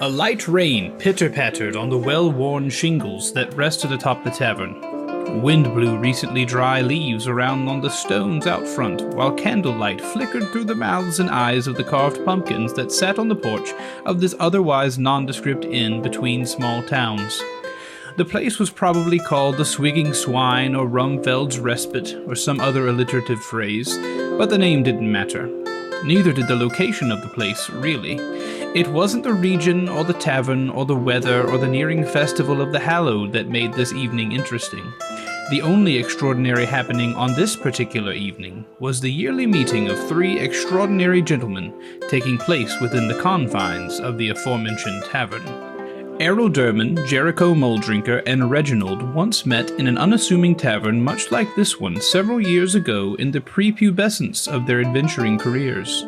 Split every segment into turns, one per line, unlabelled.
A light rain pitter-pattered on the well-worn shingles that rested atop the tavern. Wind blew recently dry leaves around on the stones out front, while candlelight flickered through the mouths and eyes of the carved pumpkins that sat on the porch of this otherwise nondescript inn between small towns. The place was probably called the Swigging Swine or Rumfeld's Respite or some other alliterative phrase, but the name didn't matter. Neither did the location of the place, really. It wasn't the region or the tavern or the weather or the nearing festival of the hallowed that made this evening interesting. The only extraordinary happening on this particular evening was the yearly meeting of three extraordinary gentlemen taking place within the confines of the aforementioned tavern. Errol Durman, Jericho Muldrinker, and Reginald once met in an unassuming tavern much like this one several years ago in the prepubescence of their adventuring careers.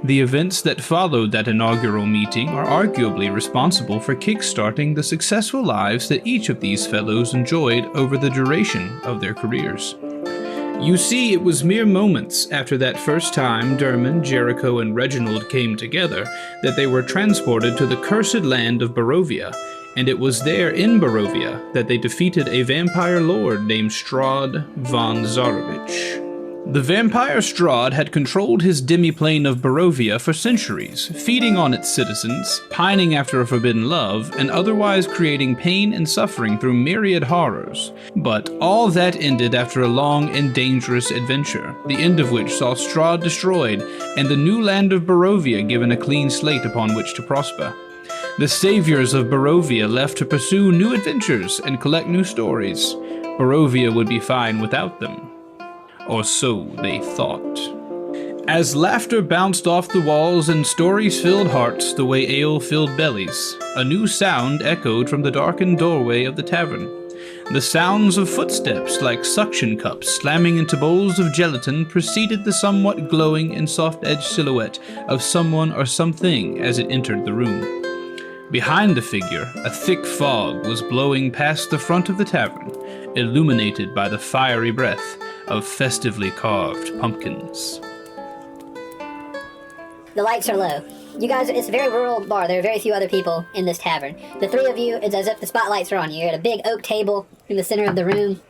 The events that followed that inaugural meeting are arguably responsible for kickstarting the successful lives that each of these fellows enjoyed over the duration of their careers. You see, it was mere moments after that first time Durman, Jericho, and Reginald came together that they were transported to the cursed land of Barovia, and it was there in Barovia that they defeated a vampire lord named STRAHD von Zarovich. The vampire STRAHD had controlled his demiplane of Barovia for centuries, feeding on its citizens, pining after a forbidden love, and otherwise creating pain and suffering through myriad horrors. But all that ended after a long and dangerous adventure, the end of which saw STRAHD destroyed, and the new land of Barovia given a clean slate upon which to prosper. The saviors of Barovia left to pursue new adventures and collect new stories. Barovia would be fine without them. Or so they thought. As laughter bounced off the walls and stories filled hearts the way ale filled bellies, a new sound echoed from the darkened doorway of the tavern. The sounds of footsteps like suction cups slamming into bowls of gelatin preceded the somewhat glowing and soft-edged silhouette of someone or something as it entered the room. Behind the figure, a thick fog was blowing past the front of the tavern, illuminated by the fiery breath of festively carved pumpkins.
The lights are low. You guys, it's a very rural bar. There are very few other people in this tavern. The three of you, it's as if the spotlights are on you. You're at a big oak table in the center of the room.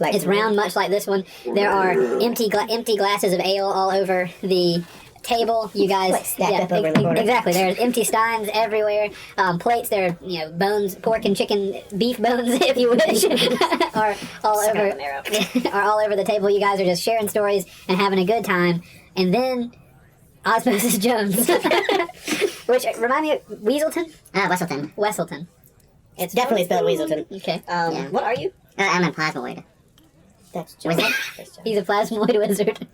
It's round, much like this one. There are empty glasses of ale all over the table. You guys,
like stacked up over the corner.
Exactly. There's empty steins everywhere. Plates. There are bones, pork and chicken, beef bones, if you wish, are all over the table. You guys are just sharing stories and having a good time. And then Osmosis Jones, which remind me of Weaselton. Wesselton.
It's definitely spelled Weaselton.
Okay.
Yeah. What are you?
I'm a plasmoid.
That's John.
He's a plasmoid wizard.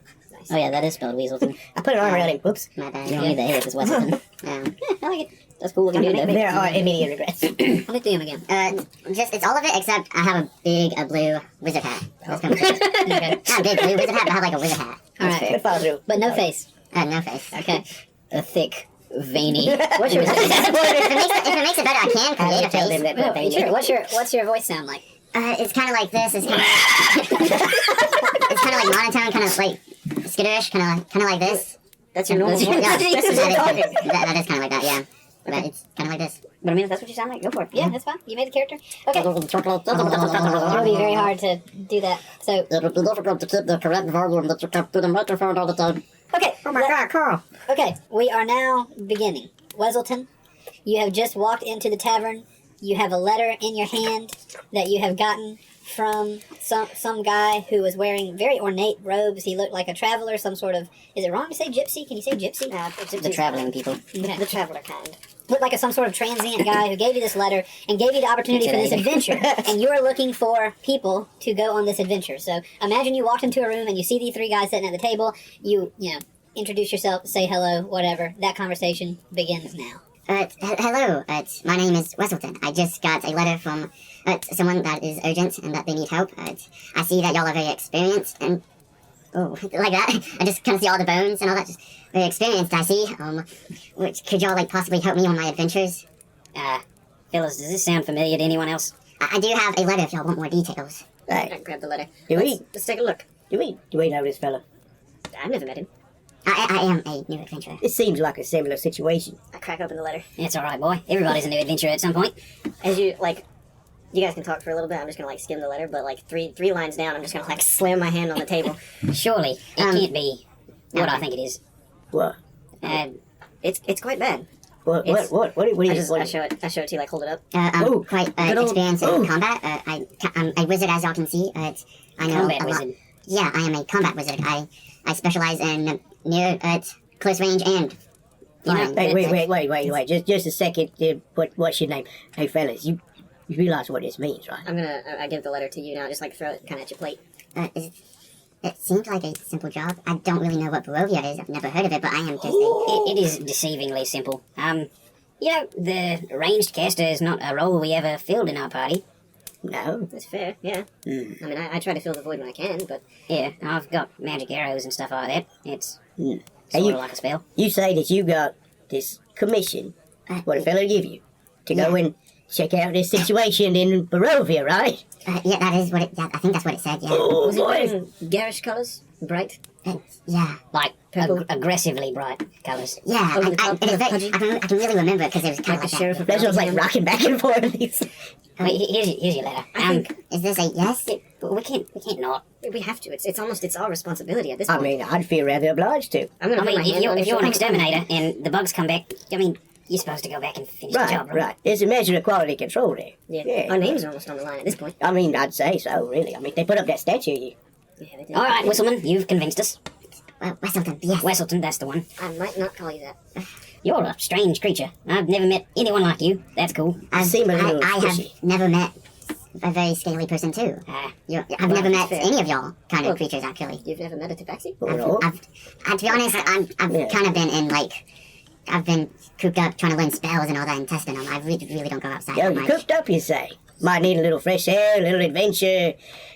Oh yeah, that is spelled Weaselton.
I put an arm around him. Oops.
My bad.
You don't need the hair. It's Weaselton.
I like it.
That's cool looking dude. There are immediate regrets.
Let me do him again.
It's all of it except I have a big blue wizard hat. That's kind of cool. Okay. Not a big blue wizard hat, but I have like a wizard hat.
All right.
Good follow through.
But no face.
No face.
Okay.
A thick, veiny.
What's your
if it makes it better, I can create a
tell them
face.
that
sure. What's your voice sound like?
It's kind of like this. It's kind of it's kind of like monotone, kind of like skitterish, kind of like this.
That's your normal voice.
Yeah,
That is
that is kind of like that. Yeah, but it's kind of like this.
But I mean, if that's what you sound like, go for it.
Yeah, that's fine. You made the character. Okay. It'll be very hard to do that. So.
It would be difficult to keep the correct volume that you kept to the microphone all the time.
Okay.
Oh my God, Carl.
Okay, we are now beginning. Weselton, you have just walked into the tavern. You have a letter in your hand that you have gotten from some guy who was wearing very ornate robes. He looked like a traveler, some sort of... Is it wrong to say gypsy? Can you say gypsy?
The traveling people.
Okay.
The traveler kind.
Looked like some sort of transient guy who gave you this letter and gave you the opportunity for this adventure. And you're looking for people to go on this adventure. So imagine you walked into a room and you see these three guys sitting at the table. You introduce yourself, say hello, whatever. That conversation begins now.
Hello, my name is Wesselton. I just got a letter from someone that is urgent and that they need help. I see that y'all are very experienced and... Oh, like that? I just kind of see all the bones and all that. Just very experienced, I see. Which could y'all, possibly help me on my adventures?
Fellas, does this sound familiar to anyone else?
I do have a letter if y'all want more details.
Right.
I grab the letter.
Let's
take a look.
Do we know this fella?
I've never met him.
I am a new adventurer.
It seems like a similar situation.
I crack open the letter.
It's all right, boy. Everybody's a new adventurer at some point.
As you, like, you guys can talk for a little bit. I'm just gonna, like, skim the letter, but, like, three lines down, I'm just gonna, like, slam my hand on the table.
Surely, it can't be what I think it is.
What?
It's quite bad.
What do you...
I show it to you, like, hold it up.
I'm quite
good old-
experienced in combat. I'm a wizard, as y'all can see. I know
Combat
a lot.
wizard.
Yeah, I am a combat wizard. I specialize in near, close range and...
You know,
Wait. Just a second. What's your name? Hey, fellas, you realize what this means, right?
I'm gonna, I give the letter to you now, just, like, throw it kind of at your plate.
It seems like a simple job. I don't really know what Barovia is. I've never heard of it, but I am just
it is deceivingly simple. You know, the ranged caster is not a role we ever filled in our party.
No.
That's fair, yeah. I mean, I try to fill the void when I can, but...
Yeah, I've got magic arrows and stuff like that. It's
Hey,
sort of like a spell.
You say that you got this commission, what a fella give you, to go and check out this situation in Barovia, right?
yeah, that is what it... Yeah, I think that's what it said, yeah.
Oh,
Was it
boy.
in garish colours? Bright?
Yeah.
Like,
Purple.
aggressively bright colours.
Yeah,
Over the top,
it is very,
pudgy?
I can really remember because it was kind
Like
of
the
like
sheriff of
That's just like
Nottingham?
rocking back and forth.
Wait, here's your letter.
that. Is this a yes?
We can't not.
We have to. It's our responsibility at this point.
I mean, I'd feel rather obliged to.
I'm gonna
I
put
mean,
my hand on
if
your
you're an
shoulder.
exterminator and the bugs come back, I mean, you're supposed to go back and finish the job,
Right. It's a measure of quality control there.
Yeah. Our names are almost on the line at this point.
I mean, I'd say so, really. I mean, they put up that statue of you.
Yeah, they did.
All right, Whistleman, you've convinced us.
Wesselton, yes.
Wesselton, that's the one.
I might not call you that.
You're a strange creature. I've never met anyone like you. That's cool.
I seem a little
I
fishy.
have never met a very scaly person too.
Ah,
I've never met
fair.
any of y'all kind
Well,
of creatures, actually.
You've never met a tabaxi?
No.
To be honest, I've
Yeah.
kind of been in, like... I've been cooped up trying to learn spells and all that and testing them. I really don't go outside
Yo,
that
you
much.
cooked up, you say? Might need a little fresh air, a little adventure.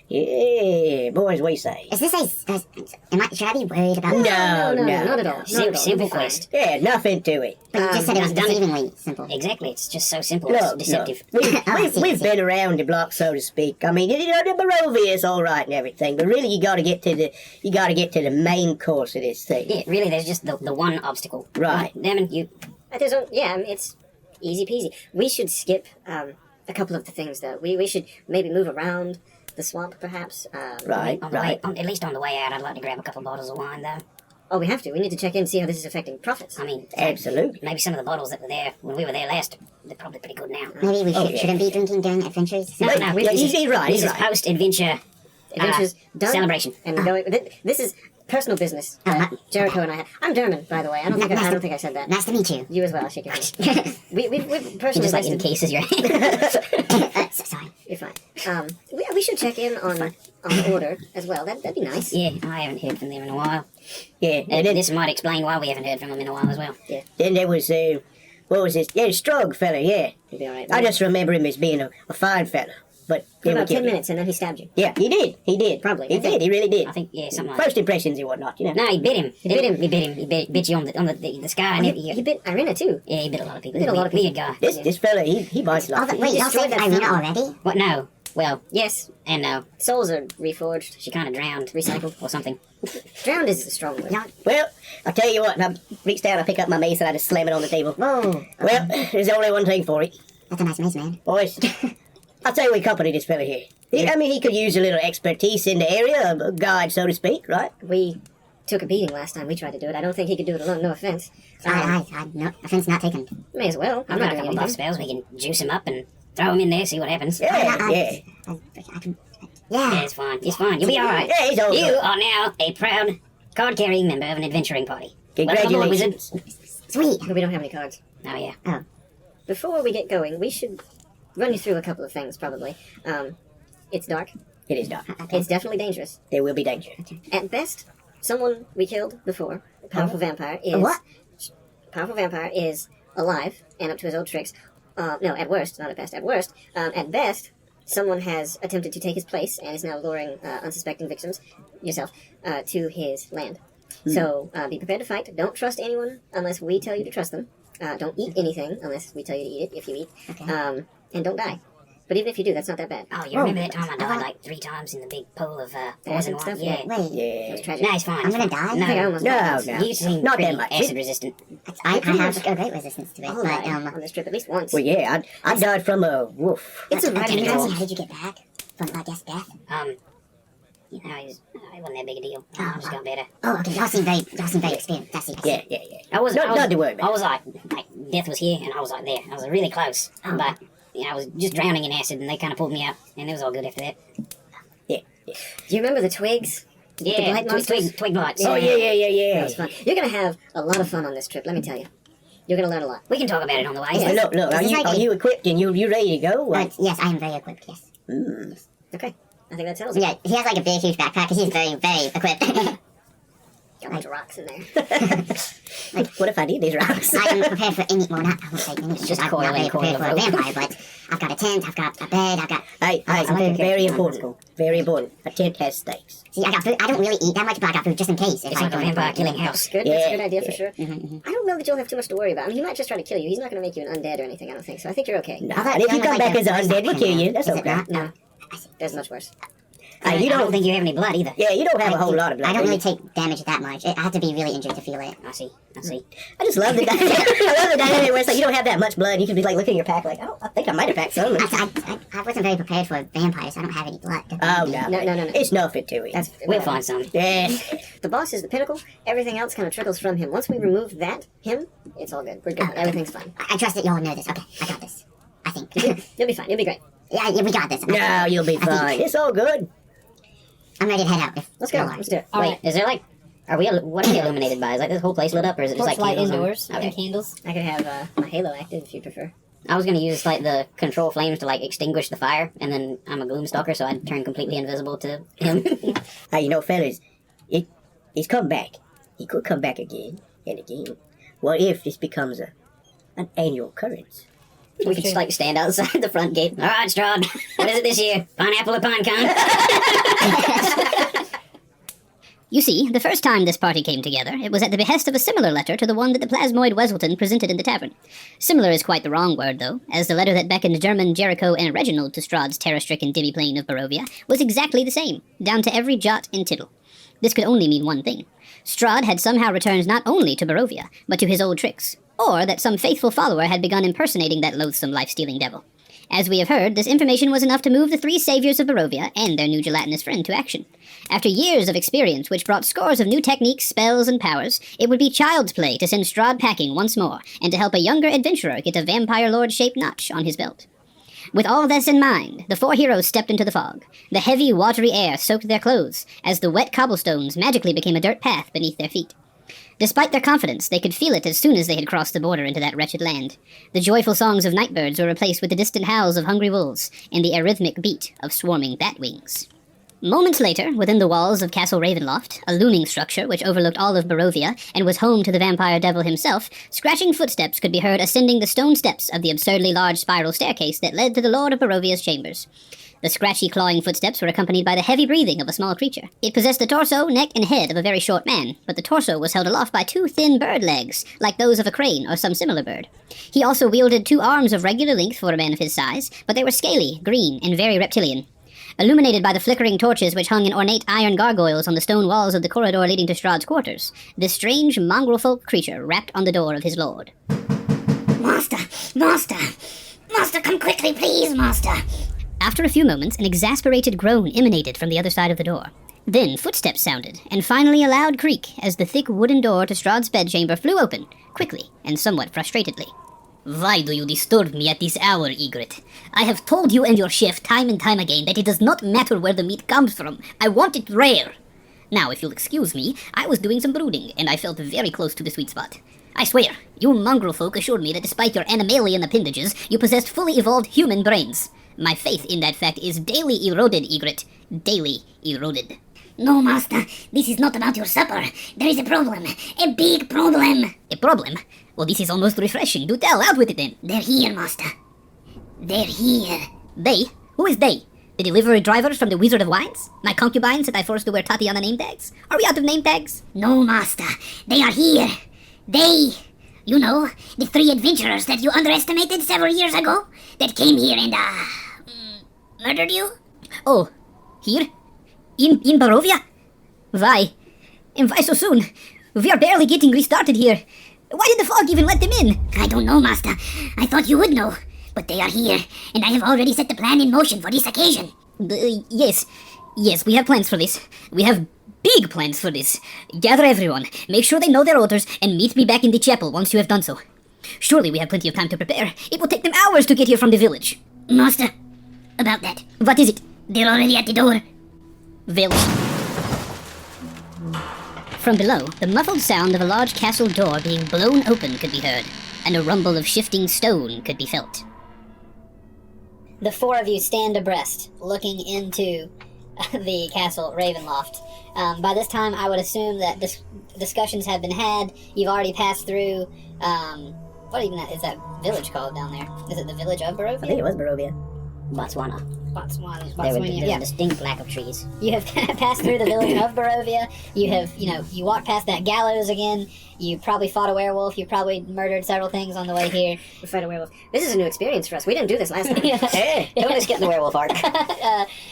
Yeah, boys, we say.
Is this should I be worried about...
No,
not at all. Not at all.
simple
You'll be fine.
quest.
Yeah, nothing to it.
But you just said it was
I've done it.
deceivingly simple.
Exactly, it's just so simple. It's
Look,
deceptive.
We've been around the block, so to speak. I mean, you know, the Barovia is all right and everything, but really, you got to get to the main course of this thing.
Yeah, really, there's just the one obstacle.
Right.
Damon, you...
I mean, it's easy peasy. We should skip a couple of the things, though. We should maybe move around the swamp, perhaps.
Right,
On the
right.
way, at least on the way out, I'd like to grab a couple bottles of wine, though.
Oh, we have to. We need to check in and see how this is affecting profits.
I mean,
Absolutely.
maybe some of the bottles that were there when we were there last, they're probably pretty good now.
Maybe we
yeah.
shouldn't be drinking during adventures.
No,
Wait,
no,
yeah,
this
he's
is,
right,
This
he's
is
right.
post-adventure
Adventures done.
celebration.
And going. This is personal business. Jericho and I. I'm Derman, by the way. I don't think I said that.
Nice to meet you.
You as well. I'll shake your hand. We've
You
personally
just like
listed-
encases your hand.
Sorry.
You're fine. We should check in on order as well. That'd be nice.
Yeah, I haven't heard from them in a while.
Yeah,
And
and then
this might explain why we haven't heard from them in a while as well.
there was, what was this? Yeah, Strog fella, yeah.
He'll be all right.
I just remember him as being a fine fella. But
For
they were
about 10
killing him.
minutes, and then he stabbed you.
Yeah, he did.
Probably,
He
I think.
did, he really did.
I think, yeah, something like that.
First impressions and whatnot, you know.
No, he bit him.
He bit him.
He bit you on the sky. And
He bit Irina too.
yeah, he bit a lot of people.
Bit a lot of
Weird guy.
This fella, he bites like
Wait, y'all
destroyed
saved
that
Irina
film.
already?
What? No. Well,
Yes,
and no.
souls are reforged.
She kind of drowned.
Recycled.
Or something.
Drowned is a strong word.
Well, I'll tell you what, I reached down, I pick up my mace and I just slam it on the table.
Whoa.
Well, there's only one thing for it.
That's a nice mace, man.
Boys, I'll tell you we accompany this fella here. He could use a little expertise in the area, a guide, so to speak, right?
We took a beating last time we tried to do it. I don't think he could do it alone, no offense.
No, offense not taken.
May as well. I'm
I've
not
got a
doing
couple buff
anything.
spells. We can juice him up and throw him in there, see what happens.
Yeah, yeah.
I can...
Yeah,
Yeah.
it's fine. It's fine. You'll be all right.
Yeah, he's all
You
good.
are now a proud card-carrying member of an adventuring party. Welcome aboard, wizard.
Congratulations.
Sweet.
But we don't have any cards.
Oh yeah.
Before we get going, we should run you through a couple of things, probably. It's dark.
It is dark.
It's definitely dangerous.
There will be danger.
At best, someone we killed before, a powerful vampire, is...
what?
Powerful vampire is alive and up to his old tricks. No, at worst, not at best. At worst, at best, someone has attempted to take his place and is now luring unsuspecting victims, yourself, to his land. So be prepared to fight. Don't trust anyone unless we tell you to trust them. Don't eat anything unless we tell you to eat it, if you eat.
Okay.
And don't die. But even if you do, that's not that bad.
Oh, you remember that time I died like 3 times in the big pool of poison
and stuff?
Yeah.
Wait,
It was tragic.
No, it's fine.
I'm gonna die?
No,
I think I almost died.
No.
You seem
Not
pretty
that much.
acid resistant.
I have a great resistance to it,
All
but,
right, on this trip at least once.
Well, yeah, I died from a wolf.
It's a
can you
rabbit.
tell me how did you get back from, I guess, death?
You know, it wasn't that big a deal. I just got better.
Oh, okay, y'all seem very experienced. I see.
Yeah.
I was
Not to worry
I
about.
was like death was here, and I was like there. I was really close, but I was just drowning in acid, and they kind of pulled me out, and it was all good after that.
Yeah.
Do you remember the twigs?
Yeah,
blight monsters?
twig blights.
Oh, yeah.
That was fun. You're going to have a lot of fun on this trip, let me tell you. You're going to learn a lot.
We can talk about it on the way.
Well, look,
Is this like
are you equipped and you ready to go?
Yes, I am very equipped, yes.
Okay. I think that settles it.
Yeah, he has like a big, huge backpack, because he's very equipped.
Got a bunch of rocks in there.
Like, what if I need these rocks?
I am prepared for any, well, not, I won't say any,
just
I'm
coil
not very
and coil
prepared for a
rope.
vampire, but I've got a tent, I've got a bed, I've got...
Hey, very important. Very important. A tent has stakes.
See, I got food, I don't really eat that much, but I got food just in case. If
It's
I
like a
go into
vampire killing house.
Good. That's a good
Yeah,
idea for
yeah.
sure. I don't know that you'll have too much to worry about. I mean, he might just try to kill you. He's not going to make you an undead or anything, I don't think. So I think you're okay.
No,
I thought
and if you
killing
come
was
back
like
as
the
an undead, we'll
first
kill you.
time.
That's
Is it
okay.
not?
No. There's much worse.
Hey, you
I don't
don't.
think you have any blood either.
Yeah, you don't have a whole lot of blood.
I don't
do
really
you?
take damage that much. I have to be really injured to feel it.
I see.
I just love the dynamic. I love the dynamic where it's like you don't have that much blood. You can be like looking in your pack, like I think I might have packed some.
I wasn't very prepared for vampires. I don't have any blood.
Oh no.
No.
It's nothing to it.
We'll find some.
Yeah.
The boss is the pinnacle. Everything else kind of trickles from him. Once we remove him, it's all good. We're good. Everything's fine.
I trust that y'all know this. Okay, I got this. I think.
You'll be fine. You'll be great.
yeah, we got this.
No, you'll be
I think-
fine. It's all good.
I'm ready to head out.
Let's go. Let's do it.
Wait, is there like... what are we illuminated by? Is like this whole place lit up, or is it just like
Torchlight
candles
indoors
Okay.
and candles.
I could have my halo active if you prefer.
I was gonna use like the control flames to like extinguish the fire, and then I'm a gloom stalker, so I'd turn completely invisible to him.
Hey, fellas, he's come back. He could come back again and again. What if this becomes an annual occurrence?
We could just like stand outside the front gate. All right, Strahd, what is it this year? Pineapple or pine cone? You see, the first time this party came together, it was at the behest of a similar letter to the one that the plasmoid Weselton presented in the tavern. Similar is quite the wrong word, though, as the letter that beckoned German, Jericho, and Reginald to Strahd's terror-stricken demi-plane of Barovia was exactly the same, down to every jot and tittle. This could only mean one thing. Strahd had somehow returned not only to Barovia, but to his old tricks, or that some faithful follower had begun impersonating that loathsome life-stealing devil. As we have heard, this information was enough to move the 3 saviors of Barovia and their new gelatinous friend to action. After years of experience which brought scores of new techniques, spells, and powers, it would be child's play to send Strahd packing once more, and to help a younger adventurer get a vampire lord-shaped notch on his belt. With all this in mind, the 4 heroes stepped into the fog. The heavy, watery air soaked their clothes, as the wet cobblestones magically became a dirt path beneath their feet. Despite their confidence, they could feel it as soon as they had crossed the border into that wretched land. The joyful songs of nightbirds were replaced with the distant howls of hungry wolves, and the arrhythmic beat of swarming bat wings. Moments later, within the walls of Castle Ravenloft, a looming structure which overlooked all of Barovia and was home to the vampire devil himself, scratching footsteps could be heard ascending the stone steps of the absurdly large spiral staircase that led to the Lord of Barovia's chambers. The scratchy, clawing footsteps were accompanied by the heavy breathing of a small creature. It possessed the torso, neck, and head of a very short man, but the torso was held aloft by 2 thin bird legs, like those of a crane or some similar bird. He also wielded 2 arms of regular length for a man of his size, but they were scaly, green, and very reptilian. Illuminated by the flickering torches which hung in ornate iron gargoyles on the stone walls of the corridor leading to Strahd's quarters, this strange mongrel folk creature rapped on the door of his lord.
Master! Master! Master, come quickly, please, Master!
After a few moments, an exasperated groan emanated from the other side of the door. Then footsteps sounded, and finally a loud creak as the thick wooden door to Strahd's bedchamber flew open, quickly and somewhat frustratedly. Why do you disturb me at this hour, Ygritte? I have told you and your chef time and time again that it does not matter where the meat comes from. I want it rare. Now, if you'll excuse me, I was doing some brooding, and I felt very close to the sweet spot. I swear, you mongrel folk assured me that despite your animalian appendages, you possessed fully evolved human brains. My faith in that fact is daily eroded, Ygritte. Daily eroded.
No, Master, this is not about your supper. There is a problem. A big problem.
A problem? Well, this is almost refreshing. Do tell, out with it then.
They're here, Master. They're here.
They? Who is they? The delivery drivers from the Wizard of Wines? My concubines that I forced to wear Tatiana name tags? Are we out of name tags?
No, Master. They are here. They... You know, the 3 adventurers that you underestimated several years ago? That came here and, Murdered you?
Oh, here? In Barovia? Why? And why so soon? We are barely getting restarted here. Why did the fog even let them in?
I don't know, Master. I thought you would know. But they are here, and I have already set the plan in motion for this occasion.
Yes, we have plans for this. We have big plans for this. Gather everyone, make sure they know their orders, and meet me back in the chapel once you have done so. Surely we have plenty of time to prepare. It will take them hours to get here from the village.
Master, about that.
What is it?
They're already at the door.
Village. From below, the muffled sound of a large castle door being blown open could be heard, and a rumble of shifting stone could be felt. The four of you stand abreast, looking into the castle Ravenloft. By this time, I would assume that discussions have been had. You've already passed through, what even is that village called down there? Is it the village of Barovia?
I think it was Barovia.
Botswana.
Botswana,
There's
yeah.
a distinct lack of trees.
You have passed through the village of Barovia. You have, you walked past that gallows again. You probably fought a werewolf. You probably murdered several things on the way here.
We fight a werewolf. This is a new experience for us. We didn't do this last time.
Hey,
Don't just get in the werewolf arc.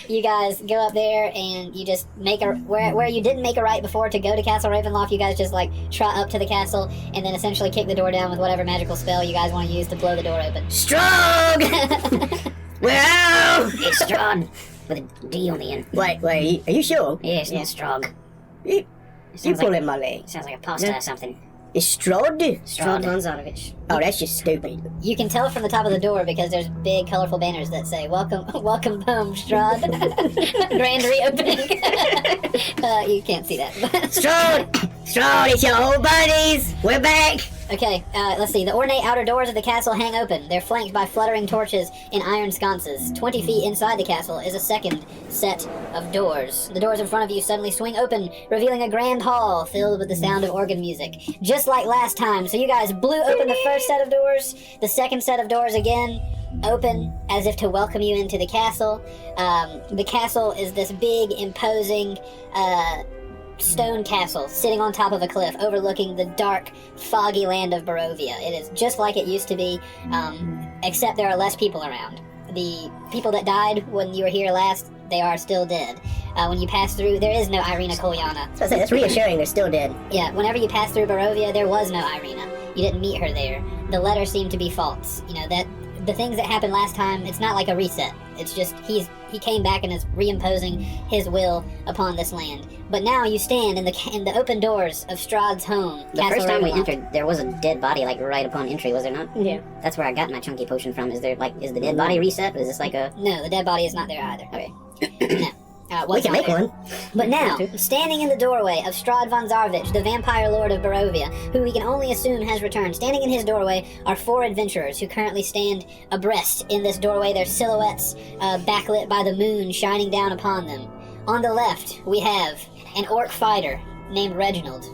You guys go up there and you just make where you didn't make a right before to go to Castle Ravenloft. You guys just trot up to the castle and then essentially kick the door down with whatever magical spell you guys want to use to blow the door open.
STRAHD! Well,
It's STRAHD with a D on the end.
wait, are you sure?
Yeah, it's not STRAHD.
You
Sounds
pulling my leg.
Sounds like a pasta or something.
It's STRAHD?
STRAHD Vonzarovich.
Oh, that's just stupid.
You can tell from the top of the door because there's big, colorful banners that say "Welcome, welcome home, STRAHD." Grand reopening. You can't see that.
STRAHD, it's your old buddies. We're back.
Okay, let's see. The ornate outer doors of the castle hang open. They're flanked by fluttering torches in iron sconces. 20 feet inside the castle is a second set of doors. The doors in front of you suddenly swing open, revealing a grand hall filled with the sound of organ music. Just like last time. So you guys blew open the first set of doors. The second set of doors again open as if to welcome you into the castle. The castle is this big, imposing, stone castle sitting on top of a cliff overlooking the dark, foggy land of Barovia. It is just like it used to be, except there are less people around. The people that died when you were here last, they are still dead. When you pass through, there is no Irina Kolyana.
So that's reassuring, they're still dead.
Yeah, whenever you pass through Barovia, there was no Irina. You didn't meet her there. The letter seemed to be false. That the things that happened last time, it's not like a reset. It's just he came back and is reimposing his will upon this land. But now you stand in the open doors of STRAHD's home.
The first time we entered, there was a dead body right upon entry, was there not?
Yeah.
That's where I got my chunky potion from. Is the dead body reset? Is this like a...
No, the dead body is not there either.
Okay.
No.
We can make one.
But now, standing in the doorway of STRAHD Vonzarovich, the vampire lord of Barovia, who we can only assume has returned, standing in his doorway are four adventurers who currently stand abreast in this doorway, their silhouettes backlit by the moon shining down upon them. On the left, we have an orc fighter named Reginald.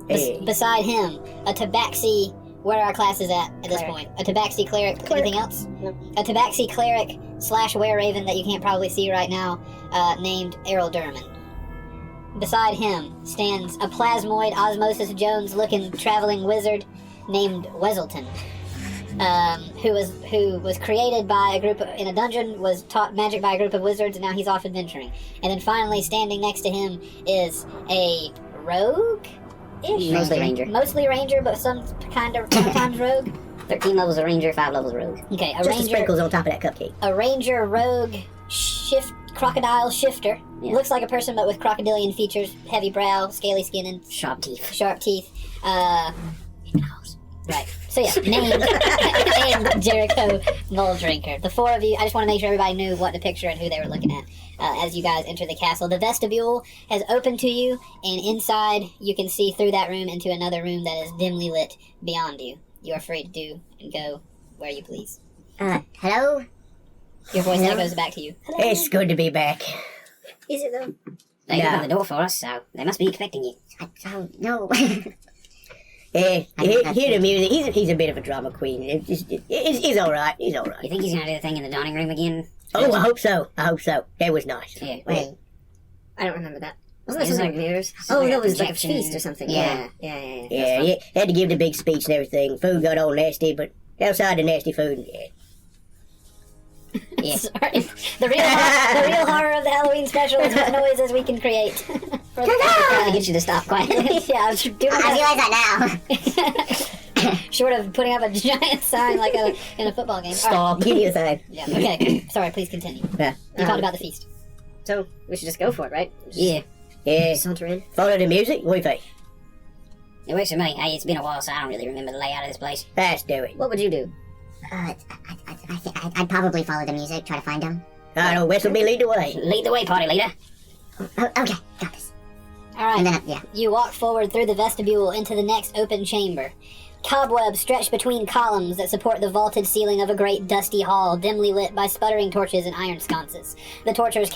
Hey.
Beside him, a tabaxi... Where are our classes at this point? A tabaxi cleric. Anything else?
No.
A tabaxi cleric / were-raven that you can't probably see right now, named Errol Durman. Beside him stands a plasmoid Osmosis Jones-looking traveling wizard named Weselton, who was created by a group in a dungeon, was taught magic by a group of wizards, and now he's off adventuring. And then finally, standing next to him is a rogue. Mostly ranger, but sometimes rogue.
13 levels of ranger, 5 levels of rogue.
Okay,
Just the sprinkles on top of that cupcake.
A ranger rogue crocodile shifter.
Yeah.
Looks like a person but with crocodilian features, heavy brow, scaly skin, and
Sharp teeth.
Right. So yeah, named Jericho Muldrinker. The four of you, I just want to make sure everybody knew what to picture and who they were looking at as you guys enter the castle. The vestibule has opened to you, and inside you can see through that room into another room that is dimly lit beyond you. You are free to do and go where you please.
Hello?
Your voice now goes back to you.
It's good to be back.
Is it though? They
Yeah.
opened the door for us, so they must be expecting you.
I don't know.
Hear the music. He's a bit of a drama queen. He's all right. He's all
You
right.
think he's gonna do the thing in the dining room again?
Oh, I hope so. That was nice.
Yeah.
Wait.
I don't remember that. Wasn't there
It was
something
like-
mirrors?
Oh,
Oh,
that
that was
was
like a
projection.
feast or something.
Yeah.
Yeah.
Yeah, he had to give the big speech and everything. Food got all nasty, but outside the nasty food, yeah.
Sorry. The real horror of the Halloween special is what noises we can create. For the
To get you to stop quietly.
yeah, I was doing
I
that.
realize that now.
Short of putting up a giant sign like in a football game. All
Stop. Give you a sign.
right. Yeah. Okay. Sorry. Please continue.
Yeah.
You talked about the feast.
So, we should just go for it, right? Just
Yeah.
saunter in.
Follow the music. What do you think?
It works for me. Hey, it's been a while, so I don't really remember the layout of this place.
Let's do it.
What would you do?
I think I'd probably follow the music, try to find him.
I know Wes will be lead the way.
Lead the way, party leader.
Oh, okay, got this.
All right.
And then, yeah.
You walk forward through the vestibule into the next open chamber. Cobwebs stretch between columns that support the vaulted ceiling of a great dusty hall, dimly lit by sputtering torches and iron sconces. The torches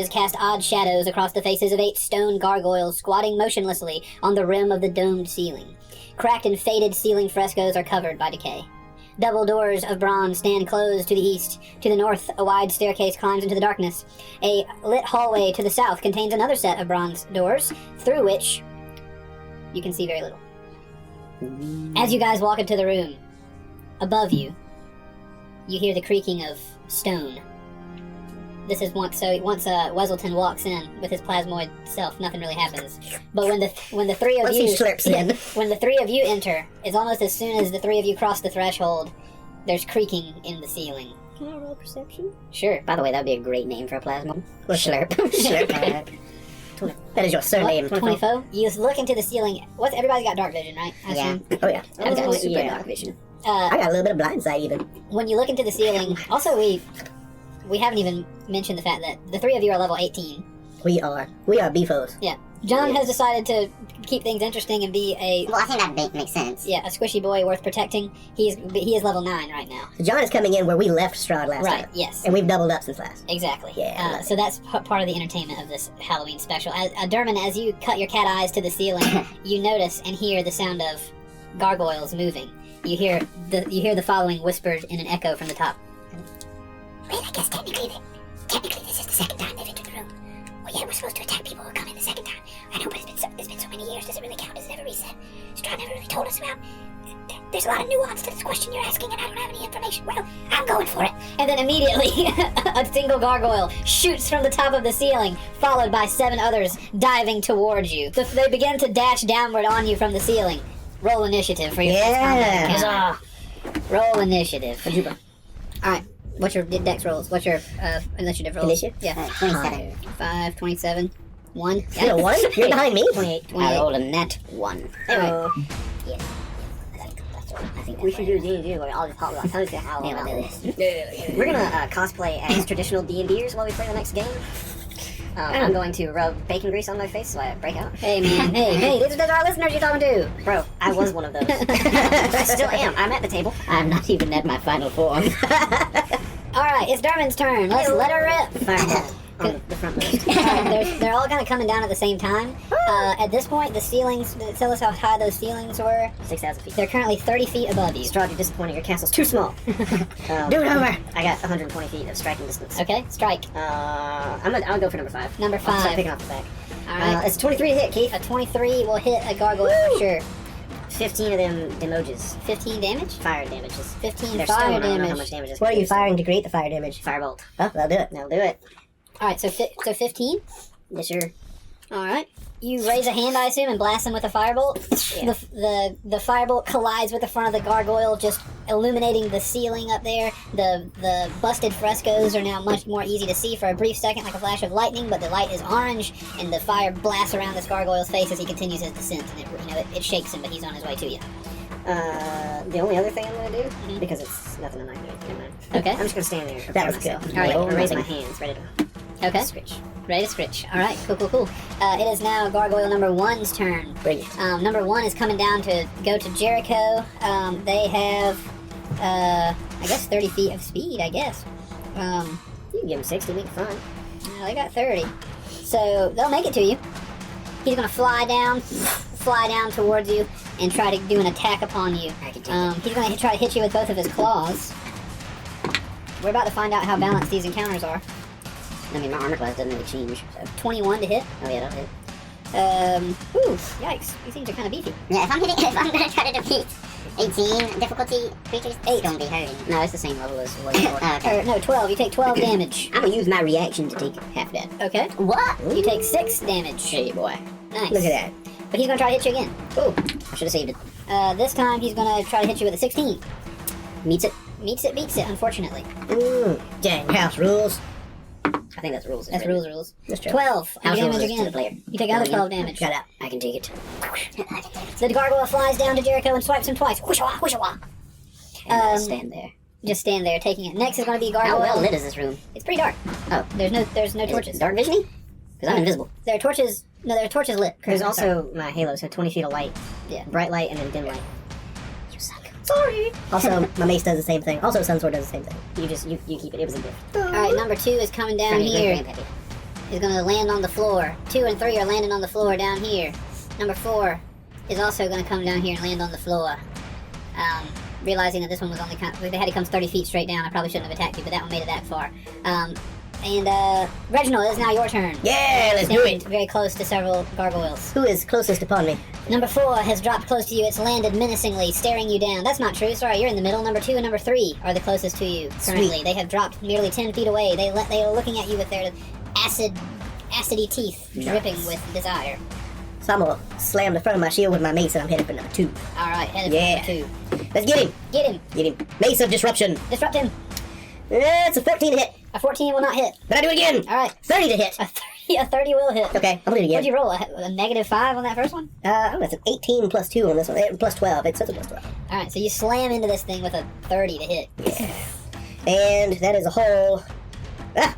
cast odd shadows across the faces of 8 stone gargoyles squatting motionlessly on the rim of the domed ceiling. Cracked and faded ceiling frescoes are covered by decay. Double doors of bronze stand closed to the east. To the north, a wide staircase climbs into the darkness. A lit hallway to the south contains another set of bronze doors, through which you can see very little. As you guys walk into the room, above you, you hear the creaking of stone. This is once Weselton walks in with his plasmoid self, nothing really happens. But when the three of
Once
you
he slurps in.
when the 3 of you enter, it's almost as soon as the 3 of you cross the threshold, there's creaking in the ceiling.
Can I roll perception?
Sure.
By the way, that would be a great name for a plasma.
Slurp. Slurp. That is your surname.
24. You look into the ceiling. Everybody's got dark vision, right? I
Yeah.
assume?
Oh, yeah.
I've got super
yeah.
dark vision.
I got a little bit of blind sight, even.
When you look into the ceiling, also we haven't even mentioned the fact that the 3 of you are level 18.
We are beefos.
Yeah. John has decided to keep things interesting and be a
Well, I think that makes sense.
a squishy boy worth protecting. He is level 9 right now.
So John is coming in where we left STRAHD last
Right.
time.
Yes.
And we've doubled up since last.
Exactly.
Yeah, I love
So that's part of the entertainment of this Halloween special. Dermot, as you cut your cat eyes to the ceiling, you notice and hear the sound of gargoyles moving. You hear the following whispered in an echo from the top.
Wait, I guess technically this is the second time they've entered the room. Well, yeah, we're supposed to attack people who come in the second time. I know, but it's been so many years. Does it really count? Does it ever reset? Strahd never really told us about. There's a lot of nuance to this question you're asking, and I don't have any information. Well, I'm going for it.
And then immediately, a single gargoyle shoots from the top of the ceiling, followed by 7 others diving towards you. They begin to dash downward on you from the ceiling. Roll initiative for your first combat encounter. Roll initiative. Alright, what's your dex rolls? What's your initiative rolls?
Initiative?
Yeah.
27.
5, 27, 1.
You know what? You're behind me.
28.
I rolled a net 1.
Anyway,
I think
we should do D&D where all the hot rocks. How
Yeah, we'll do this.
We're gonna cosplay as traditional D&Ders while we play the next game. I'm going to rub bacon grease on my face so I break out.
Hey man, hey, these are our listeners you're talking to.
Bro, I was one of those. I still am. I'm at the table.
I'm not even at my final form.
Alright, it's Dermon's turn. Let's let her rip.
Fireball on the front list.
They're all kind of coming down at the same time. At this point, the ceilings, tell us how high those ceilings were.
6,000 feet.
They're currently 30 feet above you.
Strahd, you're disappointed. Your castle's too small.
Do it over.
I got 120 feet of striking distance.
Okay, strike.
I'll go for number 5.
Number
I'll start
5.
picking off the back.
Alright.
It's 23 to hit, Keith.
A 23 will hit a gargoyle for sure.
15 of them demojis.
15 damage?
Fire damages.
15
They're
fire
stone. I don't know how
damage.
much damage is.
What are you firing to create the fire damage?
Firebolt.
Oh, I'll do it.
Now do it.
Alright, so 15?
Yes, sir.
Alright. You raise a hand, I assume, and blast him with a firebolt.
Yeah.
The firebolt collides with the front of the gargoyle, just illuminating the ceiling up there. The busted frescoes are now much more easy to see for a brief second, like a flash of lightning, but the light is orange, and the fire blasts around this gargoyle's face as he continues his descent, and it shakes him, but he's on his way to you.
The only other thing I'm gonna do, because it's nothing I'm not doing. Never mind.
Okay.
I'm just gonna stand there and
That
prepare
was
myself.
good.
Alright.
I raise my hands, ready to
Okay.
scritch.
Ready to scritch. Alright, cool. It is now gargoyle number 1's turn.
Bring it.
Number 1 is coming down to go to Jericho. They have, I guess 30 feet of speed, I guess.
You can give him 60, make it fun.
They got 30. So they'll make it to you. He's gonna fly down towards you and try to do an attack upon you. He's gonna try to hit you with both of his claws. We're about to find out how balanced these encounters are.
I mean, my armor class doesn't really change. So.
21 to hit.
Oh, yeah, that'll hit.
Ooh, yikes. These things are kind of beefy.
Yeah, if I'm gonna try to defeat 18 difficulty creatures. 8 gonna be hurting.
No, it's the same level as was before.
Or, no, 12. You take 12 damage.
I'm gonna use my reaction to take half that.
Okay.
What?
You take 6 damage.
Hey, boy.
Nice.
Look at that.
But he's gonna try to hit you again.
Oh, I should have saved it.
This time he's gonna try to hit you with a 16.
Meets it.
Meets it, beats it, unfortunately.
Dang, house rules.
I think that's rules.
That's rules.
That's true.
12.
House
damage
rules is to
again.
the player.
You take another 12 damage.
Shut up.
I can take it.
The gargoyle flies down to Jericho and swipes him twice. Whoosh-a-wah, whoosha-wah.
And I'll stand there.
Just stand there taking it. Next is gonna be
How
gargoyle.
well lit is this room?
It's pretty dark.
Oh.
There's no
Is
torches.
it dark vision-y? Because I'm invisible.
There are torches. No, there are torches lit.
There's also my halo, so 20 feet of light.
Yeah.
Bright light and then dim light.
You suck.
Sorry.
Also, my mace does the same thing. Also, Sunsword does the same thing.
You keep it. It was a gift.
Alright, number 2 is coming down
From your
here.
grandpappy.
Is gonna land on the floor. 2 and 3 are landing on the floor down here. Number 4 is also gonna come down here and land on the floor. Realizing that this one was only they had to come 30 feet straight down. I probably shouldn't have attacked you, but that one made it that far. Reginald, it is now your turn.
Yeah, let's do
Standing
it.
very close to several gargoyles.
Who is closest upon me?
Number 4 has dropped close to you. It's landed menacingly, staring you down. That's not true. Sorry, you're in the middle. Number 2 and number 3 are the closest to you currently.
Sweet.
They have dropped nearly 10 feet away. They are looking at you with their acidy teeth dripping with desire.
So I'm gonna slam the front of my shield with my mace and I'm headed for number 2.
All right, headed
Yeah.
for number 2.
Let's get him.
Get him.
Get him. Mace of Disruption.
Disrupt him.
It's a 14 to hit.
A 14 will not hit.
But I do it again.
All right.
30 to hit.
A 30 will hit.
Okay, I'm gonna do it
What'd
again.
you roll? A -5 on that first one?
I don't know, it's an 18 plus 2 on this one. Plus 12. It's a plus 12.
All right, so you slam into this thing with a 30 to hit.
And that is a whole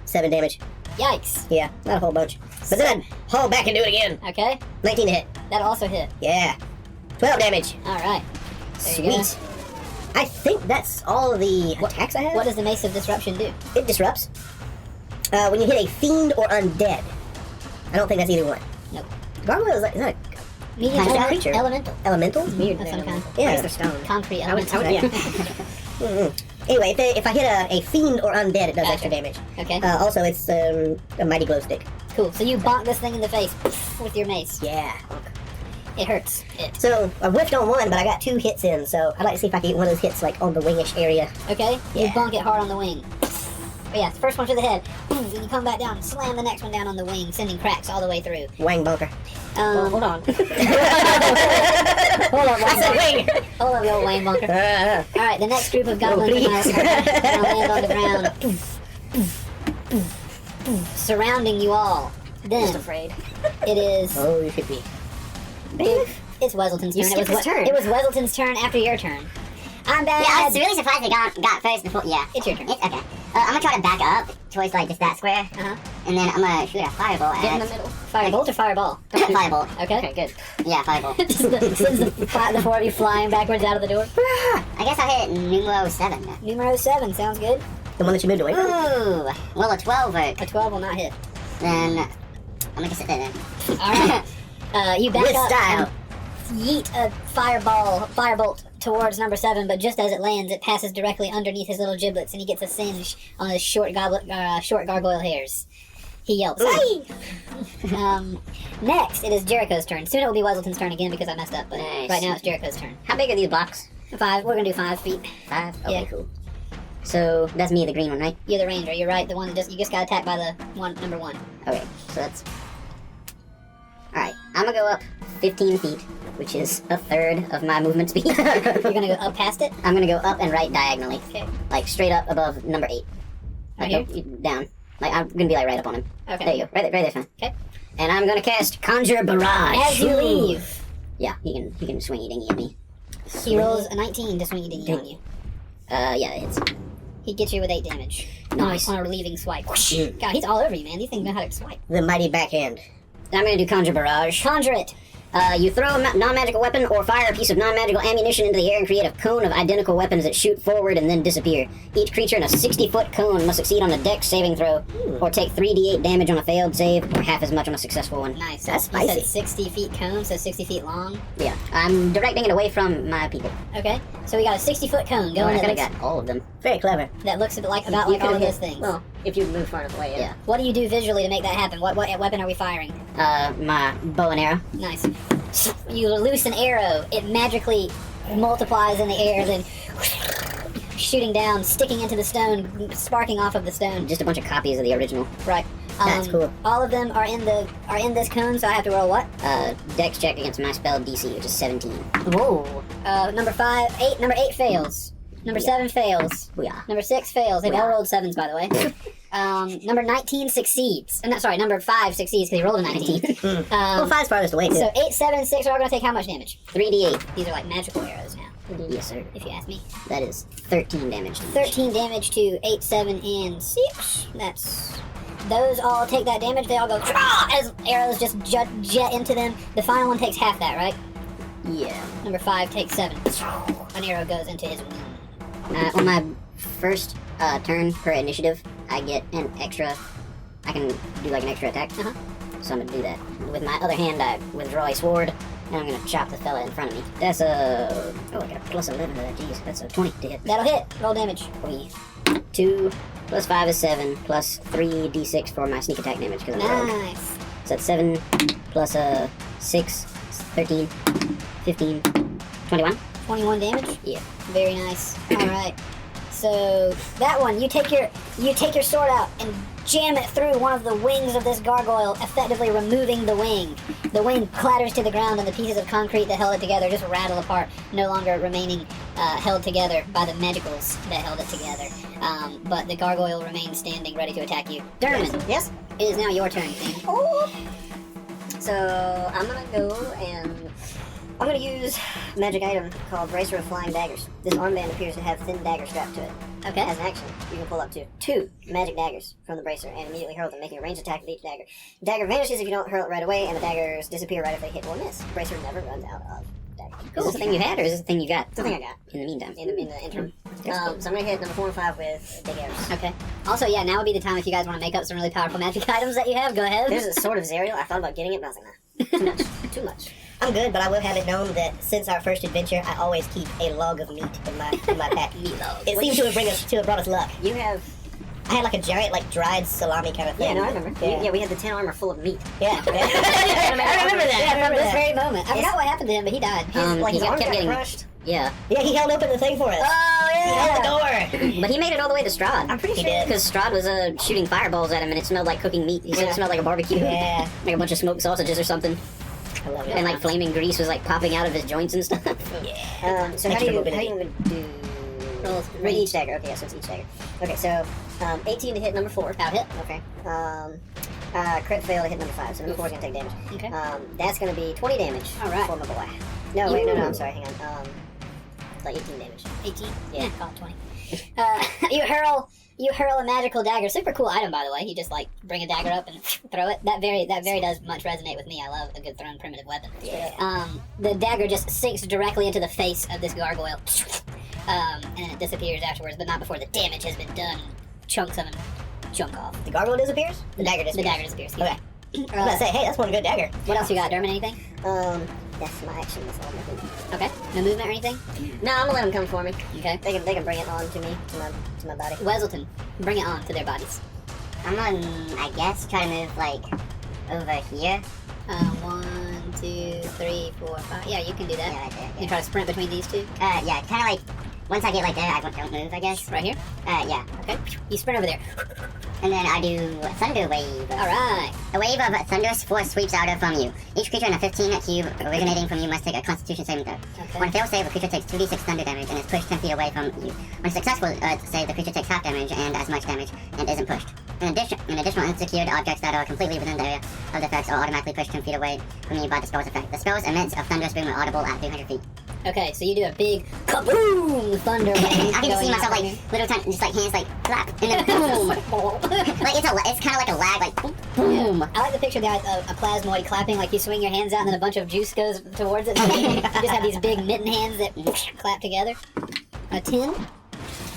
7 damage.
Yikes.
Yeah, not a whole bunch. But then I haul back and do it again.
Okay,
19 to hit.
that'll also hit.
Yeah. 12 damage.
All right. There you go.
Sweet. I think that's all the attacks I have.
What does the Mace of Disruption do?
It disrupts. When you hit a fiend or undead. I don't think that's either one.
Nope.
Gargoyle is that a
Medium
Kind of
element-
creature.
elemental.
elemental?
Weird.
Of some kind.
Yeah.
I guess they're stone.
Concrete
I would-
elemental.
yeah.
Anyway, if I hit a fiend or undead, it does extra damage.
Okay.
Also, it's a mighty glow stick.
Cool. So you bonk this thing in the face with your mace.
Yeah.
It hurts. It.
So I whiffed on one, but I got 2 hits in. So I'd like to see if I can get one of those hits like on the wingish area.
Okay? You
Yeah.
bonk it hard on the wing. But yeah, first one to the head. Boom, then you come back down and slam the next one down on the wing, sending cracks all the way through.
Wang bunker.
Hold on.
Hold on,
I said
Wayne.
wing.
Hold on, the old Wayne bunker. Alright, the next group of goblins
please.
are gonna land on the ground. Surrounding you all. Then
Just afraid.
it is
Oh, you should be.
it's Weselton's
You
turn.
skipped his turn.
It was Weselton's turn after your turn. I'm bad.
Yeah, I was really surprised they got first before. Yeah.
It's your turn.
It's okay. I'm gonna try to back up towards like just that square,
Uh-huh.
and then I'm gonna shoot a fireball
Get in the
at.
middle.
Firebolt or fireball?
Fireball.
Okay.
Okay, good.
Yeah, fireball.
Just sends the 4 of you flying backwards out of the door.
I guess I'll hit numero 7.
Numero 7 sounds good.
The one that you moved away from.
Ooh. Well, a 12 work.
A 12 will not hit.
Then I'm gonna just sit there then.
Alright. You back
With
up
style.
and yeet a firebolt towards number 7, but just as it lands, it passes directly underneath his little giblets, and he gets a singe on his short gargoyle hairs. He yelps, "Hey!" Next, it is Jericho's turn. Soon it will be Weselton's turn again because I messed up, but
Nice.
right now it's Jericho's turn.
How big are these blocks?
5. We're gonna do 5 feet.
5? Okay,
Yeah.
cool. So that's me, the green one, right?
You're the ranger. You're right. The one that you just got attacked by the number 1.
Okay, so that's... Alright, I'm gonna go up 15 feet, which is a third of my movement speed.
You're gonna go up past it.
I'm gonna go up and right diagonally.
Okay.
Like straight up above number 8.
Right
Like,
here?
down. Like I'm gonna be like right up on him.
Okay.
There you go. Right there's fine.
Okay.
And I'm gonna cast Conjure Barrage.
As you leave,
Yeah, he can swing dingy at me.
he rolls a 19 to swing dingy on you.
Yeah, it hits.
He gets you with 8 damage.
Nice.
On a relieving swipe. God, he's all over you, man. These things know how to swipe.
The mighty backhand.
And I'm gonna do Conjure Barrage.
Conjure it.
You throw a non-magical weapon or fire a piece of non-magical ammunition into the air and create a cone of identical weapons that shoot forward and then disappear. Each creature in a 60-foot cone must succeed on a dex saving throw, or take 3d8 damage on a failed save, or half as much on a successful one.
Nice.
That's
You said
spicy.
60 feet cone, so 60 feet long.
Yeah, I'm directing it away from my people.
Okay. So we got a 60-foot cone
Oh,
going
I could
that
have got all of them.
Very clever.
looks about like
You
all
could've
of
hit-
those things.
Well, if you move far enough away, yeah.
What do you do visually to make that happen? What weapon are we firing?
My bow and arrow.
Nice. You loose an arrow. It magically multiplies in the air, then shooting down, sticking into the stone, sparking off of the stone.
Just a bunch of copies of the original.
Right.
That's cool.
All of them are in this cone, so I have to roll what?
Dex check against my spell DC, which is 17.
Whoa. Number 8 fails. Number 7 fails.
Booyah.
Number 6 fails. They've all rolled 7s, by the way. Number 19 succeeds. No, sorry, number 5 succeeds because he rolled a 19.
Well, 5's farthest away, too.
So 8, 7, 6 are all going to take how much damage?
3d8.
These are like magical arrows now,
Yes, sir.
if you ask me.
That is 13 damage.
13 damage to 8, 7, and 6. Those all take that damage. They all go as arrows just jet into them. The final one takes half that, right?
Yeah.
Number 5 takes 7. An arrow goes into his wound.
On my first turn per initiative, I get an extra. I can do like an extra attack.
Uh-huh.
So I'm gonna do that. With my other hand, I withdraw a sword, and I'm gonna chop the fella in front of me. That's a. Oh, I got a plus 11 to that. Jeez, that's a 20 to hit.
That'll hit. Roll damage.
2 plus 5 is 7, plus 3d6 for my sneak attack damage because I'm a rogue.
Nice.
So that's 7 plus 6, 13, 15, 21.
21 damage.
Yeah.
Very nice. All right. So that one, you take your sword out and jam it through one of the wings of this gargoyle, effectively removing the wing. The wing clatters to the ground, and the pieces of concrete that held it together just rattle apart, no longer remaining held together by the magicals that held it together. But the gargoyle remains standing, ready to attack you. Derman,
Yes?
it is now your turn, King.
So I'm gonna go and I'm gonna use a magic item called Bracer of Flying Daggers. This armband appears to have thin daggers strapped to it.
Okay.
As an action, you can pull up to 2 magic daggers from the bracer and immediately hurl them, making a ranged attack with each dagger. The dagger vanishes if you don't hurl it right away, and the daggers disappear right if they hit or miss. The bracer never runs out of daggers.
Is this a thing you had, or is this a thing you got?
It's the thing I got
In the meantime.
in the interim. So I'm gonna hit number 4 and 5 with big arrows.
Okay. Also, yeah, now would be the time if you guys want to make up some really powerful magic items that you have. Go ahead.
There's a sword of Zerial. I thought about getting it, but I was like, nah. Too much. Too much.
I'm good, but I will have it known that since our first adventure, I always keep a log of meat in my pack.
Meat log.
It seems to have brought us luck.
You have...
I had like a giant, like dried salami kind of
Yeah,
thing.
no, I remember.
Yeah,
We had the 10 armor full of meat.
yeah. I remember that.
Yeah,
I
from
remember
this
that.
very moment. I forgot what happened to him, but he died.
His
He
arms
kept
got
getting
crushed.
Yeah,
Yeah, he held open the thing for us.
Oh,
He
yeah.
held the door.
but he made it all the way to Strahd.
I'm pretty
He
sure.
did.
Because Strahd was shooting fireballs at him, and it smelled like cooking meat. He said it smelled like a barbecue.
Yeah.
Like a bunch of smoked sausages or something.
I love it.
And like flaming grease was like popping out of his joints and stuff.
So how do
Extra
you
mobility.
do...
Roll
Read each dagger. Okay, yeah, so it's each dagger. Okay, so 18 to hit number 4.
Out hit.
Okay. Crit fail to hit number 5, so number 4 is going to take damage.
Okay.
That's going to be 20 damage
All right.
for my boy. No, wait, no, I'm sorry, hang on. Like 18 damage.
18.
Yeah.
Call it 20. You hurl a magical dagger. Super cool item, by the way. You just like bring a dagger up and throw it. That very does much resonate with me. I love a good thrown primitive weapon.
Yeah.
The dagger just sinks directly into the face of this gargoyle, and it disappears afterwards, but not before the damage has been done. Chunks of him chunk off.
The gargoyle disappears? The dagger disappears.
The dagger disappears.
Okay. I'm about to say, hey, that's one good dagger.
What else you got, Dermot? Anything?
That's my action. That's all I'm going to do.
Okay. No movement or anything?
No, I'm going to let them come for me.
Okay.
They can bring it on to me, to my body.
Weselton, bring it on to their bodies.
I'm gonna, I guess, try to move, like, over here.
1, 2, 3, 4, 5. Yeah, you can do that.
Yeah, right there.
You can try to sprint between these two.
Yeah, kind of like, once I get, like, there, I don't move, I guess.
Right here.
Yeah.
Okay. You sprint over there.
And then I do Thunder Wave.
All right.
A wave of thunderous force sweeps out from you. Each creature in a 15 cube originating from you must take a Constitution saving throw.
Okay.
On a failed save, the creature takes 2d6 thunder damage and is pushed 10 feet away from you. On a successful save, the creature takes half damage and as much damage and isn't pushed. In additional unsecured objects that are completely within the area of the effects are automatically pushed 10 feet away from you by the spell's effect. The spell's emits of thunderous boom are audible at 300 feet.
Okay, so you do a big kaboom thunder wave.
I can just see
going
myself
out
like little tiny, just like hands like clap and then boom. Like it's kind of like a lag, like boom.
I like the picture of a plasmoid clapping, like you swing your hands out and then a bunch of juice goes towards it. You just have these big mitten hands that clap together. A 10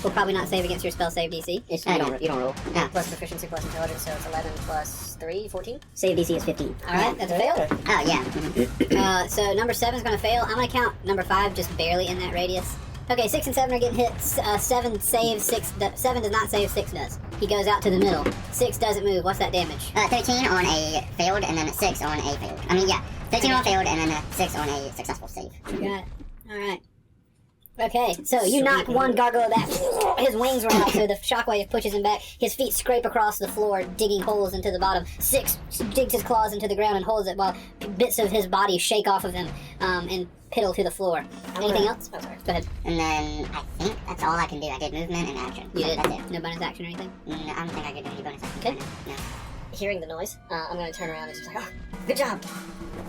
will probably not save against your spell save DC.
You don't roll.
Yeah.
Plus proficiency plus intelligence, so it's 11 plus 3, 14.
Save DC is 15.
All right, that's a fail.
Oh yeah. Mhm.
So number 7 is going to fail. I'm going to count number 5 just barely in that radius. Okay, 6 and 7 are getting hit. 7 saves, 7 does not save, 6 does. He goes out to the middle. 6 doesn't move. What's that damage?
13 on a failed and then a 6 on a failed. I mean, yeah, 13 on a failed and then a 6 on a successful save.
You got it. All right. Okay, so you knock one gargoyle back. His wings run out, so the shockwave pushes him back. His feet scrape across the floor, digging holes into the bottom. Six digs his claws into the ground and holds it while bits of his body shake off of him and piddle to the floor. Anything else? Oh, sorry. Go ahead.
And then I think that's all I can do. I did movement and action.
You did?
That's it.
No bonus action or anything?
No, I don't think I could do any bonus action.
Okay.
No.
Hearing the noise, I'm gonna turn around and just like, oh, good job.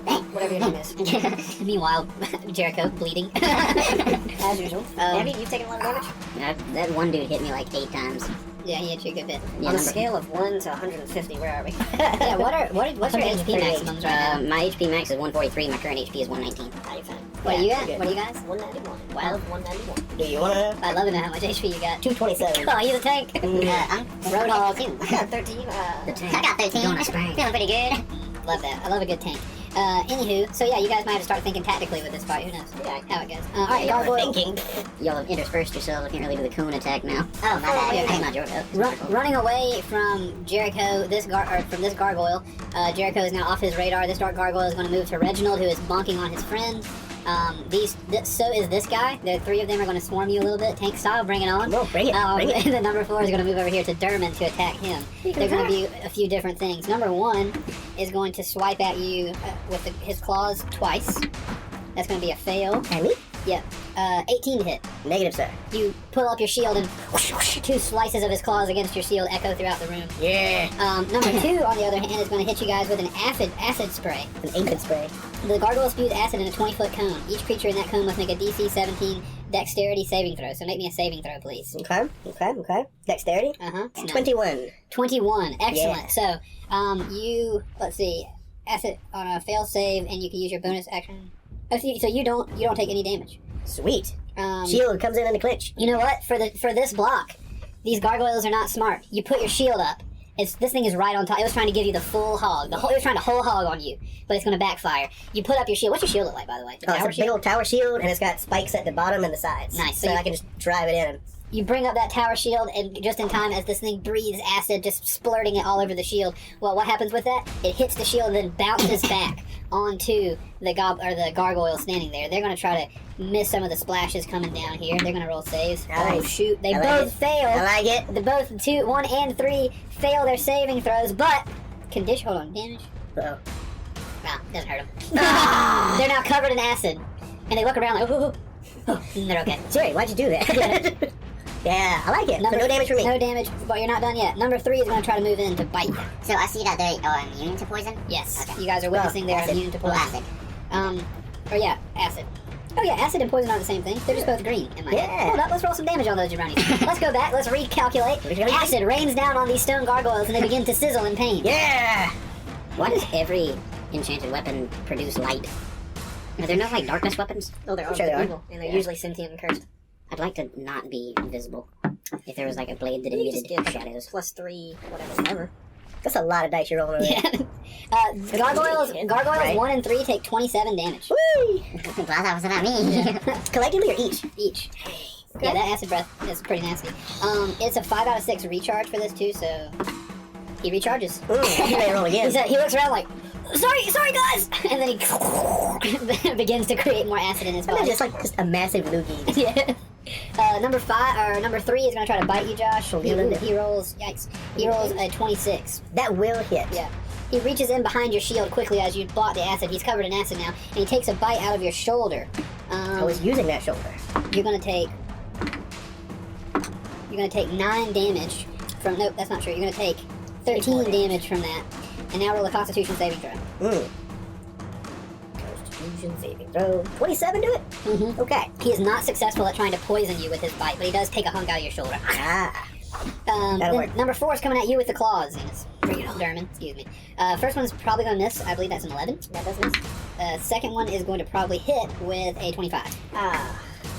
Thanks.
Whatever your name is.
Meanwhile, Jericho bleeding. As usual.
Abby, you've taken a lot of damage?
That one dude hit me like 8 times.
Yeah, he hit you a good bit.
Yeah,
On a scale of 1 to 150, where are we?
Yeah, what's your HP maximums right now?
My HP max is 143. My current HP is 119.
How you found?
What are you at?
good.
What are you guys?
191.
Wow.
Out of 191.
Do you wanna?
I'd love to know how much HP you got.
227.
Oh, you the tank?
I'm
Roadhog too.
I got 13.
I got 13.
Going to Spain.
Feeling pretty good.
Love that. I love a good tank. Anywho, so yeah, you guys might have to start thinking tactically with this fight. Who knows?
Yeah.
How it goes. Alright,
You're
gargoyle.
thinking.
Y'all have interspersed yourselves. I can't really do the cone attack now.
Oh, my bad.
yeah.
That's not yours.
Running away from Jericho, from this gargoyle. Jericho is now off his radar. This dark gargoyle is going to move to Reginald, who is bonking on his friend. So is this guy. The three of them are going to swarm you a little bit, tank style. Bring it on.
No, bring it. Bring it.
And the number 4 is going to move over here to Dermot to attack him. They're going to do a few different things. Number 1 is going to swipe at you with his claws twice. That's going to be a fail.
And me?
Yep. 18 to hit.
Negative, sir.
You pull up your shield and whoosh, whoosh, 2 slices of his claws against your shield echo throughout the room.
Yeah.
Number 2, on the other hand, is going to hit you guys with an acid spray.
An aphid spray.
The gargoyle spews acid in a 20-foot cone. Each creature in that cone must make a DC 17 dexterity saving throw. So make me a saving throw, please.
Okay. Dexterity?
Uh-huh.
21.
21. Excellent.
Yeah.
So, let's see, acid on a fail save, and you can use your bonus action. Oh, so you don't take any damage.
Sweet.
Um,
Shield comes in the clinch.
You know what? For this block, these gargoyles are not smart. You put your shield up. This thing is right on top. It was trying to give you the full hog. It was trying to whole hog on you, but it's going to backfire. You put up your shield. What's your shield look like, by the way?
Oh, it's a big old tower shield, and it's got spikes at the bottom and the sides.
Nice.
So I can just drive it in.
You bring up that tower shield, and just in time as this thing breathes acid, just splurting it all over the shield. Well, what happens with that? It hits the shield and then bounces back onto the gargoyle standing there. They're going to try to miss some of the splashes coming down here. They're going to roll saves.
Nice.
Oh, shoot. They
I like
both
it.
fail.
I like it.
The both 2, 1, and 3 fail their saving throws, but hold on, damage?
Uh-oh.
Nah, doesn't hurt them. They're now covered in acid, and they look around like, oh, and they're okay.
Jerry, why'd you do that? Yeah, I like it. So no damage for me.
No damage, but you're not done yet. Number 3 is going to try to move in to bite you.
So I see that they are immune to poison?
Yes,
Okay.
you guys are witnessing they're
acid.
immune to
Well,
poison.
acid.
Acid. Oh yeah, acid and poison aren't the same thing. They're just both green in my head.
Yeah.
Hold up, let's roll some damage on those jabronis. Let's go back, let's recalculate. Acid rains down on these stone gargoyles and they begin to sizzle in pain.
Yeah!
Why does every enchanted weapon produce light? Are there no, like, darkness weapons?
Oh, they're
Sure they are.
evil, and they're usually sentient and cursed.
I'd like to not be invisible. If there was, like, a blade that
You just
emitted
give
shadows.
+3, whatever.
That's a lot of dice you're rolling over there.
Yeah. Gargoyles
Right.
1 and 3 take 27 damage.
Whee!
Glad that wasn't at me.
Collectively or each?
Each. Yeah, that acid breath is pretty nasty. It's a 5 out of 6 recharge for this too, so he recharges.
You may roll again.
He looks around like, sorry guys, and then he begins to create more acid in his
And
body.
then just a massive loogie.
Yeah. Number 3 is gonna try to bite you, Josh. He rolls a 26.
That will hit.
Yeah. He reaches in behind your shield quickly as you block the acid. He's covered in acid now, and he takes a bite out of your shoulder.
I was using that shoulder.
You're gonna take 9 damage from. Nope, that's not true. You're gonna take 13 damage from that, and now roll a Constitution saving throw.
Constitution saving throw. 27 to it?
Mm-hmm.
Okay.
He is not successful at trying to poison you with his bite, but he does take a hunk out of your shoulder.
Ah.
Then
That'll work.
number 4 is coming at you with the claws. Bring it on, Dermot. Excuse me. First one's probably going to miss. I believe that's an 11.
That does miss.
Second one is going to probably hit with a 25.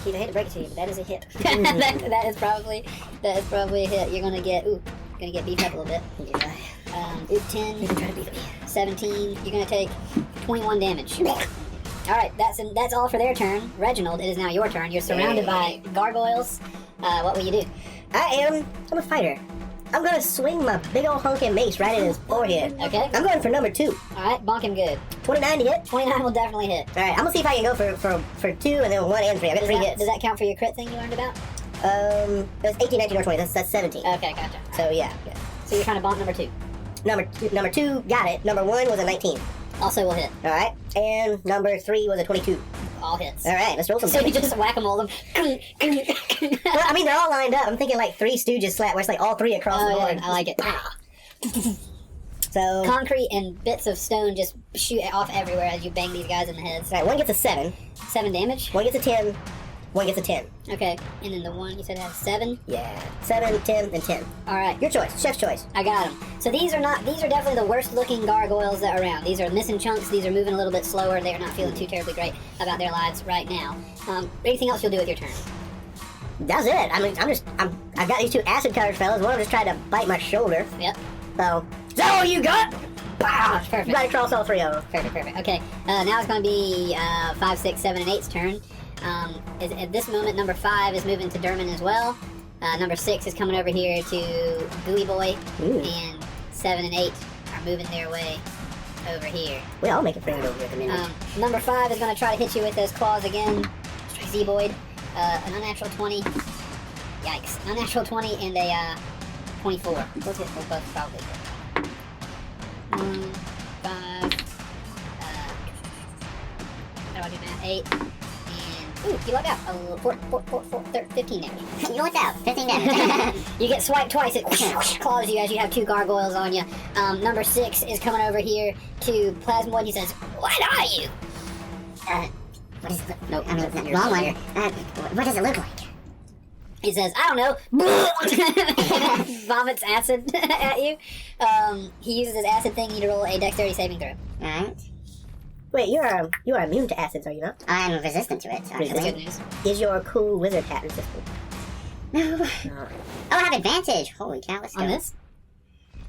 Keith, I hate to break it to you, but that is a hit.
that is probably a hit. You're going to get beefed up a little bit. 10, 17. You're going to take 21 damage. All right, that's all for their turn. Reginald, it is now your turn. You're surrounded by gargoyles. What will you do?
I'm a fighter. I'm gonna swing my big old honking mace right in his forehead.
Okay.
I'm going for number 2.
Alright, bonk him good.
29 to hit.
29 will definitely hit.
Alright, I'm gonna see if I can go for 2 and then 1 and 3. I got 3 hits.
Does that count for your crit thing you learned about?
It was 18, 19, or 20. That's 17.
Okay, gotcha.
So yeah.
So you're trying to bonk number 2.
Number 2 got it. Number 1 was a 19.
Also will hit.
Alright. And number 3 was a 22.
All hits.
Alright, let's roll some
So you
damage.
just whack-a-mole them.
Well, I mean, they're all lined up. I'm thinking like 3 Stooges slap, where it's like all 3 across the board.
Yeah, I like it.
So,
Concrete and bits of stone just shoot off everywhere as you bang these guys in the heads.
alright, 1 gets a 7.
7 damage.
1 gets a 10. 1 gets a 10.
Okay, and then the one you said has 7.
Yeah. 7, 10, and 10.
All right,
Your choice. Chef's choice.
I got them. So these are definitely the worst looking gargoyles that are around. These are missing chunks. These are moving a little bit slower. They are not feeling too terribly great about their lives right now. Anything else you'll do with your turn?
That's it. I mean, I've got these 2 acid cutters, fellas. One of them just tried to bite my shoulder.
Yep.
So, is that all you got? Wow.
Perfect.
Right across all 3 of them.
Perfect. Okay, now it's going to be 5, 6, 7, and 8's turn. At this moment, number 5 is moving to Derman as well. Number 6 is coming over here to Gooey Boy.
Ooh.
And 7 and 8 are moving their way over here.
We all make a friend over here at the minute.
Number 5 is going to try to hit you with those claws again. Z-Boyd. An unnatural 20. Yikes. Unnatural 20 and a 24. Those hit will both probably hit. 5. How do I do that? 8. Ooh, you luck out. 15 damage.
You lucked out. 15 damage.
You get swiped twice, it claws you as you have 2 gargoyles on you. Number 6 is coming over here to Plasmoid. He says, "What are you?"
What is it?
Nope.
I mean,
You're
wrong one.
here.
What does it look like?
He says, "I don't know." Vomits acid at you. He uses his acid thing. You need to roll a dexterity saving throw.
Alright.
Wait, you are immune to acids, are you not?
I'm resistant to it,
That's good
actually.
news.
Is your cool wizard hat resistant?
No.
No.
Oh, I have advantage. Holy cow, let's go.
On this?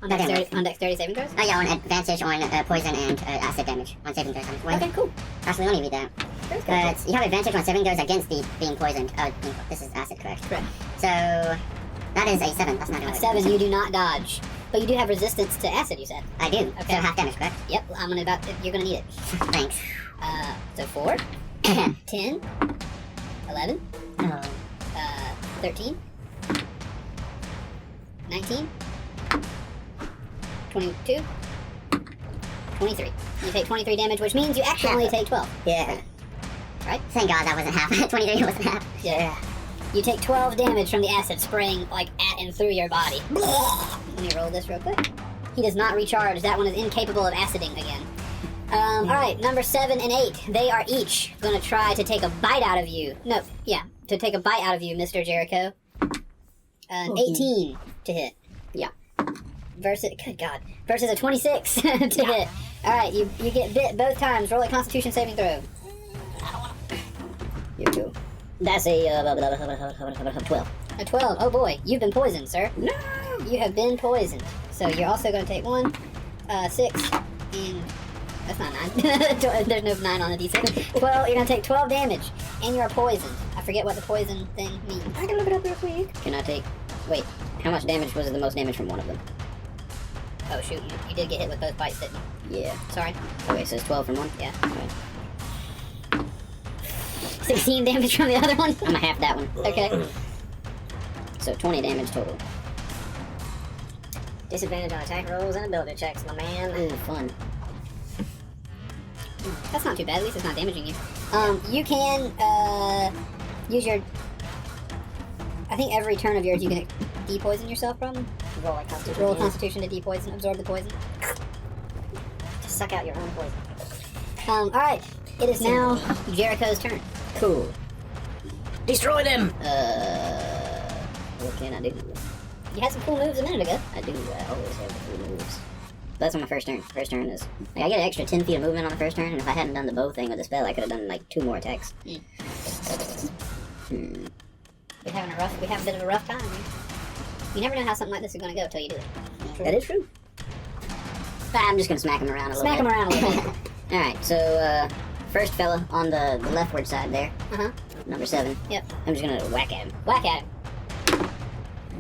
On
No, damn
dexterity saving throws?
Oh, yeah, on advantage on poison and acid damage. On saving throws.
Okay, cool.
Actually, let me read that. You have advantage on saving throws against being poisoned. Oh, this is acid, correct?
Correct.
So, that is a 7. That's not
A
going to
7, you do not dodge. But you do have resistance to acid, you said.
I do.
Okay.
So half damage, correct?
Yep, you're gonna need it.
Thanks.
So 4, 10, 11,
Oh.
13, 19, 22, 23. You take 23 damage, which means you actually only take 12.
Yeah.
Right?
Thank God that wasn't half. 23 wasn't half.
Yeah. You take 12 damage from the acid spraying like at and through your body. Let me roll this real quick. He does not recharge. That one is incapable of aciding again. Alright, number 7 and 8. They are each going to try to take a bite out of you. No, yeah, to take a bite out of you, Mr. Jericho. 18 to hit. Yeah. Versus, good God. Versus a 26 to hit. Alright, you get bit both times. Roll a Constitution saving throw. You go. That's a 12. A 12. Oh boy, you've been poisoned, sir. No! You have been poisoned. So you're also going to take 1, 6, and... That's not 9. There's no 9 on the d6. 12, you're going to take 12 damage, and you're poisoned. I forget what the poison thing means. I can look it up real quick. Can I take... Wait, how much damage was the most damage from one of them? Oh shoot, you did get hit with both bites, didn't you? Yeah. Sorry. Okay, so it's 12 from one? Yeah. Alright. 16 damage from the other one? I'm gonna half that one. Okay. So 20 damage total.
Disadvantage on attack rolls and ability checks, my man.
Ooh, fun. That's not too bad, at least it's not damaging you. You can, use your... I think every turn of yours you can de-poison yourself, probably?
Roll a constitution.
Roll a constitution to de-poison, absorb the poison.
Just suck out your own poison.
Alright. It is now Jericho's turn.
Cool. Destroy them!
What can I do? You had some cool moves a minute ago. I do, I always have the cool moves. That's on my first turn. First turn is... Like, I get an extra 10 feet of movement on the first turn, and if I hadn't done the bow thing with the spell, I could have done, like, 2 more attacks. We have a bit of a rough time. You never know how something like this is going to go until you do it.
That is true.
I'm just going to smack him around a little bit. Smack him around a little bit. Alright, so, first fella on the leftward side there. Uh-huh. Number 7. Yep. I'm just going to whack at him. Whack at him.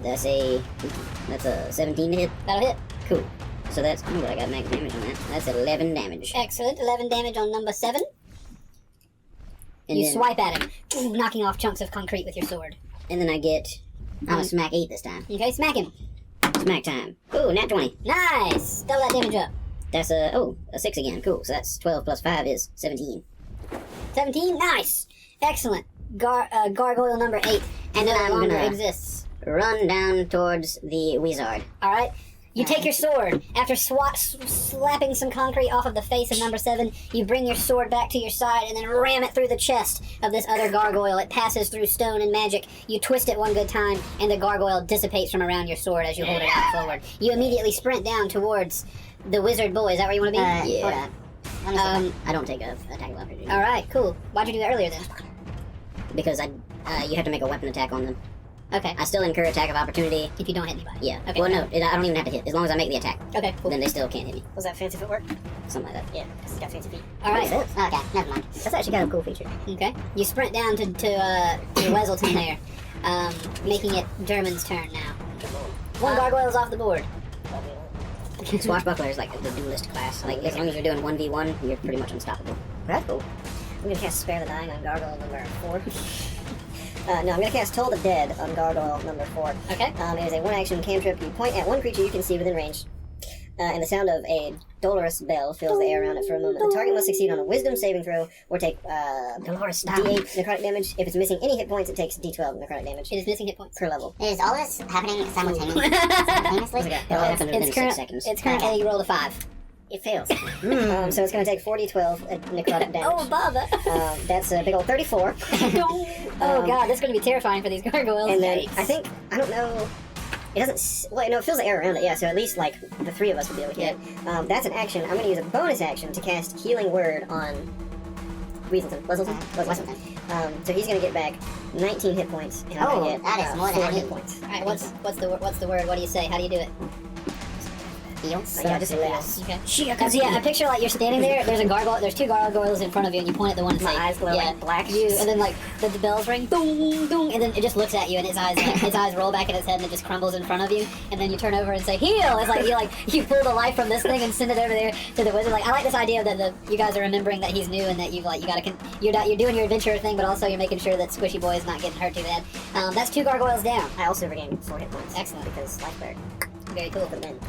That's a 17 to hit.
That'll hit.
Cool. So that's, ooh, I got max damage on that. That's 11 damage.
Excellent. 11 damage on number 7.
And
You
then,
swipe at him, knocking off chunks of concrete with your sword.
And then I'm a smack 8 this time.
Okay, smack him.
Smack time. Ooh, nat 20.
Nice. Double that damage up.
That's a 6 again. Cool. So that's 12 plus 5 is 17.
17. Nice. Excellent. Gargoyle number 8.
And then
no
I'm
longer
gonna
exists.
run down towards the wizard.
All right. You take your sword. After slapping some concrete off of the face of number 7, you bring your sword back to your side and then ram it through the chest of this other gargoyle. It passes through stone and magic. You twist it one good time, and the gargoyle dissipates from around your sword as you hold it out forward. You immediately sprint down towards the wizard boy. Is that where you want to be?
Yeah. I don't take a attack of opportunity.
All right, cool. Why'd you do that earlier then?
Because you have to make a weapon attack on them.
Okay.
I still incur attack of opportunity.
If you don't hit anybody.
Yeah.
Okay.
Well, no, I don't even have to hit. As long as I make the attack,
Okay, cool.
then they still can't hit me.
Was that fancy footwork?
Something like that.
Yeah, it's got fancy feet.
All right.
Okay, never mind.
That's actually kind of a cool feature.
Okay. You sprint down to Weselton there, making it German's turn now. One gargoyle's off the board.
Swashbuckler is like the duelist class. Like, as long as you're doing 1v1, you're pretty much unstoppable.
That's cool. I'm gonna cast Spare the Dying on Gargoyle number 4. No, I'm gonna cast Toll the Dead on Gargoyle number 4.
Okay.
It is a 1-action cantrip. You point at one creature you can see within range, and the sound of a dolorous bell fills the air around it for a moment. The target must succeed on a Wisdom saving throw or take
Dolores,
D8 necrotic damage. If it's missing any hit points, it takes D12 necrotic damage
It is missing hit points.
per level.
Is all this happening simultaneously?
It all happens within 6 seconds.
It's currently you rolled a 5.
It fails. So it's gonna take 4d12 necrotic damage.
Oh, Baba.
That's a big old 34.
Oh god, this is gonna be terrifying for these gargoyles.
And then
Yikes.
I don't know. It doesn't. Well, no, it fills the air around it. Yeah, so at least like the 3 of us would be able to hit it. That's an action. I'm going to use a bonus action to cast Healing Word on Weselton. So he's going to get back 19 hit points, and I'm going to get
that is more than
4
I
hit
need.
points.
All right, what's the word? What do you say? How do you do it?
Heal.
Yeah, just
Okay. So yeah, I picture like you're standing there. There's a gargoyle. There's 2 gargoyles in front of you, and you point at the one and
My
say,
eyes glow like black.
and then like the bells ring, boom, boom, and then it just looks at you, and its eyes roll back in its head, and it just crumbles in front of you, and then you turn over and say, heal. It's like you pull the life from this thing and send it over there to the wizard. Like, I like this idea that you guys are remembering that he's new and that you're doing your adventure thing, but also you're making sure that Squishy Boy is not getting hurt too bad. That's 2 gargoyles down.
I also regained 4 hit points.
Excellent.
Because life cleric.
Very cool.
But then.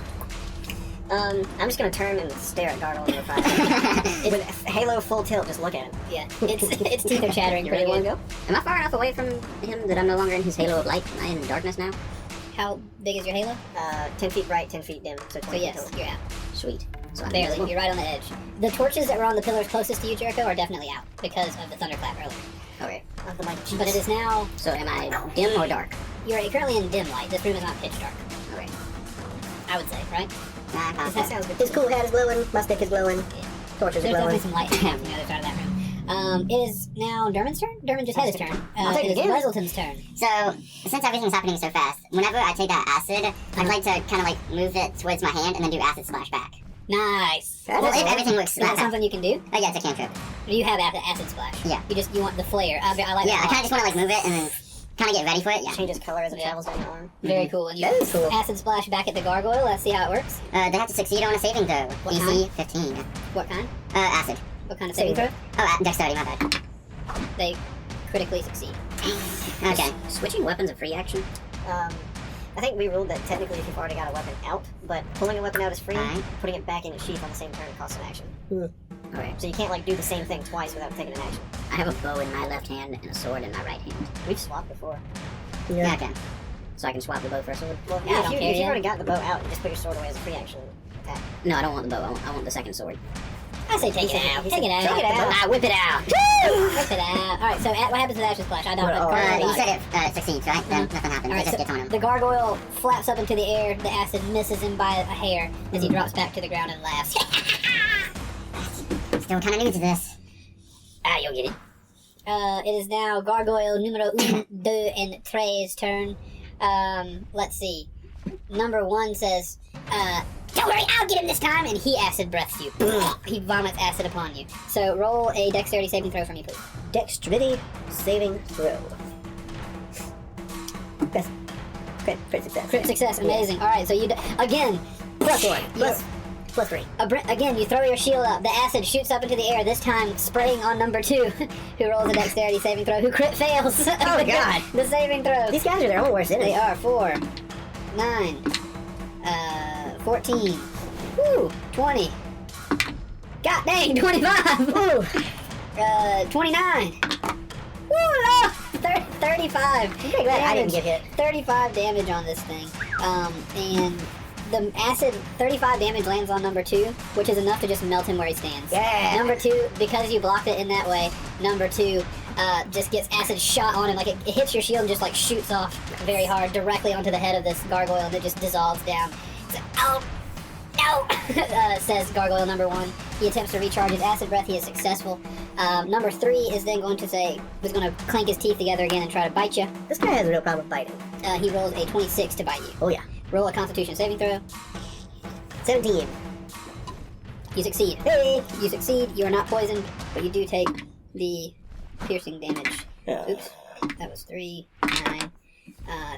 I'm just gonna turn and stare at Gargoyle number 5. With Halo full tilt, just look at him.
Yeah, its teeth are chattering.
You
Pretty
really want
good.
to go?
Am I far enough away from him that I'm no longer in his halo of light? Am I in darkness now?
How big is your halo?
10 feet bright, 10 feet dim. So 20
So
feet
yes,
total.
you're out.
Sweet. So I'm
Barely.
invisible.
You're right on the edge. The torches that were on the pillars closest to you, Jericho, are definitely out because of the thunderclap earlier.
Okay.
Of the mighty
But it is now.
So am I dim or dark?
You're currently in dim light. This room is not pitch dark.
Okay.
I would say, right?
That sounds good.
His cool hat is glowing, my stick is glowing, torches are
There's
glowing.
definitely some light from the other side of that room. It is now Dermon's turn. Dermon just had his turn.
I'll take
It is
it again.
Weselton's turn.
So, since everything's happening so fast, whenever I take that acid, I'd like to kind of like move it towards my hand and then do acid splash back.
Nice.
Well, if everything works
Is that
like
something you can do?
Oh yeah, it's a cantrip.
You have acid splash.
Yeah.
You want the flare. I like
Yeah, I
that.
kind of just want to like move it and then kind of get ready for it. Yeah.
Changes color as it
Yeah.
travels down your arm.
Very cool. And you
That is cool.
acid splash back at the gargoyle. Let's see how it works.
They have to succeed on a saving throw.
What
DC 15.
What kind?
Acid.
What kind of saving throw?
Oh, dexterity, my bad.
They critically succeed.
Okay.
Switching weapons a free action?
I think we ruled that technically if you've already got a weapon out, but pulling a weapon out is free,
Alright.
putting it back in its sheath on the same turn costs an action.
Okay.
So you can't like do the same thing twice without taking an action.
I have a bow in my left hand and a sword in my right hand.
We've swapped before.
Yeah. Okay.
So I can swap the bow for a sword?
Well,
Yeah, I
if
don't
you've
care, yeah.
already got the bow out, you just put your sword away as a free action attack.
No, I don't want the bow. I want the second sword.
I say take it out. Take it out.
Take it out.
I whip it out!
Whip it out. All right. So what happens with Ashes Splash? I don't know.
You said it succeeds, right? Then nothing happens.
All
It
right,
just
so
gets on him.
the gargoyle flaps up into the air. The acid misses him by a hair as he drops back to the ground and laughs.
Still kind of new to this.
You'll get it.
It is now gargoyle numero 1, 2, and 3's turn. Let's see. Number 1 says, don't worry, I'll get him this time, and he acid breaths you. He vomits acid upon you. So roll a dexterity saving throw for me, please.
Dexterity saving throw. That's Crit success.
Crit success, amazing. All right, so you again
+1. Plus 3.
Again, you throw your shield up. The acid shoots up into the air. This time, spraying on number 2, who rolls a dexterity saving throw. Who crit fails.
Oh God!
The saving throw.
These guys are their own worst enemies.
They are 4, 9, 14, woo, 20. God dang, 25.
Woo!
29. Woo! Oh, 35.
I'm pretty glad I didn't get hit.
35 damage on this thing. And the acid, 35 damage lands on number 2, which is enough to just melt him where he stands.
Yeah.
Number 2, because you blocked it in that way, number 2 just gets acid shot on him. Like it hits your shield and just like shoots off very hard directly onto the head of this gargoyle, and it just dissolves down. It's like, oh, no, says gargoyle number 1. He attempts to recharge his acid breath. He is successful. Number 3 is then going to clank his teeth together again and try to bite you.
This guy has a real problem with biting.
He rolls a 26 to bite you.
Oh yeah.
Roll a Constitution saving throw.
17.
You succeed.
Hey!
You succeed. You are not poisoned, but you do take the piercing damage. Oops. That was 3, 9,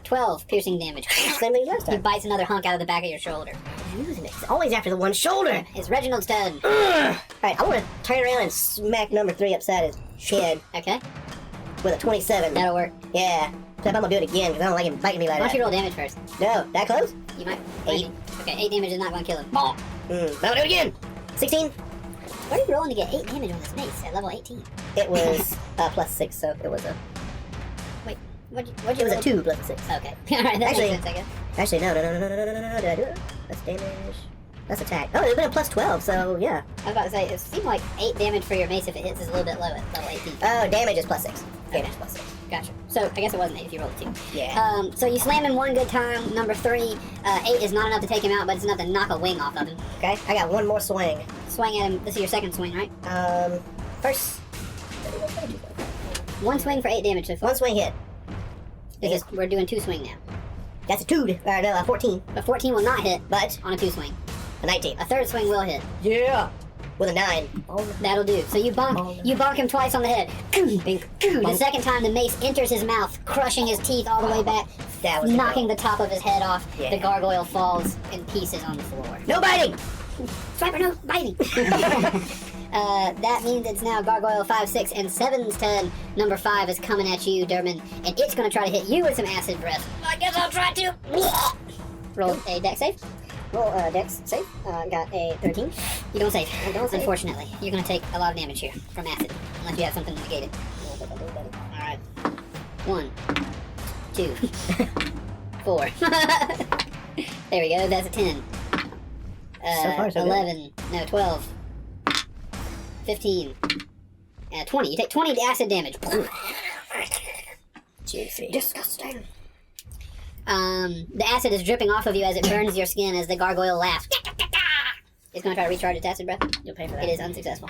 12 piercing damage.
Same thing as last
He
time.
bites another hunk out of the back of your shoulder.
It's always after the one shoulder.
It's Reginald's turn.
Alright, I want to turn around and smack number 3 upside his head
Okay,
with a 27.
that'll work.
Yeah. Except I'm gonna do it again because I don't like him biting me like
Why don't
that.
you roll damage first?
No, that close?
You might.
8.
Okay, 8 damage is not going to kill him.
I'm gonna do it again. 16.
What are you rolling to get 8 damage on this mace at level 18?
It was plus 6, so it was a.
Wait, what'd you
It was
roll?
a 2 plus 6.
Okay, alright, that
Actually-
makes sense, I guess.
Actually, no. Did I do it? That's damage. That's attack. Oh, it's been a plus 12, so yeah.
I was about to say, it seemed like 8 damage for your mace if it hits is a little bit low at level 18.
Oh, damage is plus 6. Damage is plus 6.
Gotcha. So I guess it wasn't 8 if you rolled a 2.
Yeah.
So you slam him one good time. Number 3, 8 is not enough to take him out, but it's enough to knock a wing off of him.
Okay, I got one more swing.
Swing at him. This is your second swing, right?
First.
One swing for 8 damage so far.
One swing hit.
We're doing 2 swing now.
That's a 2. No, 14.
But 14 will not hit,
But
on a 2 swing.
a 19.
A third swing will hit.
Yeah. With a 9.
That'll do. So you bonk him twice on the head. The second time the mace enters his mouth, crushing his teeth all the way back,
That was
knocking the top of his head off.
Yeah.
The gargoyle falls in pieces on the floor.
No biting!
Swiper, no biting. That means it's now Gargoyle 5, 6, and 7's turn. Number 5 is coming at you, Durman, and it's going to try to hit you with some acid breath. I guess I'll try to. Roll a dex save.
Roll dex save. Got a 13.
You don't save.
I don't save.
Unfortunately, you're going to take a lot of damage here from acid, unless you have something to negate it. Alright. 1, 2, 4. There we go, that's a 10.
So far, so good.
11, no, 12, 15, 20. You take 20 acid damage.
Juicy.
Disgusting.
The acid is dripping off of you as it burns your skin as the gargoyle laughs. It's going to try to recharge its acid breath.
You'll pay for that.
It is unsuccessful.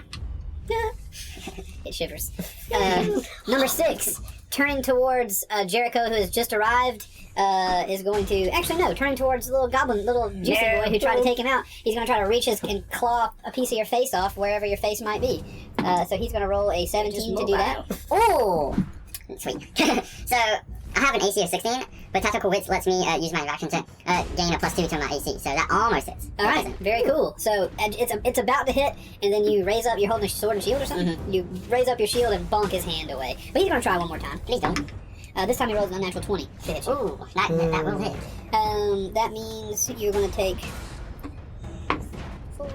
It shivers. Number 6, turning towards Jericho, who has just arrived, is going to... Actually, no, turning towards the little goblin, little juicy boy who tried to take him out. He's going to try to reach and claw a piece of your face off wherever your face might be. So he's going to roll a 17 to do that.
Oh! Sweet. So, I have an AC of 16, but Tactical Wits lets me use my interaction to gain a +2 to my AC, so that almost hits.
All right, very cool. So it's about to hit, and then you raise up. You're holding a sword and shield or something. You raise up your shield and bonk his hand away. But he's gonna try one more time.
Please don't.
This time he rolls an unnatural 20 to hit you.
Ooh, that will hit.
That means you're gonna take 4,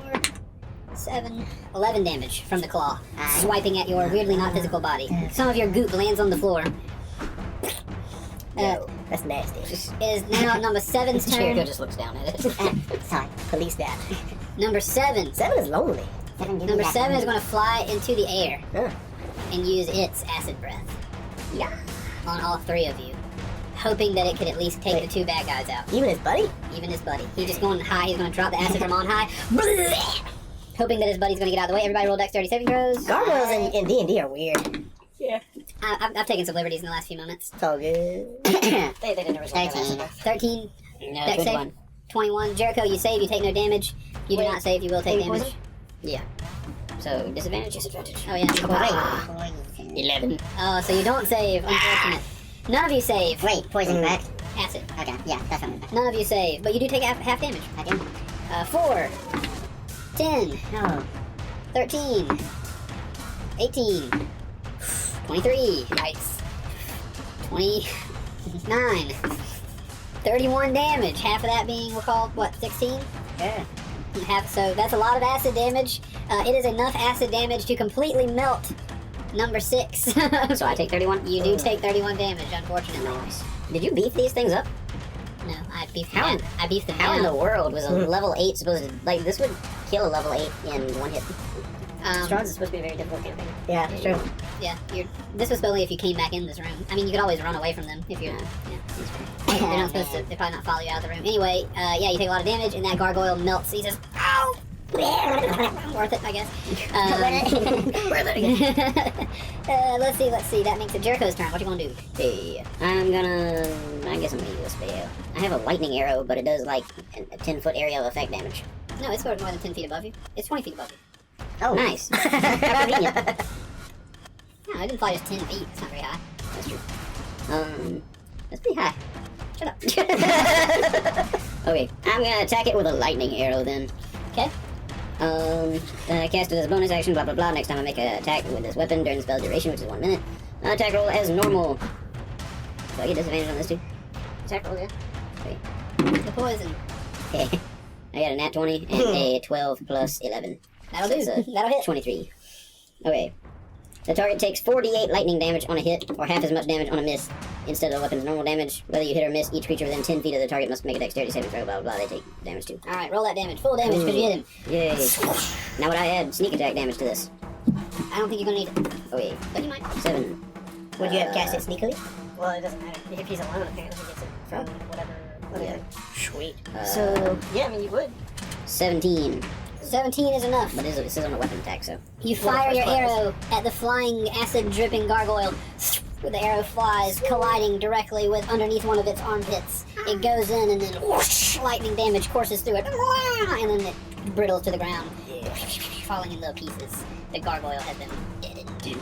7, 11 damage from the claw, swiping at your weirdly not physical body. Some of your goop lands on the floor.
No, that's nasty.
It is now number 7's
Jericho
turn.
just looks down at it.
Sorry.
Police that.
Number 7.
7 is lonely.
Number 7 is going to fly into the air
Huh.
and use its acid breath.
Yeah.
On all 3 of you, hoping that it could at least take the 2 bad guys out.
Even his buddy?
Even his buddy. He's just going high. He's going to drop the acid from on high. Hoping that his buddy's going to get out of the way. Everybody roll dexterity saving throws.
Gargoyles in D&D are weird. Yeah.
I've taken some liberties in the last few moments.
It's all good.
They didn't originally
13.
13.
No,
Dex save.
21.
21. Jericho, you save. You take no damage. You do not save. You will take
Any
damage.
poison?
Yeah.
So, disadvantage.
Oh, yeah.
Poison.
11.
Oh, so you don't save. Unfortunate. None of you save.
Wait, poison, correct?
acid.
Okay, yeah, that's something.
None of you save, but you do take half damage.
I do.
4, 10,
No.
13, 18, 23, nice, 29, 31 damage. Half of that being, we'll call, what, 16?
Yeah.
So that's a lot of acid damage. It is enough acid damage to completely melt number 6.
So I take 31?
You do take 31 damage, unfortunately.
Nice. Did you beef these things up?
No, I beefed
How-
them. I beefed them
How in the
down.
world was a level 8 supposed to... Like, this would kill a level 8 in one hit.
STRAHD is supposed to be a very difficult campaign.
Yeah, true.
Yeah, this was only if you came back in this room. I mean, you could always run away from them if you're. They're not supposed to. They're probably not follow you out of the room. Anyway, yeah, you take a lot of damage, and that gargoyle melts. He says, "Ow!" Worth it, I guess. Let's see. That makes it Jericho's turn. What you gonna do?
Hey, I guess I'm gonna use a spell. I have a lightning arrow, but it does like a 10-foot area of effect damage.
No, it's sort of more than 10 feet above you. It's 20 feet above you.
Oh, nice. How convenient.
No, I didn't fly just 10 feet. It's not very high.
That's true. That's pretty high.
Shut up.
Okay, I'm gonna attack it with a lightning arrow then.
Okay.
I cast it as a bonus action, blah blah blah. Next time I make an attack with this weapon during the spell duration, which is 1 minute. Attack roll as normal. Do I get disadvantage on this too?
Attack roll, yeah.
Okay.
The poison.
Okay. I got a nat 20 and a 12 plus 11.
That'll do.
So it's a
That'll hit.
23. Okay. The target takes 48 lightning damage on a hit, or half as much damage on a miss, instead of the weapon's normal damage. Whether you hit or miss, each creature within 10 feet of the target must make a dexterity saving throw, blah blah blah. They take damage too.
Alright, roll that damage. Full damage because you hit him.
Yay. Now would I add sneak attack damage to this?
I don't think you're gonna need it.
Okay.
But you might.
7.
Would you have cast it sneakily?
Well, it doesn't matter. If he's alone, apparently he gets it from whatever.
Yeah.
Sweet.
So, yeah, I mean, you would.
17.
17 is enough.
But this is on a weapon attack, so.
You fire your arrow at the flying, acid-dripping gargoyle. The arrow flies, colliding directly with underneath one of its armpits. It goes in, and then whoosh, lightning damage courses through it, and then it brittles to the ground, falling in little pieces. The gargoyle has been deadened.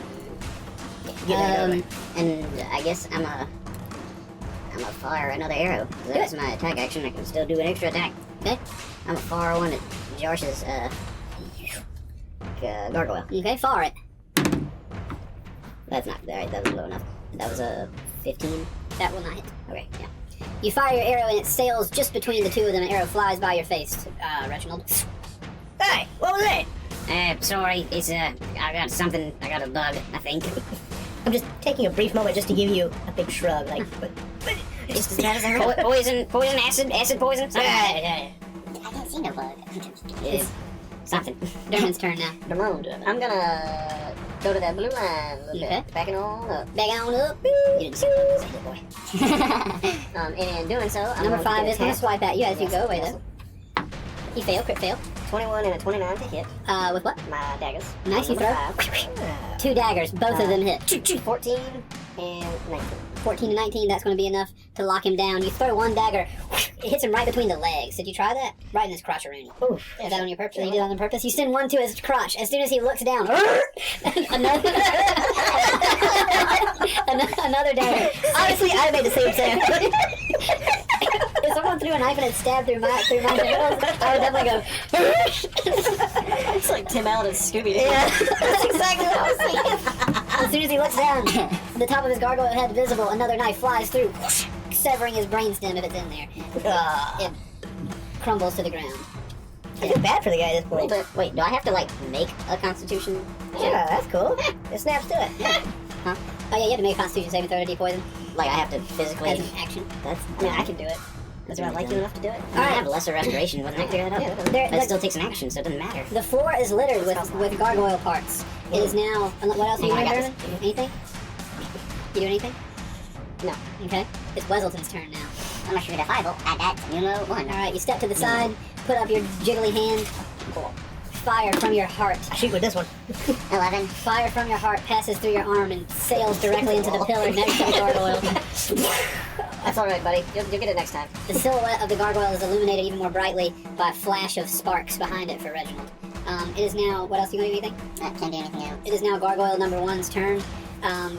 And I guess I'm a fire another arrow. That's my attack action. I can still do an extra attack.
Okay?
I'm a fire one at Josh's gargoyle.
Okay, fire it.
That's not alright. That was low enough. That was a 15.
That will not hit.
Okay, yeah.
You fire your arrow, and it sails just between the two of them. An arrow flies by your face, Reginald.
Hey, what was that?
Sorry. It's I got something. I got a bug. I think.
I'm just taking a brief moment just to give you a big shrug, like, but
Is that as a poison, acid poison. Something.
yeah.
I can't see no bug.
It's something.
Dermon's turn now.
Ramon, I'm gonna go to that blue line a little
Okay.
bit. Backing on up.
Back on up.
You didn't say that, boy.
And in doing so, I'm
Number
going
5
to
is going to
cast
swipe at you as you
Yes,
go away,
yes.
though. You fail, crit fail.
21 and a 29 to hit.
With what?
My daggers.
Nice, you
Number
throw.
5.
2 daggers, both of them hit.
14 and 19.
14 to 19, that's going to be enough to lock him down. You throw one dagger, it hits him right between the legs. Did you try that? Right in his crotcheroony.
Oof.
Is that on your purpose? You did it on purpose? You send one to his crotch. As soon as he looks down, another, another dagger. Honestly, I made the same sound. If someone threw a knife and it stabbed through my genitals, I would definitely go.
It's like Tim Allen and Scooby-Doo.
Yeah, that's exactly what I was saying. As soon as he looks down, the top of his gargoyle head visible, another knife flies through, severing his brainstem if it's in there. It crumbles to the ground.
I feel bad for the guy at this
A little
point.
bit.
Wait, do I have to like make a Constitution?
Yeah, that's cool. It snaps to it.
Oh yeah, you have to make a Constitution saving throw to depoison
Like I have to physically.
as an action.
That's.
I mean, I can do it. Because I like you enough to do it.
I have lesser restoration. Wasn't I figure that out?
There-
But it still takes an action, so it doesn't matter.
The floor is littered with gargoyle parts. It is now. What else are you
I got
doing? Anything? You do anything?
No.
Okay. It's Weselton's turn now.
I'm gonna shoot a 5 at that Nulo 1.
All right, you step to the side, put up your jiggly hand. Fire from your heart.
I shoot with this one.
11.
Fire from your heart passes through your arm and sails directly into the pillar next to the gargoyle.
That's alright, buddy. You'll get it next time.
The silhouette of the gargoyle is illuminated even more brightly by a flash of sparks behind it for Reginald. It is now. What else? You going to do anything?
Can't do anything else.
It is now Gargoyle number 1's turn.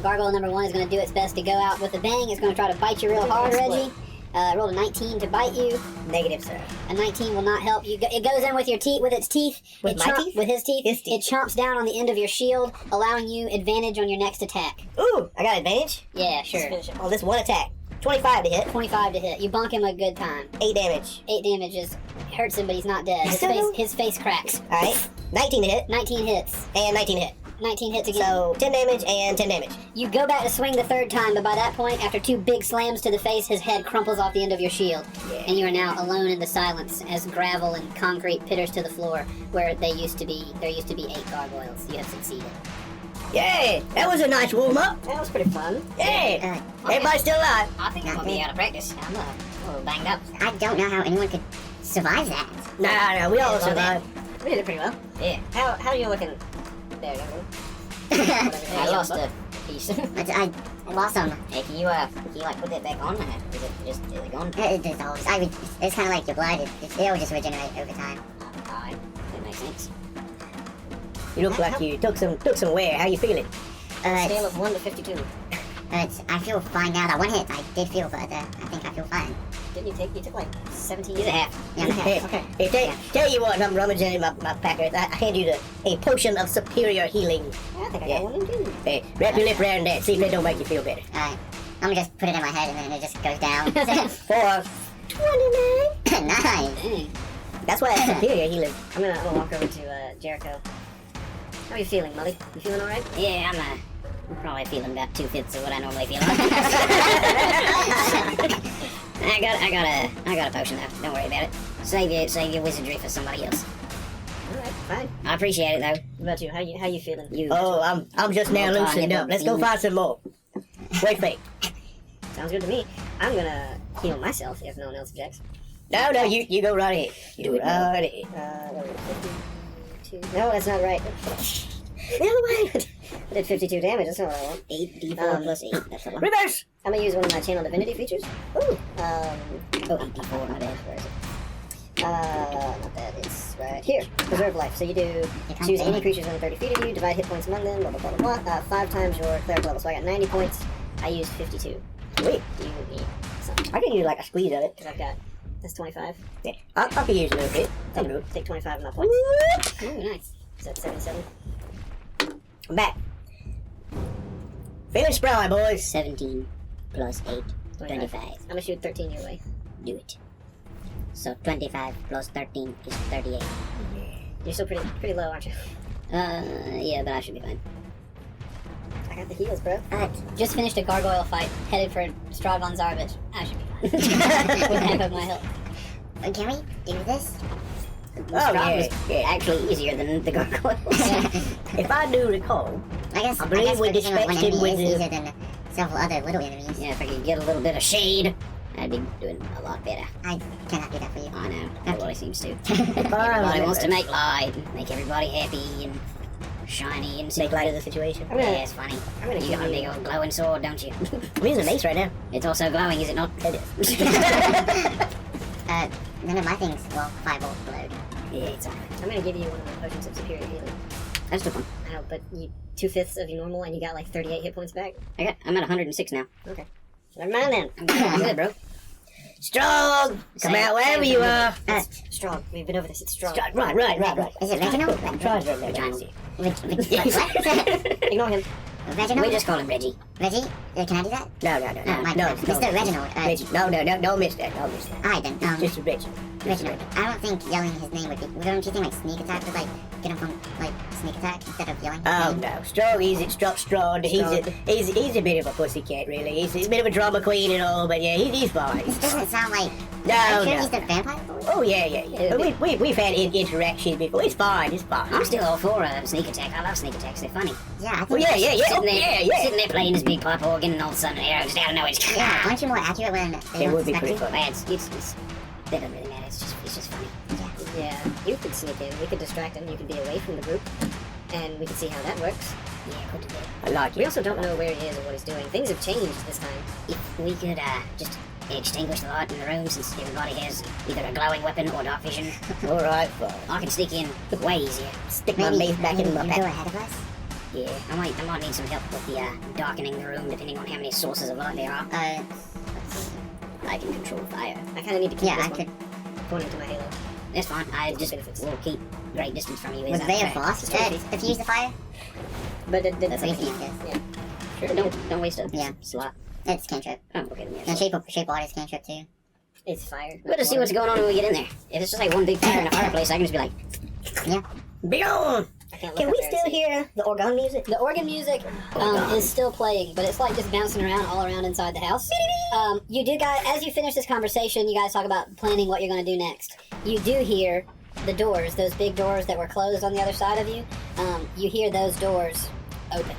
Gargoyle number 1 is going to do its best to go out with a bang. It's going to try to bite you real hard, Reggie. Rolled a 19 to bite you.
Negative, sir.
A 19 will not help you. It goes in with your teeth, with its teeth.
With my teeth?
With his teeth.
His teeth.
It chomps down on the end of your shield, allowing you advantage on your next attack.
Ooh, I got advantage?
Yeah, sure.
Let's finish it. Oh, this one attack. 25 to hit.
25 to hit. You bonk him a good time.
8 damage.
8 damage hurts him, but he's not dead. His face cracks.
Alright. 19 to hit.
19 hits.
And 19 to hit.
19 hits again.
So 10 damage and 10 damage.
You go back to swing the third time, but by that point, after 2 big slams to the face, his head crumples off the end of your shield.
Yeah.
And you are now alone in the silence as gravel and concrete pitters to the floor where there used to be 8 gargoyles. You have succeeded.
Yay! That was a nice warm-up. That was pretty fun. Yay! Everybody's still alive.
I think I'm gonna be out of practice. I'm a little banged up.
I don't know how anyone could survive that.
Nah, we all survived.
We did it pretty well. Yeah.
How are you looking there, young
I lost a piece.
I lost some.
Hey, can you like put that back on? Is it gone?
It dissolves. It's kind of like your blood. It'll just regenerate over time.
Alright, that makes sense.
You look like you took some wear. How you feeling?
Scale of 1 to 52.
I feel fine now. That one hit, I did feel further. I think I feel fine.
Didn't you took like 17? He's a half.
Yeah,
Okay.
Hey, tell you what, I'm rummaging in my packer. I hand you a potion of superior healing.
I think I got one too.
Hey, wrap your lip around that. See if that don't make you feel better.
Alright. I'm gonna just put it in my head and then it just goes down.
4, 29.
Nice.
Dang.
That's why it's superior healing.
I'm gonna walk over to Jericho. How are you feeling, Molly? You feeling alright? Yeah, I'm probably feeling about 2/5 of what I normally feel like. I got a potion though. Don't worry about it. Save your wizardry for somebody else.
Alright, fine.
I appreciate it though.
What about you? How you feeling?
You.
Oh, I'm just now
Oh,
loosened up. Let's go find some more. Wait, fake.
Sounds good to me. I'm gonna heal myself if no one else objects.
No, you go right ahead. You do it right ahead.
What was it, 52? No, that's not right. The other way. I did 52 damage. That's not what I want. 8d4 plus 8. That's a lot.
Reverse.
I'm gonna use one of my channel divinity features.
Ooh.
8d4. My bad. Where is it? Not that. It's right here. Preserve life. So you choose any creatures within 30 feet of you, divide hit points among them, blah, blah, blah, blah, blah. 5 times your cleric level. So I got 90 points. I used 52.
Sweet.
Do you need some?
I can use like a squeeze of it.
Because I've got, that's 25.
Yeah. I can use a little bit. I'll do it.
Take 25 of my points.
Ooh, nice.
Is that 77?
I'm back. Feeling spry, boys.
17 plus 8, 25.
I'm
gonna shoot 13 your way.
Do it. So 25 plus 13 is 38.
You're still pretty low, aren't you?
Yeah, but I should be fine.
I got the heals, bro.
Just finished a gargoyle fight, headed for STRAHD von Zarvich. I should be fine. With half of my health.
Can we do this?
STRAHD was actually easier than the gargoyles.
If I do recall,
I guess
believe we
focusing on one
dispatched him
enemy
with
is
the-
easier than several other little enemies.
Yeah, if I could get a little bit of shade, I'd be doing a lot better.
I cannot do that for you.
I know, everybody seems to.
Fine,
Everybody wants to make light, make everybody happy and shiny and
make light of the situation.
Yeah, it's funny.
I'm gonna
You got a
give
big
you-
old glowing sword, don't you?
I'm using a mace right now.
It's also glowing, is it not?
It is.
None of my things, well, 5 volts glowed.
Yeah, it's alright.
I'm gonna give you one of the potions of superior healing.
That's the one.
I know, but you 2/5 of your normal, and you got like 38 hit points back.
I'm at 106 now.
Okay. Never mind then.
I'm good, bro.
Strong. Come out wherever you are.
Strong. We've been over this. It's strong.
Right.
Is it Reginald?
Reginald.
What?
Ignore him.
Reginald?
We just call him Reggie.
Reggie? Can I do that?
No.
Mr. Reginald.
Reggie. No, don't miss that. Don't miss that.
Alright then.
Just Reggie.
Reginald. I don't think yelling his name would be. Don't you think like sneak attack would like get him from like sneak attack instead of yelling?
Oh no, Strong, he's strong. He's a bit of a pussycat, really. He's a bit of a drama queen and all, but yeah, he's fine.
This doesn't sound like.
No,
Are you sure
no.
he's the vampire boy?
Oh yeah. We've had interactions before. It's fine.
I'm still all for sneak attack. I love sneak attacks. They're funny.
Yeah, I think.
Well, yeah.
Sitting there playing his big pipe organ, and all of a sudden, just out of nowhere, it's
Yeah, aren't you more accurate when they
It
don't
would be
suspect
pretty
you?
fun.
It's that doesn't really matter. It's just funny.
Yeah, you could sneak in. We could distract him. You could be away from the group, and we could see how that works.
Yeah, could do that.
I like
We
it.
also don't know where he is or what he's doing. Things have changed this time. If we could just extinguish the light in the room, since everybody has either a glowing weapon or dark vision,
All right, fine.
I can sneak in way easier.
Stick my mace back in my
you go
pack.
ahead of us.
Yeah, I might need some help with the darkening the room, depending on how many sources of light there are.
Let's see.
I can control fire.
I kind of need to keep
Yeah,
this
I
one
could.
pointing to my halo.
That's fine. I just will keep great distance from you.
Was
Is
they a
that fair?
boss diffuse the fire?
But it did
That's
something.
easy.
Yeah.
Sure, don't waste a
Yeah.
slot.
It's cantrip.
Oh, okay. Then
And shape water is cantrip too.
It's fire.
We'll just see what's going on when we get in there. If it's just like one big fire in a fireplace, I can just be like,
Yeah.
Beyond!
I can't look
Can
up
we
there and
still
see.
hear the organ music?
the organ music is still playing, but it's like just bouncing around all around inside the house. You do guys, as you finish this conversation, you guys talk about planning what you're going to do next. You do hear the doors, those big doors that were closed on the other side of you. You hear those doors open.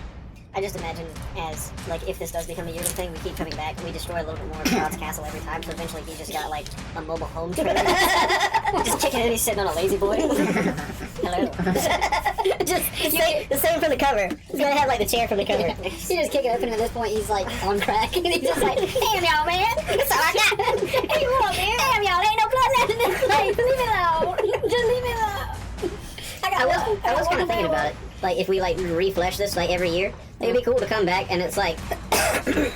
I just imagine as, like, if this does become a yearly thing, we keep coming back and we destroy a little bit more of God's castle every time, so eventually he's just got, like, a mobile home trailer. Just kicking in, he's sitting on a lazy boy. Hello.
Just the same from the cover. He's gonna have like the chair from the cover.
You just kick it open, and at this point, he's like on crack, and he's just like, "Damn y'all, man! That's all I got. Hey, what, man? Damn y'all, ain't no blood left in this place. Leave me alone. Just leave me alone."
I was kind of thinking about it. Like, if we, like, refresh this, like, every year, it'd be cool to come back and it's like,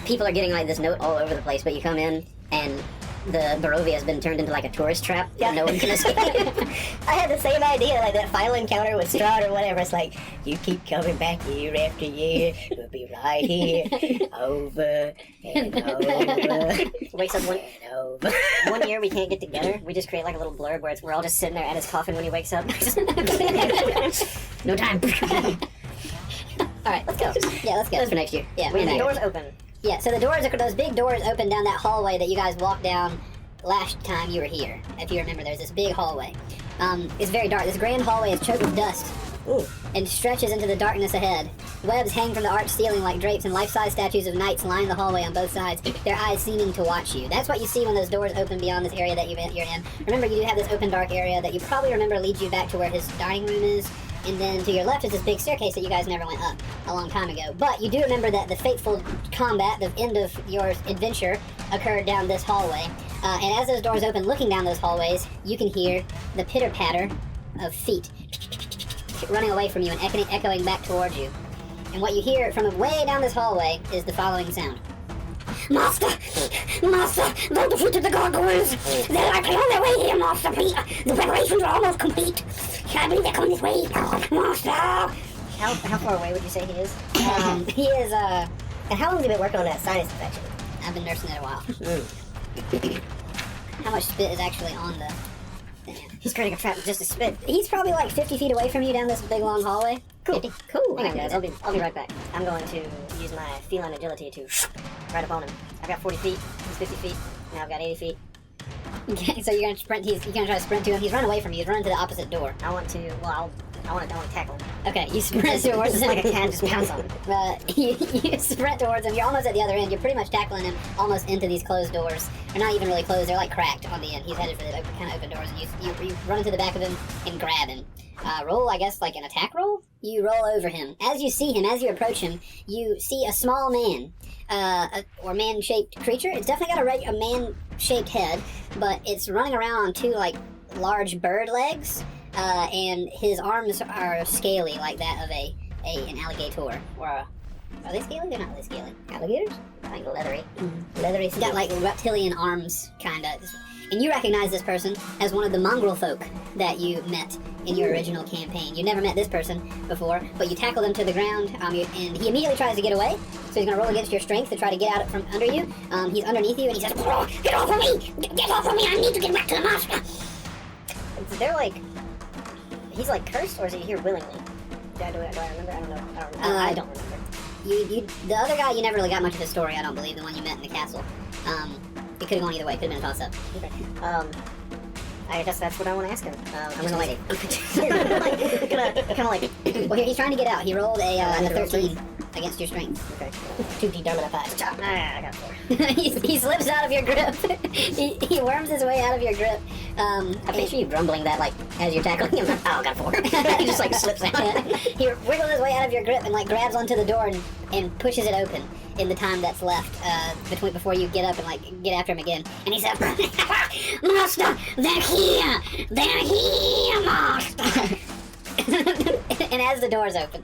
people are getting, like, this note all over the place, but you come in and the Barovia has been turned into, like, a tourist trap that no one can escape.
I had the same idea, like that final encounter with STRAHD or whatever. It's like, you keep coming back year after year. We'll be right here, over and over
Wakes up
and over.
one year we can't get together, we just create, like, a little blurb where we're all just sitting there at his coffin when he wakes up.
No time. All right, let's go. Yeah, let's go.
That's for next year.
Yeah,
When
we're
the
there.
doors open.
Yeah, so the doors are those big doors open down that hallway that you guys walked down last time you were here. If you remember, there's this big hallway. It's very dark. This grand hallway is choked with dust and stretches into the darkness ahead. Webs hang from the arched ceiling like drapes, and life-size statues of knights line the hallway on both sides, their eyes seeming to watch you. That's what you see when those doors open beyond this area that you're in. Remember, you do have this open dark area that you probably remember leads you back to where his dining room is. And then to your left is this big staircase that you guys never went up a long time ago. But you do remember that the fateful combat, the end of your adventure, occurred down this hallway. And as those doors open, looking down those hallways, you can hear the pitter-patter of feet running away from you and echoing back towards you. And what you hear from way down this hallway is the following sound.
Master! Master! They've defeated the gargoyles! They're likely on their way here, Master! The preparations are almost complete! I believe they're coming this way! Master!
How far away would you say he is?
He is,
And how long have you been working on that sinus infection?
I've been nursing it a while. How much spit is actually on the thing?
He's creating a trap with just a spit.
He's probably like 50 feet away from you down this big long hallway.
Cool.
50? Cool.
Hang on, guys. I'll be right back. I'm going to use my feline agility to right up on him. I've got 40 feet. He's 50 feet. Now I've got 80 feet.
Okay, so you're gonna sprint. You're gonna try to sprint to him. He's run away from you. He's running to the opposite door.
I want to tackle him.
Okay, you sprint towards
Just
him.
like a cat, just pounce on him.
You sprint towards him. You're almost at the other end. You're pretty much tackling him almost into these closed doors. They're not even really closed. They're like cracked on the end. He's headed for the kind of open doors, and you run into the back of him and grab him. Roll, I guess, like an attack roll? You roll over him. As you see him, as you approach him, you see a small man, or man-shaped creature. It's definitely got a man-shaped head, but it's running around on two, like, large bird legs, and his arms are scaly, like that of an alligator, or are they scaly? They're not really scaly. Alligators? Like leathery. Leathery. He's got, like, reptilian arms, kinda. And you recognize this person as one of the mongrel folk that you met in your original campaign. You never met this person before, but you tackle him to the ground, and he immediately tries to get away. So he's going to roll against your strength to try to get out from under you. He's underneath you, and he says,
Oh, get off of me! Get off of me! I need to get back to the master!
They're like... He's like cursed, or is he here willingly? Do I remember? I don't know. I don't remember.
The other guy, you never really got much of his story, I don't believe, the one you met in the castle. It could have gone either way. Could have been a toss-up.
Okay. I guess that's what I want to ask him. I'm gonna like... kind of like...
Well, here, he's trying to get out. He rolled a 13 against your strength.
Okay.
2D dominant 5.
I got 4.
he slips out of your grip. he worms his way out of your grip.
I picture you grumbling that, like, as you're tackling him. Oh, I got 4. He just, like, slips out.
He wiggles his way out of your grip and, like, grabs onto the door and pushes it open in the time that's left before you get up and, like, get after him again. And he says,
Master! They're here! They're here, Master!
and as the doors open,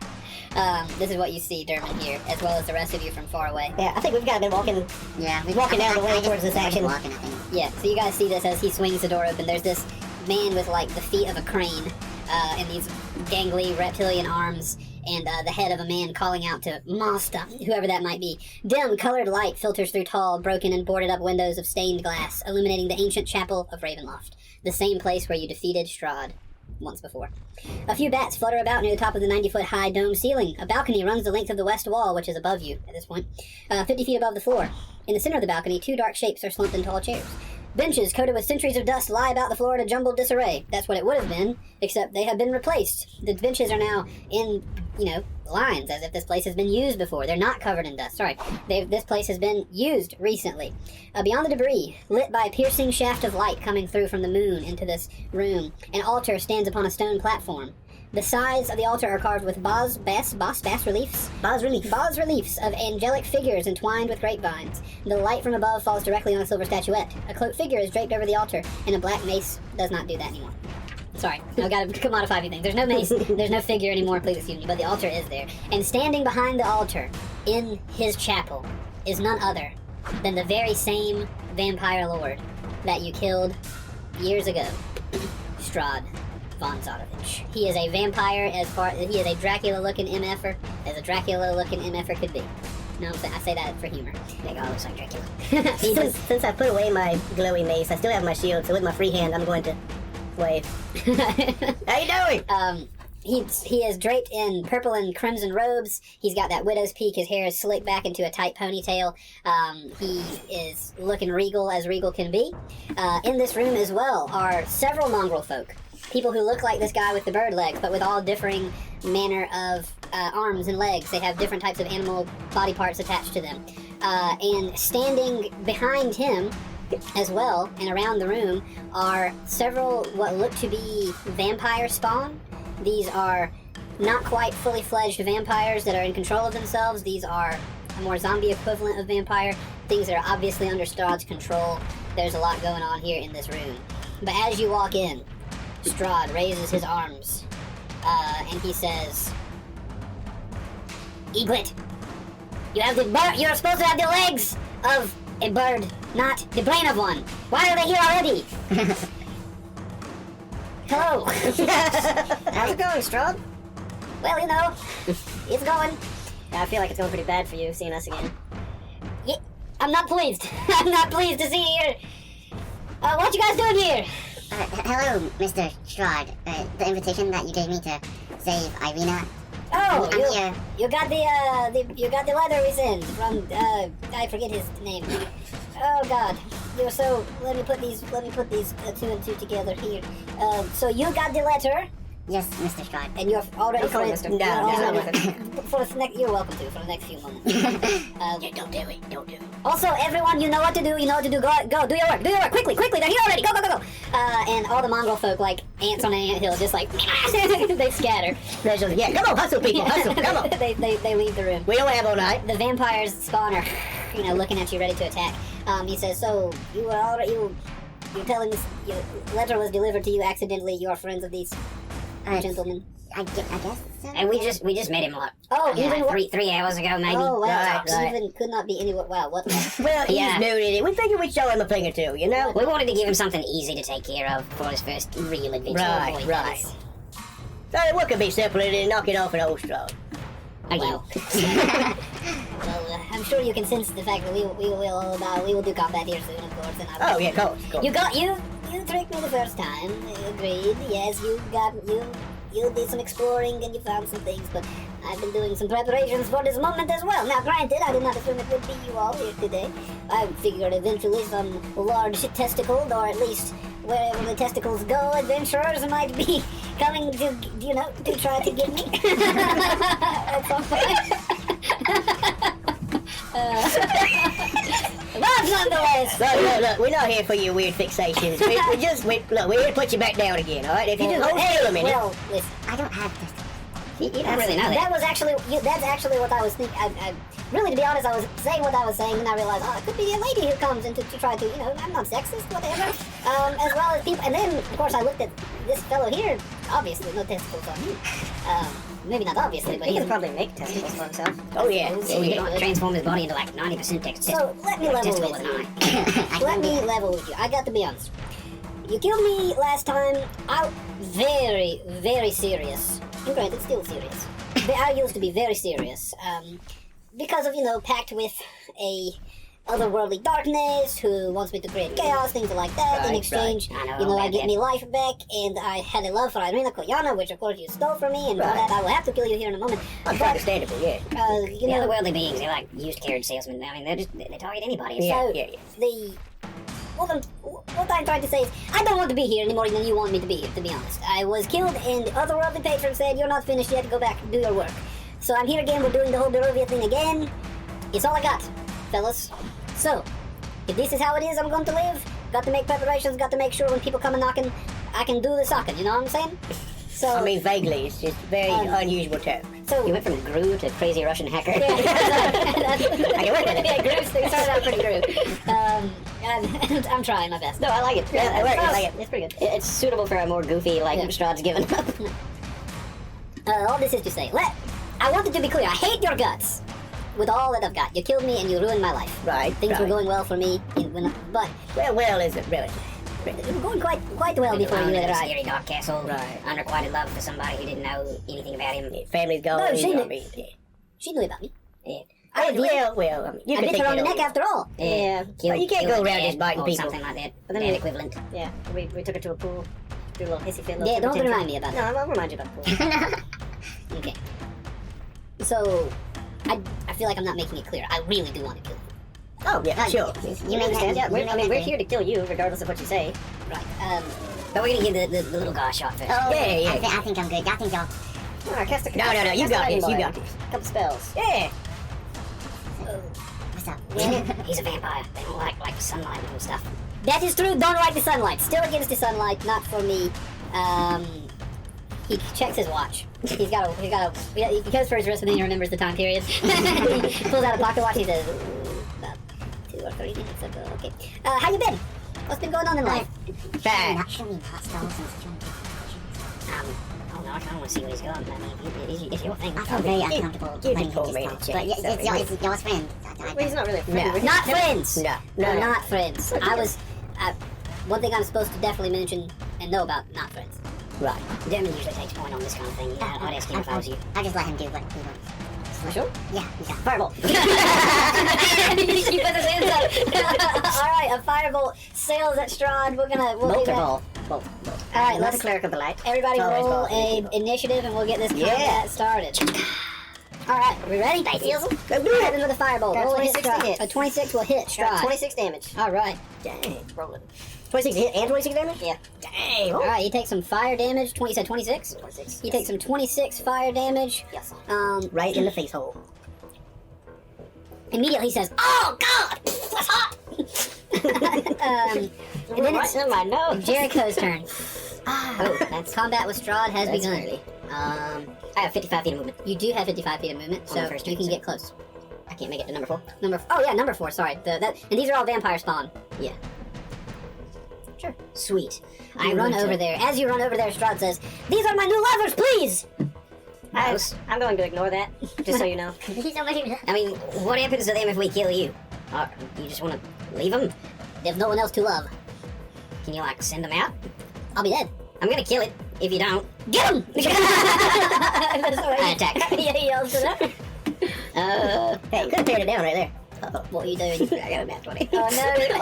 This is what you see Dermot here, as well as the rest of you from far away.
Yeah, I think we've kind of been walking.
Yeah,
Walking down the way towards this action.
Walking, I think.
Yeah, so you guys see this as he swings the door open. There's this man with like the feet of a crane and these gangly reptilian arms and the head of a man calling out to Master, whoever that might be. Dim, colored light filters through tall, broken and boarded up windows of stained glass, illuminating the ancient chapel of Ravenloft, the same place where you defeated Strahd once before. A few bats flutter about near the top of the 90-foot high dome ceiling. A balcony runs the length of the west wall, which is above you at this point, 50 feet above the floor. In the center of the balcony, two dark shapes are slumped in tall chairs. Benches coated with centuries of dust lie about the floor in a jumbled disarray. That's what it would have been, except they have been replaced. The benches are now in, lines, as if this place has been used before. They're not covered in dust. Sorry. This place has been used recently. Beyond the debris, lit by a piercing shaft of light coming through from the moon into this room, an altar stands upon a stone platform. The sides of the altar are carved with bas reliefs of angelic figures entwined with grapevines. The light from above falls directly on a silver statuette. A cloaked figure is draped over the altar, and a black mace does not do that anymore. Sorry, I've got to commodify everything. There's no mace, there's no figure anymore, please excuse me, but the altar is there. And standing behind the altar, in his chapel, is none other than the very same vampire lord that you killed years ago, Strahd von Zarovich. He is a vampire he is a Dracula-looking MFer, as a Dracula-looking MFer could be. No, I say that for humor.
Make it all look like Dracula. Since I put away my glowy mace, I still have my shield, so with my free hand, I'm going to wave. How you doing?
He is draped in purple and crimson robes. He's got that widow's peak. His hair is slicked back into a tight ponytail. He is looking regal as regal can be. In this room as well are several mongrel folk. People who look like this guy with the bird legs, but with all differing manner of arms and legs. They have different types of animal body parts attached to them. And standing behind him as well, and around the room, are several what look to be vampire spawn. These are not quite fully fledged vampires that are in control of themselves. These are a more zombie equivalent of vampire, things that are obviously under Strahd's control. There's a lot going on here in this room. But as you walk in, Strahd raises his arms, and he says, Eaglet, you're supposed to have the legs of a bird, not the brain of one. Why are they here already? Hello.
How's it going, Strahd?
Well, it's going.
I feel like it's going pretty bad for you, seeing us again.
Yeah, I'm not pleased. I'm not pleased to see you here. What you guys doing here?
Hello, Mr. Strahd. The invitation that you gave me to save Irina.
Oh,
I'm here.
you got the letter we sent from I forget his name. Oh God, you're so. Let me put these two and two together here. So you got the letter.
Yes, Mr. Strahd.
And you're already
Don't call him Mr.
You're welcome to for the next few moments.
Yeah, don't do it. Don't do it.
Also, everyone, you know what to do. Go, do your work. Do your work quickly. They're here already. Go. And all the mongrel folk, like ants on an anthill, just like they scatter.
Yeah, come on, hustle, people, hustle. Come on.
they leave the room.
We don't have all night.
The vampires spawn are, looking at you, ready to attack. He says, "So you're telling us your letter was delivered to you accidentally. You are friends of these." Gentlemen.
I guess so.
And we just made him up.
Oh,
Yeah,
even
3 hours ago, maybe.
Oh, wow.
Right.
Even could not be anywhere. Wow, what?
Well,
Yeah.
he's new in it. We figured we'd show him a thing or two, you know?
We wanted to give him something easy to take care of for his first real adventure.
Right. So what could be simpler than knock it off an old straw?
Again.
Well, I'm sure you can sense the fact that we will do combat here soon, of course. And
Oh, yeah, of course.
You tricked me the first time. Agreed. Yes, you did some exploring and you found some things, but I've been doing some preparations for this moment as well. Now, granted, I did not assume it would be you all here today. I figured eventually some large testicled, or at least wherever the testicles go, adventurers might be coming to try to get me. At some point. But nonetheless.
Look, we're not here for your weird fixations. We're here to put you back down again, alright? If you just hold still a minute.
Well, listen.
I don't have this.
You don't really know that.
That's actually what I was thinking. I really, to be honest, I was saying what I was saying, and I realized, it could be a lady who comes in to try to, I'm not sexist, whatever. As well as people. And then, of course, I looked at this fellow here, obviously no testicles on you. Maybe not obviously, but
He
he's
can probably make testicles for himself.
Oh yeah. Oh
He
yeah.
can transform his body into like 90%
So let me level
testicle
with
with
you.
an eye.
Let me level with you. I got to be honest. You killed me last time. I very, very serious. And granted, still serious. But I used to be very serious. Because of, pact with a otherworldly darkness who wants me to create chaos, things like that. In
Right,
exchange,
right. I know,
I
bad,
get
bad.
me life back, and I had a love for Irina Koyana, which of course you stole from me, and for
Right.
that I will have to kill you here in a moment.
That's
But,
understandable, yeah.
you
The
know,
otherworldly beings, they're like used carriage salesmen. I mean, they target anybody.
Yeah,
so
yeah.
what I'm trying to say is, I don't want to be here any more than you want me to be here, to be honest. I was killed, and the otherworldly patron said, you're not finished yet, go back and do your work. So I'm here again, we're doing the whole Barovia thing again. It's all I got, fellas. So, if this is how it is I'm going to live, got to make preparations, got to make sure when people come and knocking, I can do the socking, you know what I'm saying? So,
I mean, vaguely, it's just very unusual term.
so
You went from Gru to crazy Russian hacker.
yeah,
I can work with it.
yeah, Groove started out pretty groove. I'm trying my best.
No, I like it. Yeah, it works. I like it.
It's pretty good.
It's suitable for a more goofy, like,
Yeah.
Strahd's given up.
All this is to say, I wanted to be clear, I hate your guts with all that I've got. You killed me and you ruined my life.
Right,
Things were
right.
going well for me, but
Well, is it really?
it was going quite well before you
Alone in
had
a
arrived.
scary dark castle,
Right.
unrequited love for somebody who didn't know anything about him.
Family's gone.
No, she
I
knew.
mean, yeah.
She knew about me.
Yeah.
I did.
Well, I mean, you
I
can
bit
take
her on
that
the neck
on
after all.
Yeah.
Well, you can't go around just biting
or
people.
something like that.
But then
That
we-
equivalent.
Yeah, we took her to a pool, do a little hissy fit.
Yeah, don't remind me about
No,
that.
I'll remind you about the pool.
Okay. So, I feel like I'm not making it clear. I really do want to kill you.
Oh, yeah, sure.
You make
understand?
that.
Yeah, we're here to kill you, regardless of what you say.
Right.
But we're gonna give the little guy a shot first.
Oh,
Yeah, yeah.
I think I'm good. I think y'all.
Oh, cast a,
No, you
cast a
got
lightning
this, you
bolt.
got this.
Couple spells.
Yeah.
What's up?
He's a vampire. They don't like the sunlight and stuff.
That is true. Don't like the sunlight. Still against the sunlight. Not for me. He checks his watch. He goes for his wrist and then he remembers the time period. He pulls out a pocket watch. He says, about 2 or 3 minutes ago. Okay. How you been? What's been going on in life?
Fine.
Not showing me hot stalls and showing me
Oh no, I kind of want to see where he's going. I mean, it's your thing.
I feel very uncomfortable
give
letting
me
him
4
just
minutes,
talk. But
yeah,
it's y'all's friend.
Well, he's not really a friend.
No.
We're
Not friends.
No,
We're
no.
not friends. One thing I'm supposed to definitely mention and know about, not friends.
Right.
German usually takes point on this kind of thing. Yeah, I'd ask him if I was you.
I'll just let him do what he wants.
For sure.
Yeah.
Fireball.
He puts his hands up. All right, a firebolt sails at Strahd. We'll do
Bolter
that.
ball.
All right,
Not
let's
a cleric of the light.
everybody
Always
roll
ball,
a
easy ball.
initiative and we'll get this
Yeah.
combat started. All right, we ready?
Go
Go
do
ahead
it.
with a firebolt.
Got
Roll a hit
26 to
Strahd.
hit.
A 26 will hit
Got
Strahd.
26 damage.
All right.
Dang.
Rolling. 26 hit and 26 damage?
Yeah.
Dang.
All right, he takes some fire damage. You said 26?
26.
He takes some 26 fire damage.
Yes.
Right in the face hole.
Immediately he says, "Oh God, that's hot!" And then it's
in my nose.
Jericho's turn.
Oh, that's
Combat with Strahd has
that's
begun.
early. I have 55 feet of movement.
You do have 55 feet of movement,
On
so
the first
you
turn,
can
so-
get close.
I can't make it to number 4.
Number 4. Sorry. And these are all vampire spawn.
Yeah.
Sure.
Sweet.
I run over there. As you run over there, Strahd says, "These are my new lovers, please."
I'm going to ignore that, just so you know.
He's over here.
I mean, what happens to them if we kill you? You just want to leave them?
There's no one else to love.
Can you, like, send them out?
I'll be dead.
I'm gonna kill it if you don't.
Get him!
I attack.
Yeah, he yells to them.
Hey, you could have teared it down right there.
What are you doing?
I got a nat 20.
Oh no!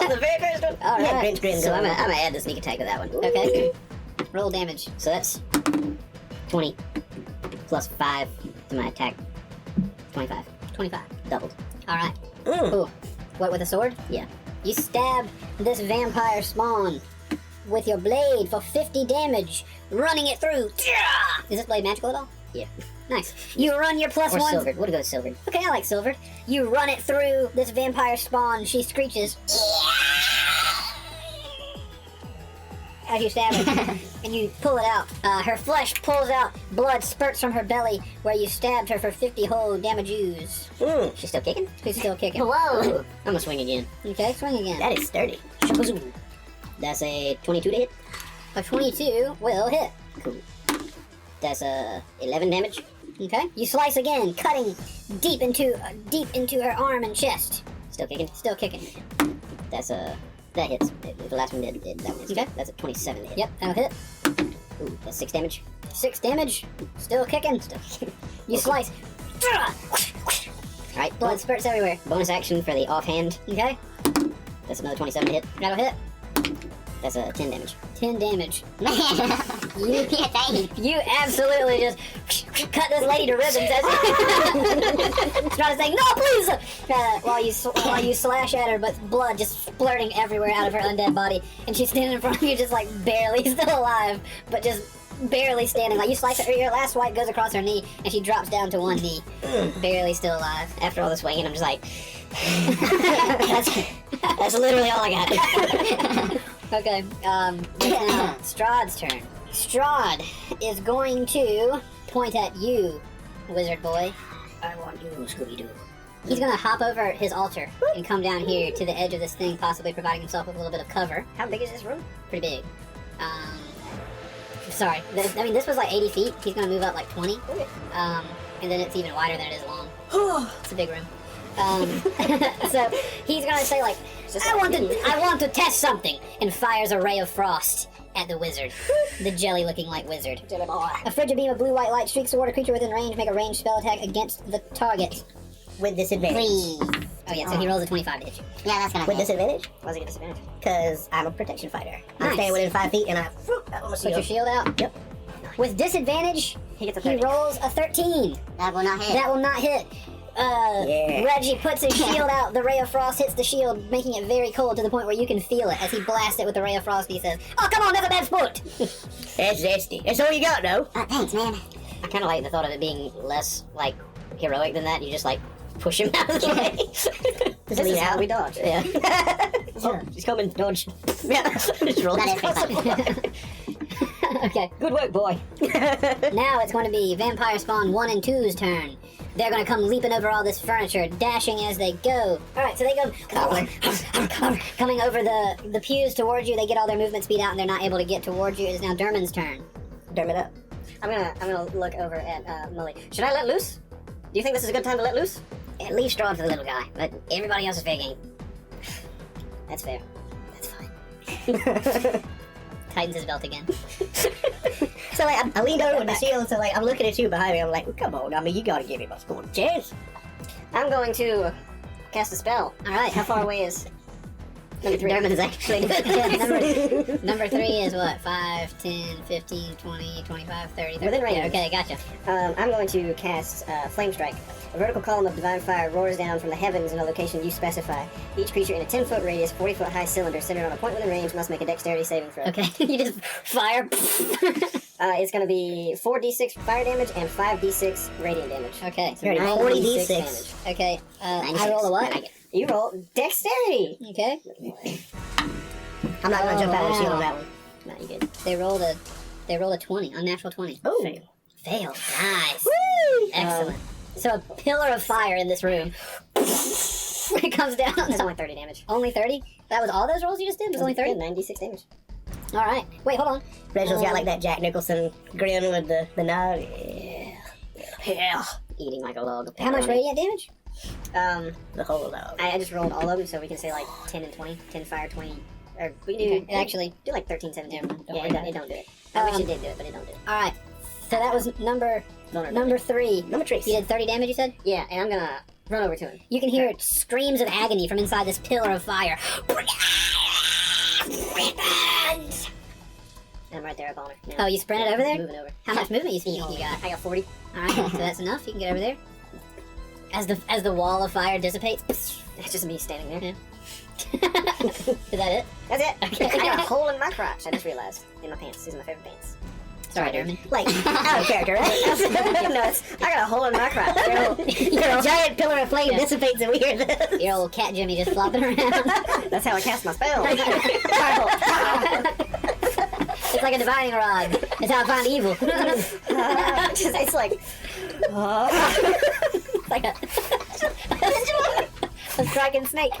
The very first one.
All
Yeah,
right.
Vince Grin
So I'm
going.
gonna add the sneak attack to that one.
Okay. Roll damage.
So that's 20 plus 5 to my attack. 25.
25.
Doubled.
All right.
Mm.
Ooh. What, with a sword?
Yeah.
You stab this vampire spawn with your blade for 50 damage, running it through. Is this blade magical at all?
Yeah.
Nice. You run your plus
Or
one.
silvered. We'll go silvered.
Okay, I like silvered. You run it through this vampire spawn. She screeches. As you stab her, and you pull it out. Her flesh pulls out. Blood spurts from her belly, where you stabbed her for 50 whole damages.
Mm.
She's still kicking?
She's still kicking.
Whoa! I'm gonna swing again.
Okay, swing again.
That is sturdy.
That's a 22 to hit.
A 22 will hit.
Cool.
That's 11 damage.
Okay. You slice again, cutting deep into her arm and chest.
Still kicking.
Still kicking.
That's that hits. The last one did. That one hits.
Okay.
That's a 27 to hit.
Yep, that'll hit.
Ooh, that's 6 damage.
6 damage. Still kicking. You slice.
Alright,
Blood spurts everywhere.
bonus action for the offhand.
Okay.
That's another 27 to hit.
That'll hit.
That's 10 damage.
10 damage.
Man,
You absolutely just cut this lady to ribbons as trying to say, no, please! While you slash at her, but blood just splurting everywhere out of her undead body. And she's standing in front of you just like barely still alive, but just barely standing. Like you slice her, your last swipe goes across her knee, and she drops down to one knee, barely still alive.
After all this weighing, I'm just like, that's literally all I got.
Okay, it's now Strahd's turn. Strahd is going to point at you, wizard boy.
I want you, Scooby-Doo.
He's gonna hop over his altar and come down here to the edge of this thing, possibly providing himself with a little bit of cover.
How big is this room?
Pretty big. Sorry, I mean, this was like 80 feet. He's gonna move up like 20. And then it's even wider than it is long. It's a big room. So he's gonna say like, I want to test something, and fires a ray of frost at the wizard, the jelly-looking like wizard. A frigid beam of blue-white light streaks toward a creature within range. Make a ranged spell attack against the target.
With disadvantage.
please.
Oh yeah, so he rolls a 25 to hit you.
Yeah, that's gonna
With
hit.
disadvantage?
Why does he get disadvantage?
Because I'm a protection fighter.
Nice.
I'm staying within 5 feet and I almost
Put your shield out.
Yep.
With disadvantage,
He gets a
he
30.
rolls a 13.
That will not hit.
That will not hit.
Yeah.
Reggie puts his shield out. The ray of frost hits the shield, making it very cold to the point where you can feel it as he blasts it with the ray of frost. He says, "Oh, come on, that's a bad sport."
That's zesty. That's all you got, though.
Thanks, man.
I kind of like the thought of it being less, like, heroic than that. You just, like, push him out of the way.
This is how we
dodge.
Yeah. Oh, he's coming. Dodge. Yeah. Just roll
That is
across the
pretty
floor.
Okay,
Good work, boy.
now it's going to be Vampire Spawn 1 and 2's turn. They're going to come leaping over all this furniture, dashing as they go. All right, so they go coming over the pews towards you. They get all their movement speed out, and they're not able to get towards you. It is now Dermon's turn.
Derm it up.
I'm gonna look over at Mully. Should I let loose? Do you think this is a good time to let loose?
Leave Strahd for the little guy, but everybody else is fair game.
That's fair.
That's fine. Tightens his belt again.
So, like, I leaned over with the shield, so, like, I'm looking at you behind me. I'm like, well, come on. I mean, you gotta give him a sporting chance.
I'm going to cast a spell.
All right.
How far away is number 3?
Dermot is actually number 3 is what? 5, 10, 15, 20, 25, 30, 30.
Within range.
Yeah, okay, gotcha.
I'm going to cast Flame Strike. A vertical column of divine fire roars down from the heavens in a location you specify. Each creature in a 10-foot radius, 40-foot high cylinder centered on a point within range must make a dexterity saving throw.
Okay, you just fire.
It's going to be 4d6 fire damage and 5d6 radiant damage.
Okay,
So
You're at
40d6
40d6.
damage.
okay. I roll a what?
You roll dexterity.
Okay.
I'm not gonna jump out of the shield on
wow.
that one.
No, you good.
They rolled a 20, unnatural 20.
Oh.
Failed. Nice. Excellent. So a pillar of fire in this room. It comes down.
That's only 30 damage.
Only 30? That was all those rolls you just did? It was only 30?
96 damage.
All right. Wait, hold on.
Reginald's got like that Jack Nicholson grin with the nod. Yeah.
Eating like a log.
How much radiant damage?
The whole log.
I just rolled all of them, so we can say like 10 and 20. 10 fire, 20. Or we can do.
Okay, actually-
do like 13, 17.
Never mind, don't
Yeah,
worry
it
about
don't,
it.
it don't do it. I wish
Um,
it did do it, but it don't do it.
All right. So that was number
Vulnerability.
3.
Number 3.
You did 30 damage, you said?
Yeah, and I'm gonna run over to him.
You can hear screams of agony from inside this pillar of fire.
And I'm right there up on her. Now.
Oh, you sprinted over there?
Moving over.
How much movement you got?
I got 40.
All right, so that's enough. You can get over there. As the wall of fire dissipates.
It's just me standing there.
Yeah. Is that it?
That's it.
Okay.
I got a hole in my crotch. I just realized. In my pants. These are my favorite pants.
Sorry, Dermot.
Like, out of character, right?
No, I got a hole in my crotch.
A giant pillar of flame dissipates and we hear this.
Your old cat Jimmy just flopping around.
That's how I cast my spell.
It's like a divining rod. It's how I find evil.
It's like
Like a striking snake.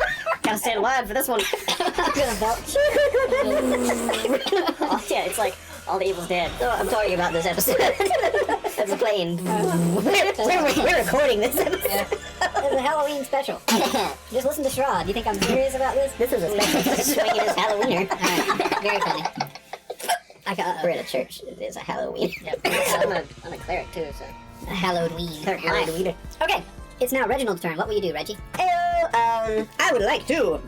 gotta stand wide for this one.
I'm gonna belch.
Oh, yeah, it's like All the evil's dead. So I'm talking about this episode. That's playing. We're recording this episode.
It's a Halloween special. Just listen to STRAHD. You think I'm serious about this?
This is a special swinging his Halloweener.
Alright, very funny.
We're at a church. It's a Halloween.
Yep.
I'm a cleric too, so.
A Halloween.
Halloween.
Okay, it's now Reginald's turn. What will you do, Reggie?
I would like to.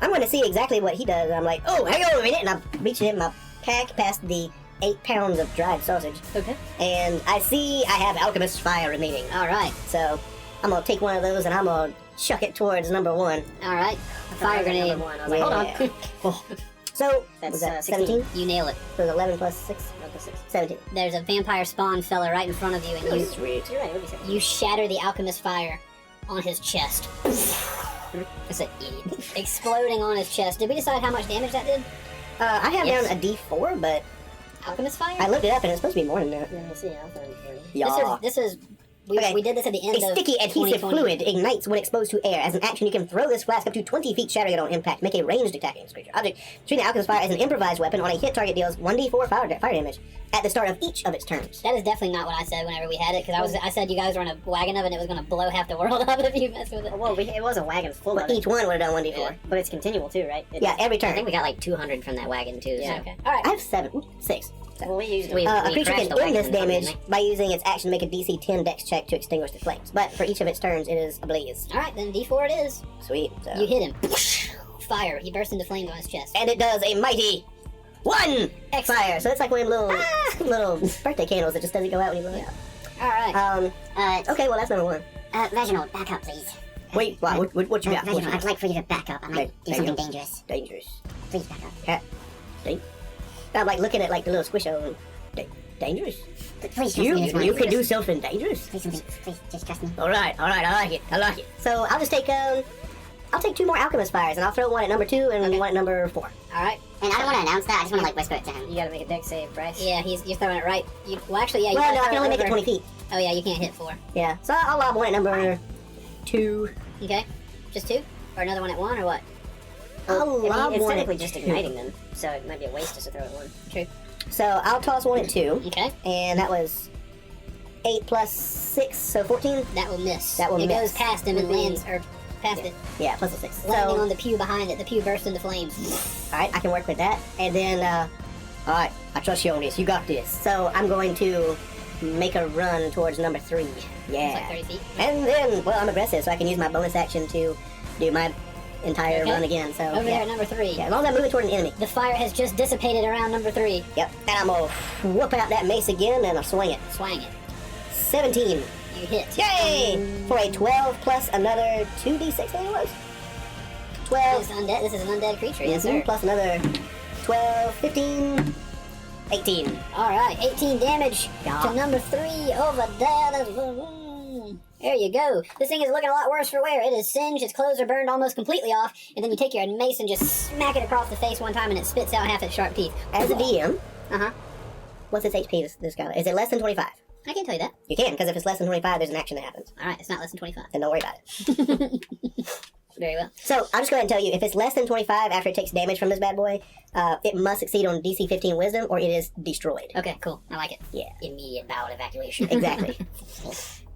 I'm going to see exactly what he does. I'm like, oh, hang on a minute, and I reach in my pack past the 8 pounds of dried sausage.
Okay.
And I see I have alchemist's fire remaining.
Alright.
So I'm gonna take one of those and I'm gonna chuck it towards number 1.
Alright. Fire grenade.
Number 1. I was like, hold on. Oh. So that's 17.
You nail it.
So 11 plus 6. 17.
There's a vampire spawn fella right in front of you, and
Sweet. You're right. What did you say?
you shatter the alchemist fire on his chest. It's an idiot. Exploding on his chest. Did we decide how much damage that did?
I have
Yes.
down a D4, but
Alchemist fire?
I looked it up and it's supposed to be more than that. Let me see.
This is
Okay.
we did this at the end
A
of
sticky adhesive
2020.
fluid ignites when exposed to air. As an action, you can throw this flask up to 20 feet, shattering it on impact. Make a ranged attack against creature. Object treating the alchemist fire as an improvised weapon. On a hit, target deals 1d4 fire damage at the start of each of its turns.
That is definitely not what I said whenever we had it, because I said you guys were in a wagon of it and it was going to blow half the world up if you messed with it.
Well, it was a wagon full of each one would have done 1d4.
Yeah.
But it's continual too, right? Yeah, every turn.
I think we got like 200 from that wagon too.
Yeah.
So.
Okay. Alright.
I have 6.
Well, we used
A creature
crashed
can
the
end this
wagon,
damage
didn't we?
by using its action to make a DC 10 dex check to extinguish the flames. But for each of its turns, it is ablaze.
Alright, then D4 it is.
Sweet. So.
You hit him. Fire. He bursts into flames on his chest.
And it does a mighty 1
Excellent.
fire. So it's like one of them little birthday candles that just doesn't go out when you blow it
Alright.
out. Okay, well that's number 1.
Reginald, back up, please.
Wait, what you got? What you
Reginald, I'd
got?
like for you to back up. I might do
There you
something
go.
dangerous.
Dangerous.
Please back up.
I'm like looking at like the little squisho. Dangerous?
Please trust me this one.
You could do something dangerous?
Please, please, just trust me.
All right, I like it. So I'll just take 2 more alchemist fires, and I'll throw one at number 2 and one at number 4.
Alright.
And I don't want to announce that. I just want to like whisper it to him.
You gotta make a dex save, Bryce.
Yeah, you're throwing it right. Well, actually, yeah. You
Well,
gotta
no, I
throw
can only make it
over-
20 feet.
Oh, yeah, you can't hit 4.
Yeah, so I'll lob one at number 2.
Okay. Just 2? Or another one at 1, or what?
I'll lob
It's
one
technically
at
just
2.
igniting them, so it might be a waste just to throw it one.
True.
So I'll toss one at 2,
Okay.
and that was 8 plus 6, so 14.
That will miss.
That will
it
miss.
goes past him and lands, or past it,
Yeah, plus a 6.
landing
So
on the pew behind it. The pew bursts into flames.
all right, I can work with that, and then all right, I trust you on this. You got this. So I'm going to make a run towards number 3. Yeah.
It's like 30 feet.
And then, well, I'm aggressive, so I can use my bonus action to do my entire
Okay.
run again. So
Over there
yeah.
at number 3.
Yeah, as long as I'm moving toward an enemy.
The fire has just dissipated around number 3.
Yep. And I'm gonna whoop out that mace again, and I'll swing it.
Swang it.
17.
You hit.
Yay! For a 12 plus another 2d6, I think it was. 12.
This is an undead creature, yes, sir.
Plus another 12, 15, 18.
Alright, 18 damage
Yeah.
to number 3 over there. There you go. This thing is looking a lot worse for wear. It is singed, its clothes are burned almost completely off, and then you take your mace and just smack it across the face one time and it spits out half its sharp teeth.
As a DM,
Uh-huh.
what's its HP, this guy? Is it less than 25?
I can tell you that.
You can, because if it's less than 25, there's an action that happens.
Alright, it's not less than 25.
Then don't worry about it.
Very well.
So, I'll just go ahead and tell you, if it's less than 25 after it takes damage from this bad boy, it must succeed on DC 15 Wisdom, or it is destroyed.
Okay, cool. I like it.
Yeah,
Immediate bowel evacuation.
exactly.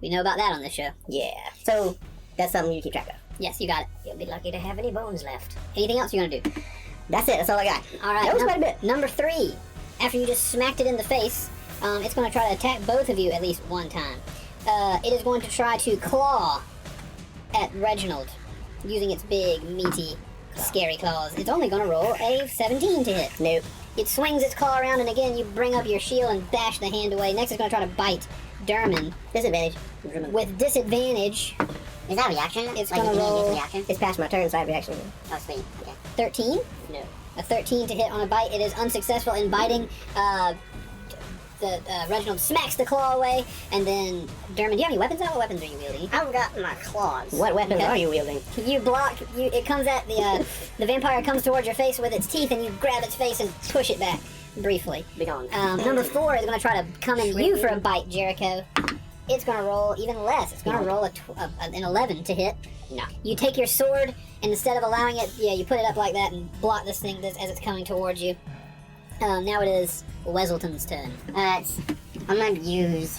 We know about that on this show.
Yeah. So, that's something you keep track of.
Yes, you got it.
You'll be lucky to have any bones left.
Anything else you're gonna do?
That's it. That's all I got.
Alright.
That was quite a bit.
Number 3. After you just smacked it in the face, it's gonna try to attack both of you at least one time. It is going to try to claw at Reginald using its big, meaty, scary claws. It's only gonna roll a 17 to hit.
Nope.
It swings its claw around, and again, you bring up your shield and bash the hand away. Next, it's gonna try to bite Derman
Disadvantage.
with disadvantage.
Is that a reaction?
It's
like
gonna
an immediate
roll-
reaction?
It's past my turn, so I have reaction.
Oh, sweet. Okay.
13.
No.
A 13 to hit on a bite. It is unsuccessful in biting. Reginald smacks the claw away, and then Derman, do you have any weapons out? What weapons are you wielding?
I've got my claws.
What weapons
Okay.
are you wielding?
You block. It comes at the vampire comes towards your face with its teeth, and you grab its face and push it back briefly.
Be gone.
Number 4 is going to try to come in you for a bite, Jericho. It's going to roll even less. It's going to roll an 11 to hit.
No.
You take your sword, and instead of allowing it, you put it up like that and block this thing as it's coming towards you. Now it is Weselton's turn.
I'm gonna use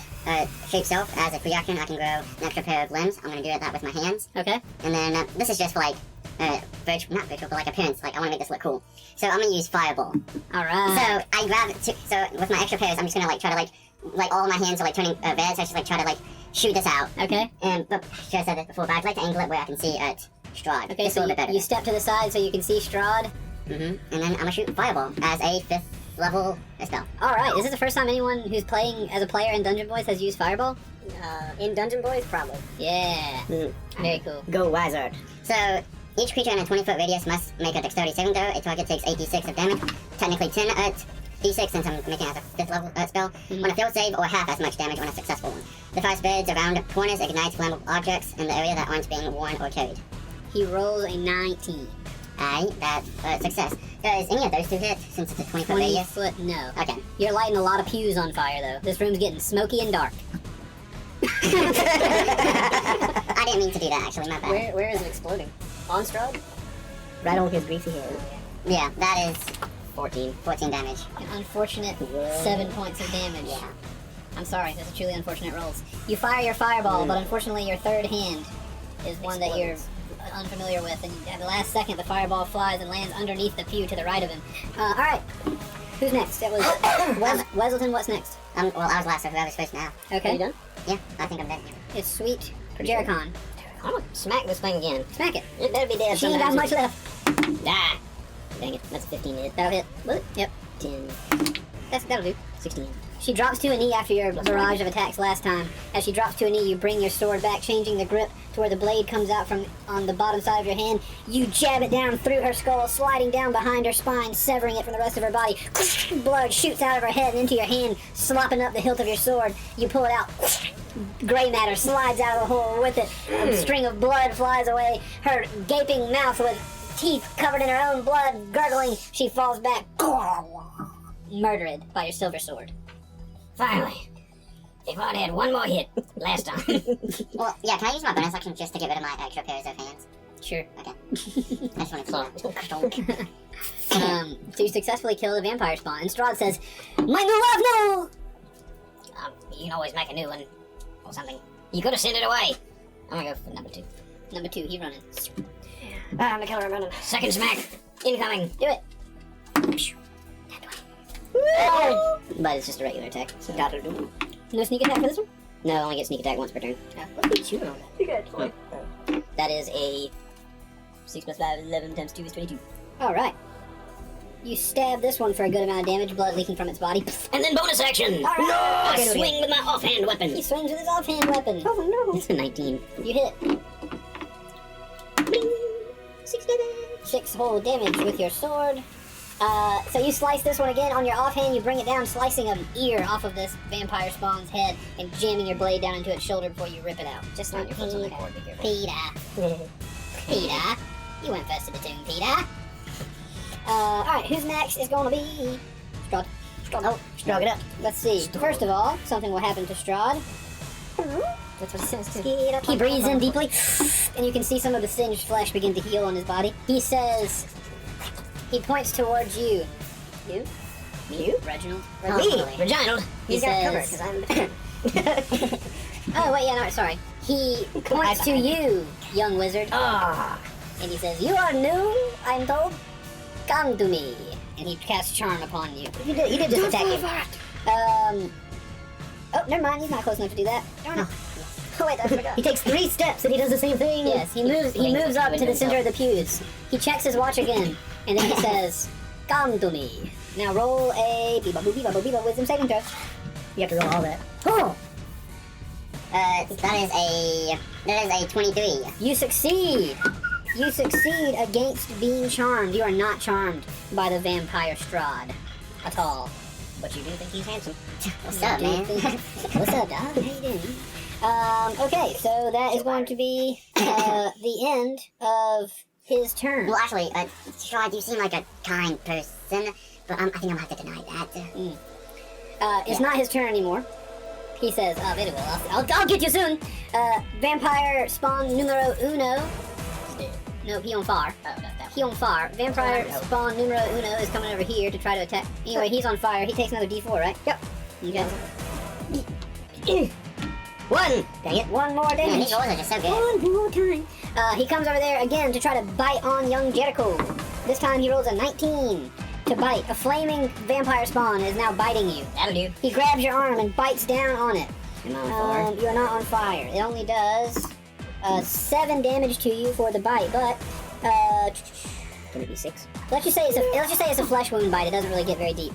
Shape Self as a free action. I can grow an extra pair of limbs. I'm gonna do that with my hands.
Okay.
And then this is just for like, not virtual, but like appearance. Like I wanna make this look cool. So I'm gonna use Fireball.
Alright.
So I grab so with my extra pairs, I'm just gonna like try to like all my hands are like turning red. So I just like try to like shoot this out.
Okay.
But should I said this before? But I'd like to angle it where I can see STRAHD.
Okay,
just
so
a little bit better.
you step to the side so you can see STRAHD.
And then I'm gonna shoot Fireball as a 5th level spell.
Alright, is this the first time anyone who's playing as a player in Dungeon Boys has used Fireball?
In Dungeon Boys, probably.
Yeah. Very cool.
Go Wizard.
So each creature in a 20-foot radius must make a dexterity saving throw. A target takes 86 of damage. Technically 10 d6 since I'm making it as a 5th level spell. On a failed save, or half as much damage on a successful one. The fire spreads around corners, ignites flammable objects in the area that aren't being worn or carried.
He rolls a 19.
Aye, that's success. Does any of those two hit since it's a 20-foot
20
radius?
foot, no.
Okay.
You're lighting a lot of pews on fire, though. This room's getting smoky and dark.
I didn't mean to do that, actually, my bad.
Where is it exploding? On Strahd?
Right on his greasy head.
Yeah, that is
14.
14 damage.
An unfortunate 7 points of damage.
Yeah.
I'm sorry, those are truly unfortunate rolls. You fire your fireball, but unfortunately your third hand is one that you're unfamiliar with, and at the last second the fireball flies and lands underneath the pew to the right of him. Alright, who's next? It was Weselton, what's next?
Well, I was last, so whoever's first now.
Okay.
Are you done?
Yeah, I think I'm done.
It's sweet Jericon.
I'm gonna smack this thing again.
Smack it.
It better be dead.
She ain't got
sometimes.
much left.
Ah! Dang it, that's a 15 hit.
That'll hit. Will it? Yep.
10,
That'll do.
16.
She drops to a knee after your barrage of attacks last time. As she drops to a knee, you bring your sword back, changing the grip to where the blade comes out from on the bottom side of your hand. You jab it down through her skull, sliding down behind her spine, severing it from the rest of her body. Blood shoots out of her head and into your hand, slopping up the hilt of your sword. You pull it out. Gray matter slides out of the hole with it. A string of blood flies away. Her gaping mouth with teeth covered in her own blood, gurgling, she falls back, murdered by your silver sword.
Finally. If I'd had one more hit last time.
Well, yeah, can I use my bonus action just to get rid of my extra pairs of hands?
Sure.
Okay. I just want to
So you successfully kill the vampire spawn, and Strahd says, "My new love, no!"
You can always make a new one or something. You could have sent it away. I'm gonna go for number 2.
Number 2, he's running.
I'm the killer running. Second smack. Incoming.
Do it.
But it's just a regular attack. So gotta do.
No sneak attack for this one?
No, I only get sneak attack once per turn.
What are you shooting on that?
That is a 6 plus 5, 11 times 2 is 22.
Alright. You stab this one for a good amount of damage, blood leaking from its body.
And then bonus action!
All right.
No! I
Okay, do it
swing with my offhand weapon!
He swings with his offhand weapon.
Oh no! It's a 19.
You hit.
6 damage!
6 whole damage with your sword. So you slice this one again. On your offhand, you bring it down, slicing an ear off of this vampire spawn's head and jamming your blade down into its shoulder before you rip it out. Just like your foot's on the cord. Be careful. Peter. You went first to the tomb, Peter. Alright, who's next is going to be... Strahd.
Oh, strug it up.
Let's see. First of all, something will happen to Strahd.
That's what it says too.
He breathes in deeply, and you can see some of the singed flesh begin to heal on his body. He says... He points towards you. You?
You?
Reginald?
Me, Reginald.
He
He's got cover,
says-
because I'm...
Oh, wait, yeah, no, sorry. He points to you, young wizard,
Ah!
and he says, "You are new, I'm told. Come to me." And he casts charm upon you.
You did just attack him.
Oh, never mind, he's not close enough to do that.
No.
Oh, wait, I forgot.
He takes 3 steps and he does the same thing.
Yes, he moves up to the center of the pews. He checks his watch again, and then he says, "Come to me." Now roll a beeba wisdom saving throw.
You have to roll all that.
Oh!
that is a 23.
You succeed! You succeed against being charmed. You are not charmed by the vampire Strahd at all.
But you do think he's handsome.
What's up, man?
What's up, dog? How you doing? Okay, so that is going to be the end of his turn.
Well, actually, Strahd, you seem like a kind person, but I think I'm gonna have to deny that.
It's not his turn anymore. He says, very well, I'll get you soon. Vampire spawn numero uno. No, he on fire.
Oh, no, that
He on fire. Vampire spawn numero uno is coming over here to try to attack. Anyway, he's on fire. He takes another D4, right?
Yep.
Okay.
1! Dang it.
One more
Man,
damage.
these rolls are just so good.
One more time. He comes over there again to try to bite on young Jericho. This time he rolls a 19 to bite. A flaming vampire spawn is now biting you.
That'll do.
He grabs your arm and bites down on it.
Am I on fire?
You are not on fire. It only does 7 damage to you for the bite, but
Can it be 6?
let's just say it's a flesh wound bite. It doesn't really get very deep,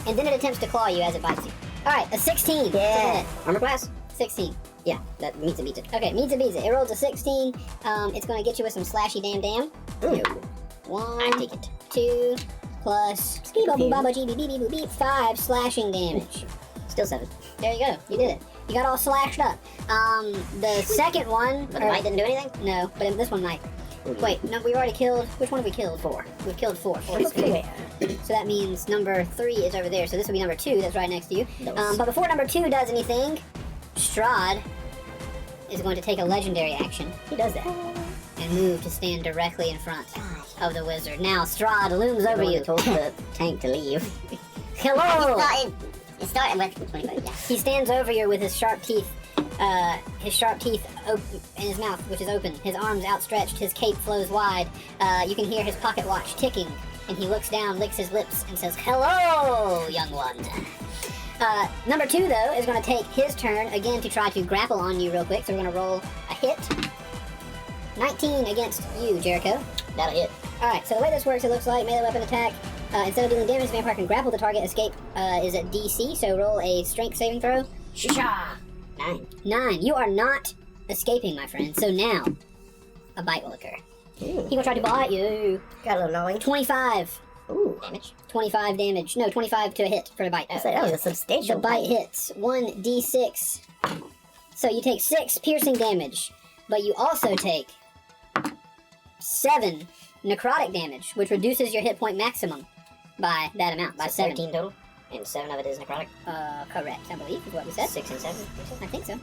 and then it attempts to claw you as it bites you. All right, a 16.
Yeah. Armor class?
16.
Yeah, that meets it, beats it.
Okay, meets it, beats it. It rolls a 16. It's going to get you with some slashy damn.
Ooh.
1,
I take it.
2, plus bubble bubble beep beep beep beep 5 slashing damage.
Still 7.
There you go. You did it. You got all slashed up. The second one.
But the bite didn't do anything?
No, but this one might. Wait, no, we've already killed. Which one have we killed? 4. We've killed 4. 4 is good. So that means number 3 is over there. So this will be number 2 that's right next to you. But before number 2 does anything, STRAHD is going to take a legendary action.
He does that.
And move to stand directly in front of the wizard. Now STRAHD looms over you.
Told the tank to leave.
Hello!
It started with 25, yeah.
He stands over you with his sharp teeth in his mouth, which is open, his arms outstretched, his cape flows wide. You can hear his pocket watch ticking, and he looks down, licks his lips, and says, "Hello, young one." Number 2, though, is going to take his turn again to try to grapple on you real quick, so we're going to roll a hit. 19 against you, Jericho.
That'll hit.
Alright, so the way this works, it looks like melee weapon attack. Instead of dealing damage, the vampire can grapple the target. Escape is at DC, so roll a strength saving throw.
Shusha!
9. You are not escaping, my friend. So now, a bite will occur. He will try to bite you.
Got a little gnawing.
25.
Ooh.
Damage.
25 damage. No, 25 to a hit for a bite.
That was a substantial
The bite hits. 1d6. So you take 6 piercing damage, but you also take 7 necrotic damage, which reduces your hit point maximum by that amount, by 7.
13 total, and 7 of it is necrotic.
Correct, I believe, is what we said.
6 and 7.
I think so.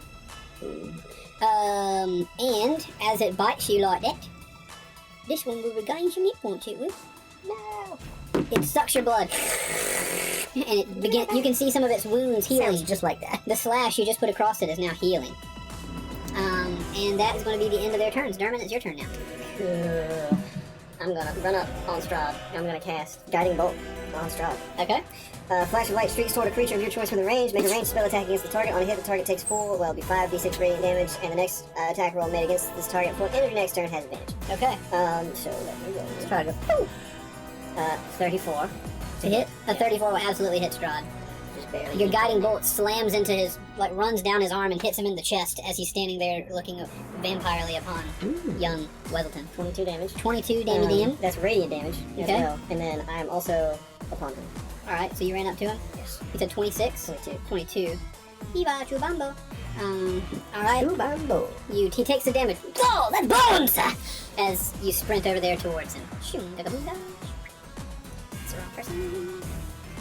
And as it bites you like that, this one will regain some hit points, it will.
No!
It sucks your blood. And it begin. You can see some of its wounds healing.
Sounds just like that.
The slash you just put across it is now healing. And that is going to be the end of their turns. Dermot, it's your turn now.
I'm gonna run up on Strahd. I'm gonna cast Guiding Bolt on Strahd.
Okay.
Flash of light streaks toward a creature of your choice within range. Make a ranged spell attack against the target. On a hit, the target takes full, well, it'll be 5d6 radiant damage, and the next attack roll made against this target for the end of your next turn has advantage.
Okay.
So let me go. Let's try to go. 34.
To hit, a 34 will absolutely hit Strahd.
Just barely.
Your guiding bolt slams into his, runs down his arm and hits him in the chest as he's standing there looking vampirely upon young Weselton.
22 damage.
22 damage.
That's radiant damage as
Okay.
well. And then I'm also upon him.
Alright, so you ran up to him?
Yes.
You said 26?
22.
22. Viva Chubambo. Alright.
Chubambo.
He takes the damage. Oh, that's bones! As you sprint over there towards him. That's the wrong person.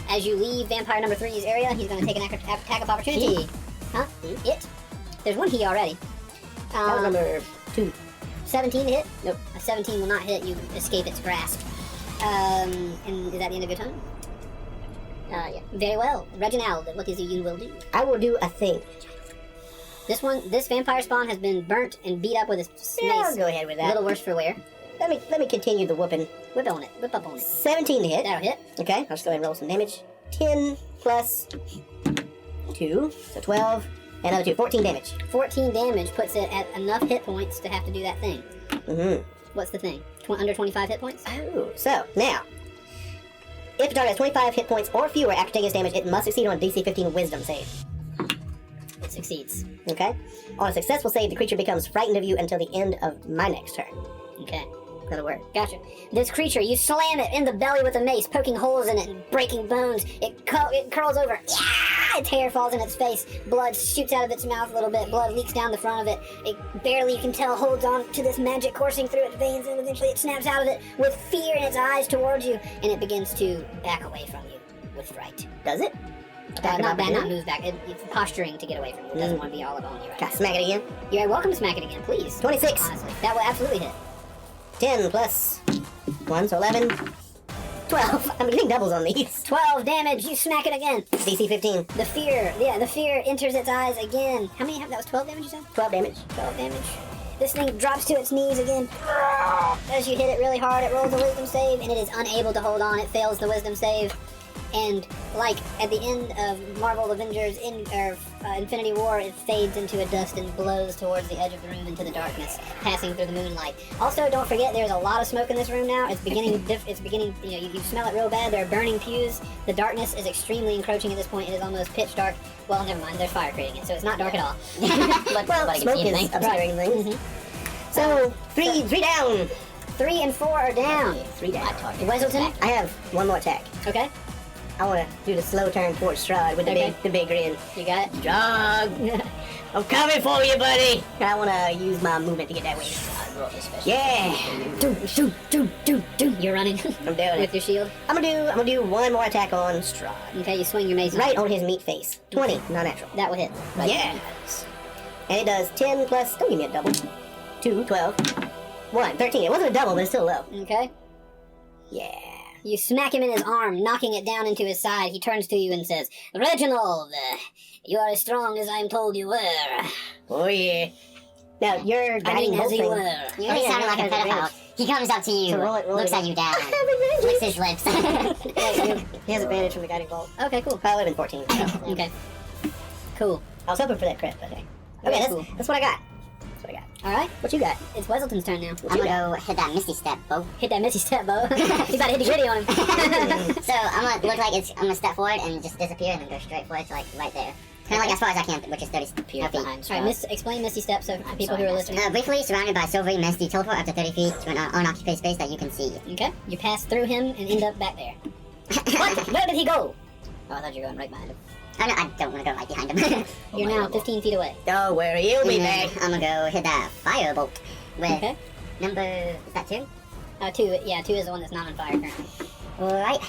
As you leave vampire number 3's area, he's going to take an attack of opportunity.
He?
Huh? It? There's one he already.
That was number 2.
17 to hit?
Nope.
A 17 will not hit. You escape its grasp. And is that the end of your turn?
Yeah.
Very well. Reginald, what is it you will do?
I will do a thing.
This vampire spawn has been burnt and beat up with his mace.
Yeah, I'll go ahead with
A
that.
little worse for wear.
Let me continue the whooping.
Whip on it. Whip up on it.
17 to hit.
That'll hit.
Okay, I'll just go ahead and roll some damage. 10 plus 2, so 12, and another 2, 14 damage.
14 damage puts it at enough hit points to have to do that thing.
Mm-hmm.
What's the thing? Under 25 hit points?
Oh, so now, if the target has 25 hit points or fewer after taking its damage, it must succeed on a DC 15 Wisdom save.
It succeeds.
Okay? On a successful save, the creature becomes frightened of you until the end of my next turn.
Okay.
That'll work.
Gotcha. This creature, you slam it in the belly with a mace, poking holes in it and breaking bones. It curls over. Yeah! Its hair falls in its face. Blood shoots out of its mouth a little bit. Blood leaks down the front of it. It barely, you can tell, holds on to this magic coursing through its veins, and eventually it snaps out of it with fear in its eyes towards you, and it begins to back away from you with fright.
Does it?
Not move back. It's posturing to get away from you. It doesn't want to be all up on you right
Can I smack it again?
now. You're welcome to smack it again, please.
26.
Honestly, that will absolutely hit.
10 plus 1, so 11. 12. I'm getting doubles on these.
12 damage. You smack it again.
DC 15.
The fear enters its eyes again. How many have that? Was 12 damage you said?
12 damage.
12 damage. This thing drops to its knees again. As you hit it really hard, it rolls a wisdom save, and it is unable to hold on. It fails the wisdom save. And like at the end of Marvel Avengers Infinity War, it fades into a dust and blows towards the edge of the room into the darkness, passing through the moonlight. Also, don't forget there's a lot of smoke in this room now. It's beginning. It's beginning. You know, you smell it real bad. There are burning pews. The darkness is extremely encroaching at this point. It is almost pitch dark. Well, never mind. There's fire creating it, so it's not dark at all.
Well, smoke is obscuring things.
Mm-hmm.
So, three down.
3 and 4 are down.
3 down.
Weselton?
I have one more attack.
Okay.
I want to do the slow turn towards Strahd with the big grin.
You got it?
Strahd, I'm coming for you, buddy. I want to use my movement to get that way. Yeah.
You're running.
I'm doing
with
it.
your shield.
I'm gonna do one more attack on Strahd.
Okay, you swing your mace.
Right on his meat face. 20, not natural.
That will hit. Right.
Yes. And it does 10 plus, don't give me a double. 2, 12, 1, 13. It wasn't a double, but it's still low.
Okay.
Yeah.
You smack him in his arm, knocking it down into his side. He turns to you and says, Reginald, you are as strong as I'm told you were.
Oh, yeah. Now, you're guiding
as you
bolting.
were.
You really sounded like a pedophile. He comes up to you,
So roll it
looks at you down, licks his lips.
He has advantage from the guiding bolt.
Okay, cool.
I would have been 14. So.
Okay. Cool.
I was hoping for that crit, but okay.
Okay,
Okay,
cool.
that's what I got. That's what I got.
Alright,
What you got?
it's Weselton's turn now.
I'm gonna go hit that Misty Step, Bo.
Hit that Misty Step, Bo. He's about to hit the gritty on him.
So I'm gonna look like I'm gonna step forward and just disappear and then go straight forward to like right there. Kind of like as far as I can, which is 30 feet.
Alright, explain Misty Step so for people who are listening.
Briefly surrounded by silvery misty, teleport up to 30 feet to an unoccupied space that you can see.
Okay, you pass through him and end up back there. What? Where did he go? Oh, I thought you were going right behind him.
I don't want to go right behind him.
You're now 15 feet away.
Don't worry, you'll be back.
I'm gonna go hit that firebolt with
Okay.
number, is that 2?
2, yeah, 2 is the one that's not on fire currently.
Alright.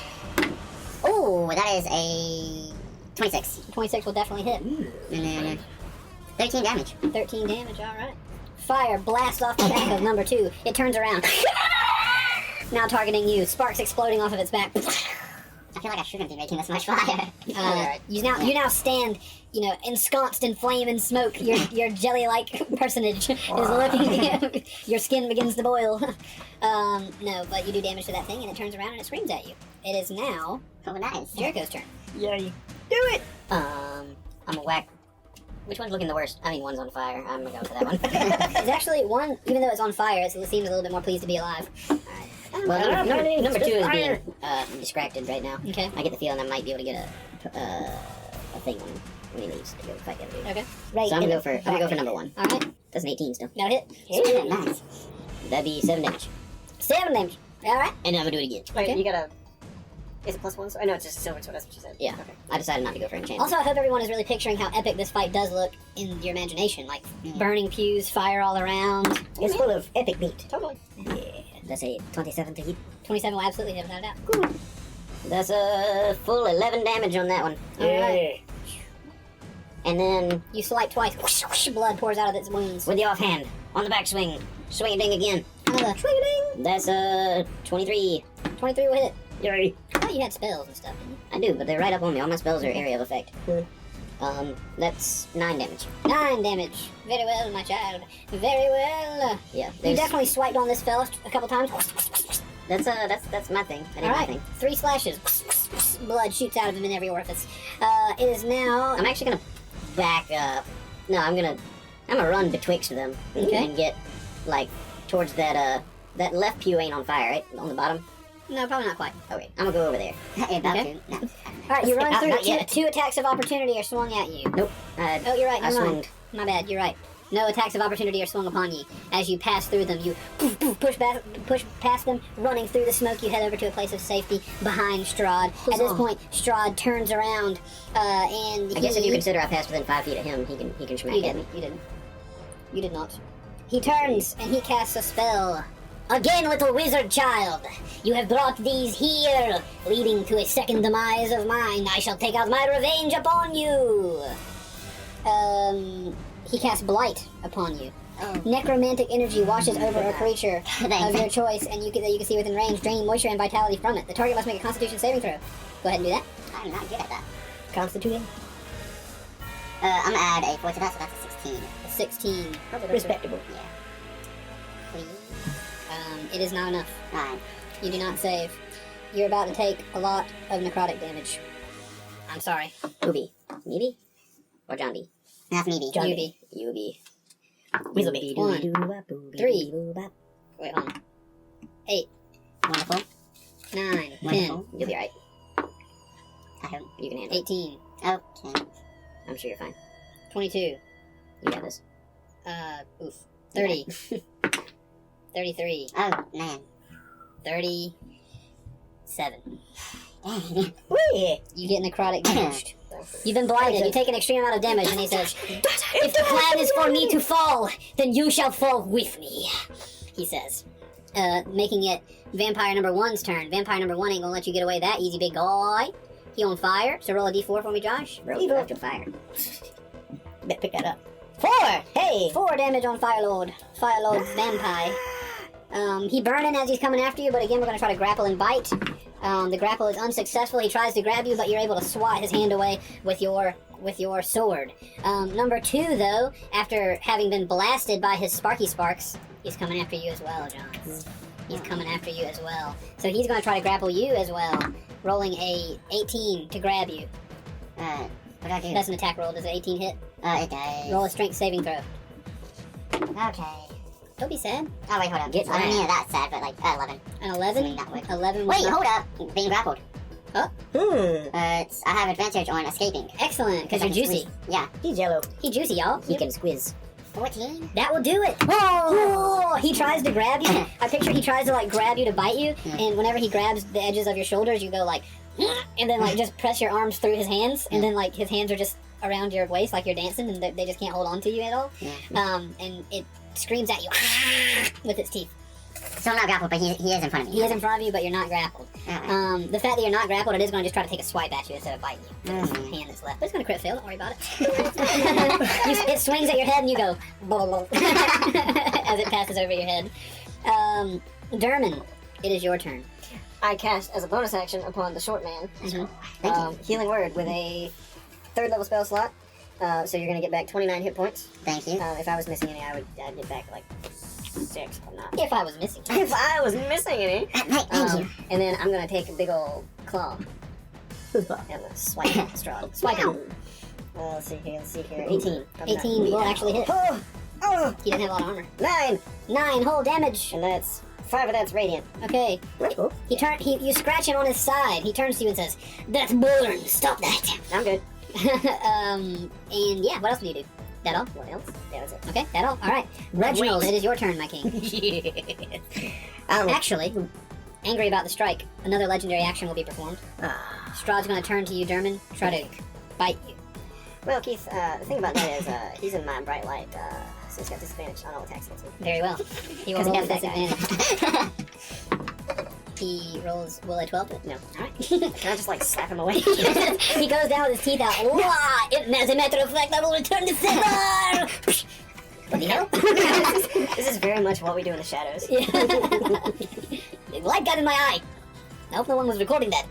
Oh, that is a 26.
26 will definitely hit.
And then 13 damage.
13 damage, alright. Fire blasts off the back of number 2. It turns around. Now targeting you. Sparks exploding off of its back.
I feel like I shouldn't be making this much fire.
You now stand, ensconced in flame and smoke. Your jelly-like personage is looking. Your skin begins to boil. No, but you do damage to that thing, and it turns around and it screams at you. It is now
Oh, nice.
Jericho's turn.
Yay. Do it!
I'm gonna whack. Which one's looking the worst? I mean, one's on fire. I'm gonna go for that one.
It's actually one, even though it's on fire, it seems a little bit more pleased to be alive.
Well, number 2 is being distracted right now.
Okay.
I get the feeling I might be able to get a thing on him when he leaves to go fight the other dude.
Okay.
Right. So I'm gonna go for number 1.
All right.
That's an 18 still.
Now hit.
Yeah, nice.
That'd be 7 damage.
7 damage. All right.
And then I'm gonna do it again.
Wait,
Okay.
you gotta. Is it +1? I know it's just silver sword. That's what you said.
Yeah.
Okay.
I decided not to go for enchantment.
Also, I hope everyone is really picturing how epic this fight does look in your imagination. Like burning pews, fire all around.
It's full of epic meat.
Totally.
Yeah. That's a 27 to hit.
27 will absolutely hit without a doubt.
That's a full 11 damage on that one.
Alright.
And then
You swipe twice. Whoosh, whoosh, blood pours out of its wounds.
with the offhand on the backswing, swing a ding again.
Another swing a ding.
That's a 23.
23 will hit.
Yay.
I thought you had spells and stuff, didn't you?
I do, but they're right up on me. All my spells are area of effect. That's 9 damage.
9 damage. Very well, my child. Very well.
Yeah,
You
there's,
definitely swiped on this fella a couple times.
that's my thing. That ain't my
Alright,
thing.
3 slashes. Blood shoots out of him in every orifice. It is now.
I'm actually gonna back up. No, I'm gonna run betwixt them
Okay.
and get like towards that left pew ain't on fire, right? On the bottom.
No, probably not quite.
Okay, I'm gonna go over there.
About
Okay.
to. No.
Alright, you run
Not
through.
yet.
Two attacks of opportunity are swung at you.
Nope.
Oh, you're right.
I
Never mind.
swung.
My bad. You're right. No attacks of opportunity are swung upon you. As you pass through them, you push past them, running through the smoke. You head over to a place of safety behind Strahd. At this point, Strahd turns around, and
I guess if you consider I passed within 5 feet of him, he can smack
you
at me.
didn't. You didn't. You did not. He turns and he casts a spell. Again, little wizard child, you have brought these here, leading to a second demise of mine. I shall take out my revenge upon you. He casts blight upon you. Necromantic energy washes over a creature
Thanks.
of your choice, and you can see within range, draining moisture and vitality from it. The target must make a Constitution saving throw. Go ahead and do that.
I'm not good at that.
Constituting?
I'm gonna add a 4 to that, so that's a 16.
A 16.
Respectable.
Yeah. Please.
It is not enough.
Alright.
You do not save. You're about to take a lot of necrotic damage. I'm sorry.
Who be? Me be? Or John B?
That's me,
John
You
B.
be.
You be. Weasel be.
1, 3. Wait, hold on. 8,
Wonderful.
9, 10,
Wonderful.
You'll be alright.
I hope.
You can handle it.
18,
Okay.
I'm sure you're fine.
22,
You got this.
30, 33,
Oh, man.
37.
Dang.
Wee!
You get necrotic damaged. You've been blinded. You take an extreme amount of damage, and he says, "If the plan is for me to fall, then you shall fall with me," he says. Making it Vampire number 1's turn. Vampire number 1 ain't gonna let you get away that easy, big guy. He on fire, so roll a d4 for me, Josh.
Evil after fire. Bet pick that up. 4! Hey!
4 damage on Firelord. Firelord Vampire. He burning as he's coming after you, but again, we're gonna try to grapple and bite. The grapple is unsuccessful. He tries to grab you, but you're able to swat his hand away with your sword. Number 2, though, after having been blasted by his Sparky Sparks, he's coming after you as well, John. He's coming after you as well. So he's going to try to grapple you as well, rolling a 18 to grab you.
What do I do?
That's an attack roll. Does an 18 hit?
It does.
Roll a strength saving throw.
Okay.
Don't be sad.
Oh, wait, hold up.
Get
I don't
mad.
mean that sad, but like, 11.
An 11?
Something that would-
11 was
Wait,
not-
hold up. Being grappled.
Hmm.
I have advantage on escaping.
Excellent, because
I
you're
can
juicy.
squeeze- Yeah.
He's yellow.
He juicy, y'all.
He can squiz.
14?
That will do it. Oh! He tries to grab you. I picture he tries to like grab you to bite you, and whenever he grabs the edges of your shoulders, you go like, and then like just press your arms through his hands, and then like his hands are just around your waist like you're dancing, and they just can't hold on to you at all. And it screams at you with its teeth.
So I'm not grappled, but he is in front of me.
He is in front of you, but you're not grappled.
Alright.
The fact that you're not grappled, it is going to just try to take a swipe at you instead of biting you. With his hand that's left. But it's going to crit fail, don't worry about it. It swings at your head and you go as it passes over your head. Derman, it is your turn.
I cast as a bonus action upon the short man.
Thank you.
Healing Word with a 3rd level spell slot. So you're going to get back 29 hit points.
Thank you.
If I was missing any, I'd get back like 6. I'm not.
If I was missing.
If I was missing any.
Thank you.
And then I'm going to take a big old claw. And swipe STRAHD. Swipe him. Let's see here. 18.
18 will actually hit.
Oh!
He doesn't have a lot of armor.
9!
9 whole damage.
And that's 5 of that's radiant.
Okay. You scratch him on his side. He turns to you and says, "That's burn. Stop that."
I'm good.
And yeah, what else do you do? That all?
What else? Yeah, that's it.
Okay, that all? Alright. Reginald, it is your turn, my king. Actually, angry about the strike, another legendary action will be performed. Strahd's gonna turn to you, Derman, try to bite you.
Well, Keith, the thing about that is he's in my bright light, so he's got disadvantage on all attacks against me.
Very well. He will
'Cause he
roll
has
with
that guy.
disadvantage. He rolls, will a 12 hit?
No.
Alright.
Can I just, like, slap him away?
He goes down with his teeth out. Wah! As a matter of fact, I will return the feather! What the hell?
This is very much what we do in the shadows.
The light got in my eye. I hope no one was recording that.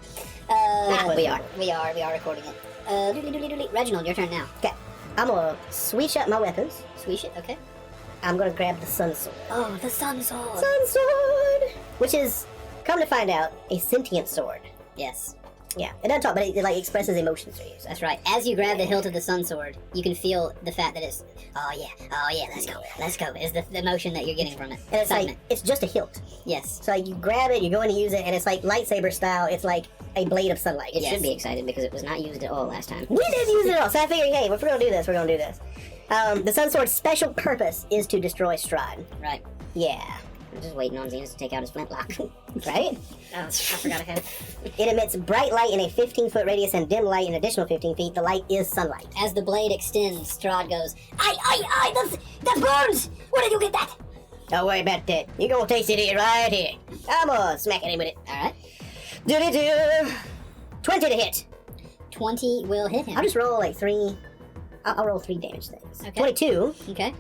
We are.
We are recording it. Reginald, your turn now.
Okay. I'm gonna switch up my weapons.
Swish it, okay.
I'm gonna grab the Sun Sword.
Oh, the sun sword.
Sun Sword! Which is, come to find out, a sentient sword.
Yes,
Yeah, it doesn't talk, but it like expresses emotions through you. So.
that's right. As you grab the hilt of the sun sword, you can feel the fact that it's, oh yeah, let's go, is the emotion that you're getting from it.
And it's like,
Excitement.
it's just a hilt.
Yes.
So like, you grab it, you're going to use it, and it's like lightsaber style. It's like a blade of sunlight.
It
Yes.
should be excited because it was not used at all last time.
We didn't use it at all. So I figured, hey, if we're gonna do this, we're gonna do this. The Sun Sword's special purpose is to destroy STRAHD.
Right.
Yeah.
I'm just waiting on Xenos to take out his flintlock.
Right?
I forgot I had it.
It emits bright light in a 15-foot radius and dim light in additional 15 feet. The light is sunlight.
As the blade extends, Strahd goes, that burns! Where did you get that?
Don't worry about that. You're gonna taste it here, right here. I'm gonna smack at him with it.
Alright.
Do-do-do. 20 to hit.
20 will hit him.
I'll just roll like 3 I'll roll 3 damage things.
Okay.
22
Okay.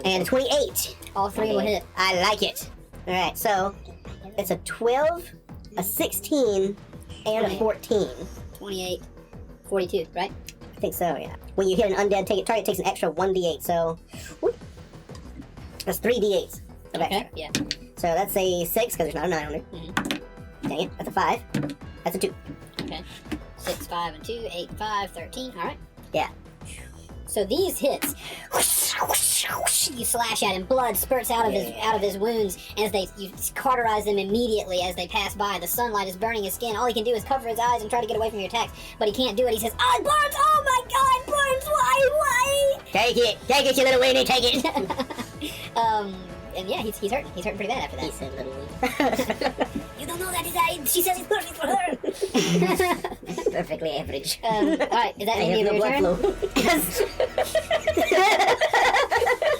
and 28.
All three will hit.
I like it. All right, so it's a 12, a 16, and a 14.
28, 42, right?
I think so, yeah. When you hit an undead target takes an extra 1d8, so whoop, that's 3d8s of extra.
Okay. Yeah.
So that's a 6 because there's not a 9 on it.
Mhm.
Dang it, that's a 5. That's a 2.
Okay. 6, 5, and 2, 8, 5, 13. All right.
Yeah.
So these hits, you slash at him. Blood spurts out of his wounds as you cauterize them immediately as they pass by. The sunlight is burning his skin. All he can do is cover his eyes and try to get away from your attacks, but he can't do it. He says, "Oh, it burns! Oh my God, it burns! Why?
Take it, you little weenie, take it."
And yeah, he's hurting. He's hurting pretty bad after that.
He said little weenie.
You don't know that. She says it's perfect for her.
Perfectly average.
All right, is that the end of your turn?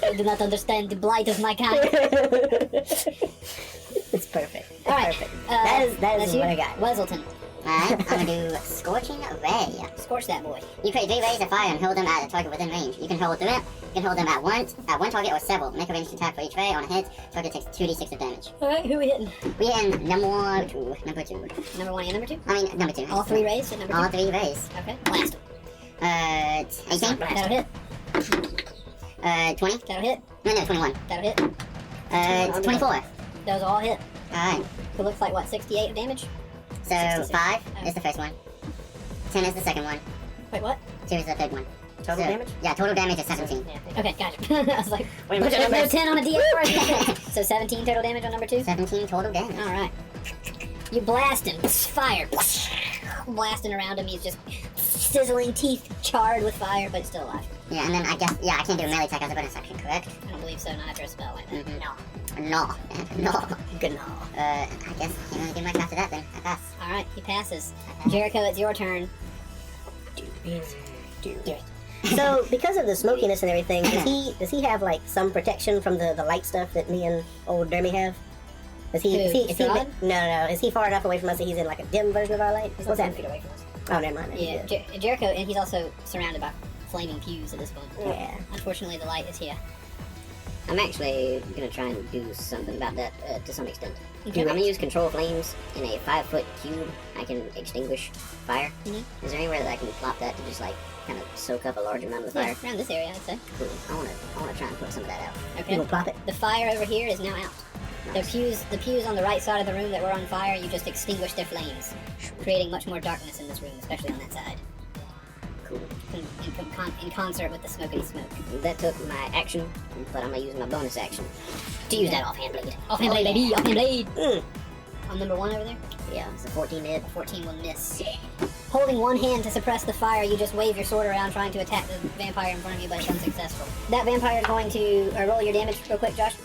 I do not understand the blight of my kind.
It's perfect. It's
All right,
perfect. That is
you,
what I got.
Weselton.
Alright, I'm gonna do Scorching Ray.
Scorch that boy.
You create 3 rays of fire and hold them at a target within range. You can hold through it, you can hold them at one target or several. Make a ranged attack for each ray. On a hit, target takes 2d6 of damage.
Alright, who are we hitting?
We in number 2.
Number 1 and number 2?
I mean, number 2.
All 3 rays at number 2?
All 3 rays.
Okay, blast him.
18?
That'll hit.
20?
That'll hit.
No, 21.
That'll hit.
24.
Those all hit.
Alright.
It looks like, what, 68 of damage?
So,
66.
5 is the first one. 10 is the second one.
Wait, what?
2 is the third one.
Total
So,
damage?
Yeah, total damage is 17.
Okay, gotcha. I was like,
Wait a minute,
there's no
numbers.
10 on a D8 first. So 17 total damage on number 2?
17 total damage.
Alright. You blast him. Fire. Blasting around him. He's just sizzling, teeth charred with fire, but he's still alive.
Yeah, and then I guess, yeah, I can't do a melee attack as a bonus action, correct?
I don't believe so, not after a spell like that.
Mm-hmm. No.
Good no.
I guess I can't really do much after that then. I pass.
Alright, he passes. Jericho, it's your turn.
So, because of the smokiness and everything, does he have like some protection from the light stuff that me and old Dermy have? Is he?
Strahd?
No. Is he far enough away from us that he's in like a dim version of our light?
He's
What's
not 10
that?
feet away from us.
Oh, never mind.
Yeah, Jericho, and he's also surrounded by flaming pews at this point.
Yeah.
Unfortunately, the light is here.
I'm actually gonna try and do something about that to some extent.
Okay.
I'm gonna use control flames in a 5-foot cube. I can extinguish fire.
Mhm.
Is there anywhere that I can plop that to just like kind of soak up a large amount of the
Yeah,
fire?
around this area, I'd say.
Cool. I wanna try and put some of that out.
You
Okay.
gonna plop it?
The fire over here is now out.
Nice.
The pews on the right side of the room that were on fire, you just extinguished their flames, creating much more darkness in this room, especially on that side.
Cool.
In concert with the smokety smoke.
That took my action, but I'm gonna use my bonus action to use that offhand blade.
Offhand blade, baby! Offhand blade!
Mm.
On number 1 over there?
Yeah, it's a 14 hit.
14 will miss. Holding one hand to suppress the fire, you just wave your sword around trying to attack the vampire in front of you, but it's unsuccessful. That vampire is going to roll your damage real quick, Josh.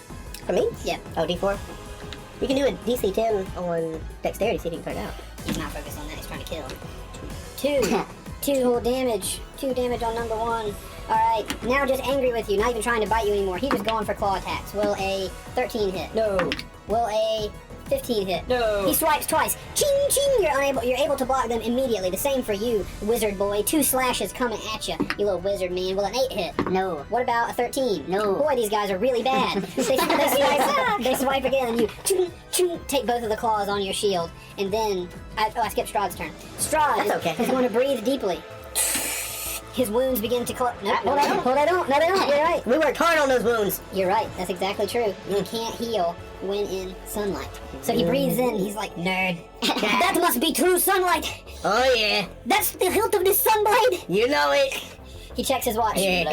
For me?
Yeah.
Oh, D4. You can do a DC 10 on dexterity, see if you can turn it out.
He's not focused on that, he's trying to kill. 2 whole damage. 2 damage on number 1. Alright, now just angry with you, not even trying to bite you anymore. He just going for claw attacks. Will a 13 hit?
No.
Will a 15 hit?
No.
He swipes twice. Ching ching! You're able to block them immediately. The same for you, wizard boy. 2 slashes coming at you, you little wizard man. Will an 8 hit?
No.
What about a 13?
No.
Boy, these guys are really bad. They swipe again, and you ching, ching, take both of the claws on your shield, and then I skipped Strahd's turn. Strahd
That's okay.
is going to breathe deeply. His wounds begin to close. No, they don't. You're right.
We worked hard on those wounds.
You're right. That's exactly true. You can't heal when in sunlight. So he breathes in. He's like, nerd. That must be true sunlight.
Oh, yeah.
That's the hilt of this sunblade.
You know it.
He checks his watch.
He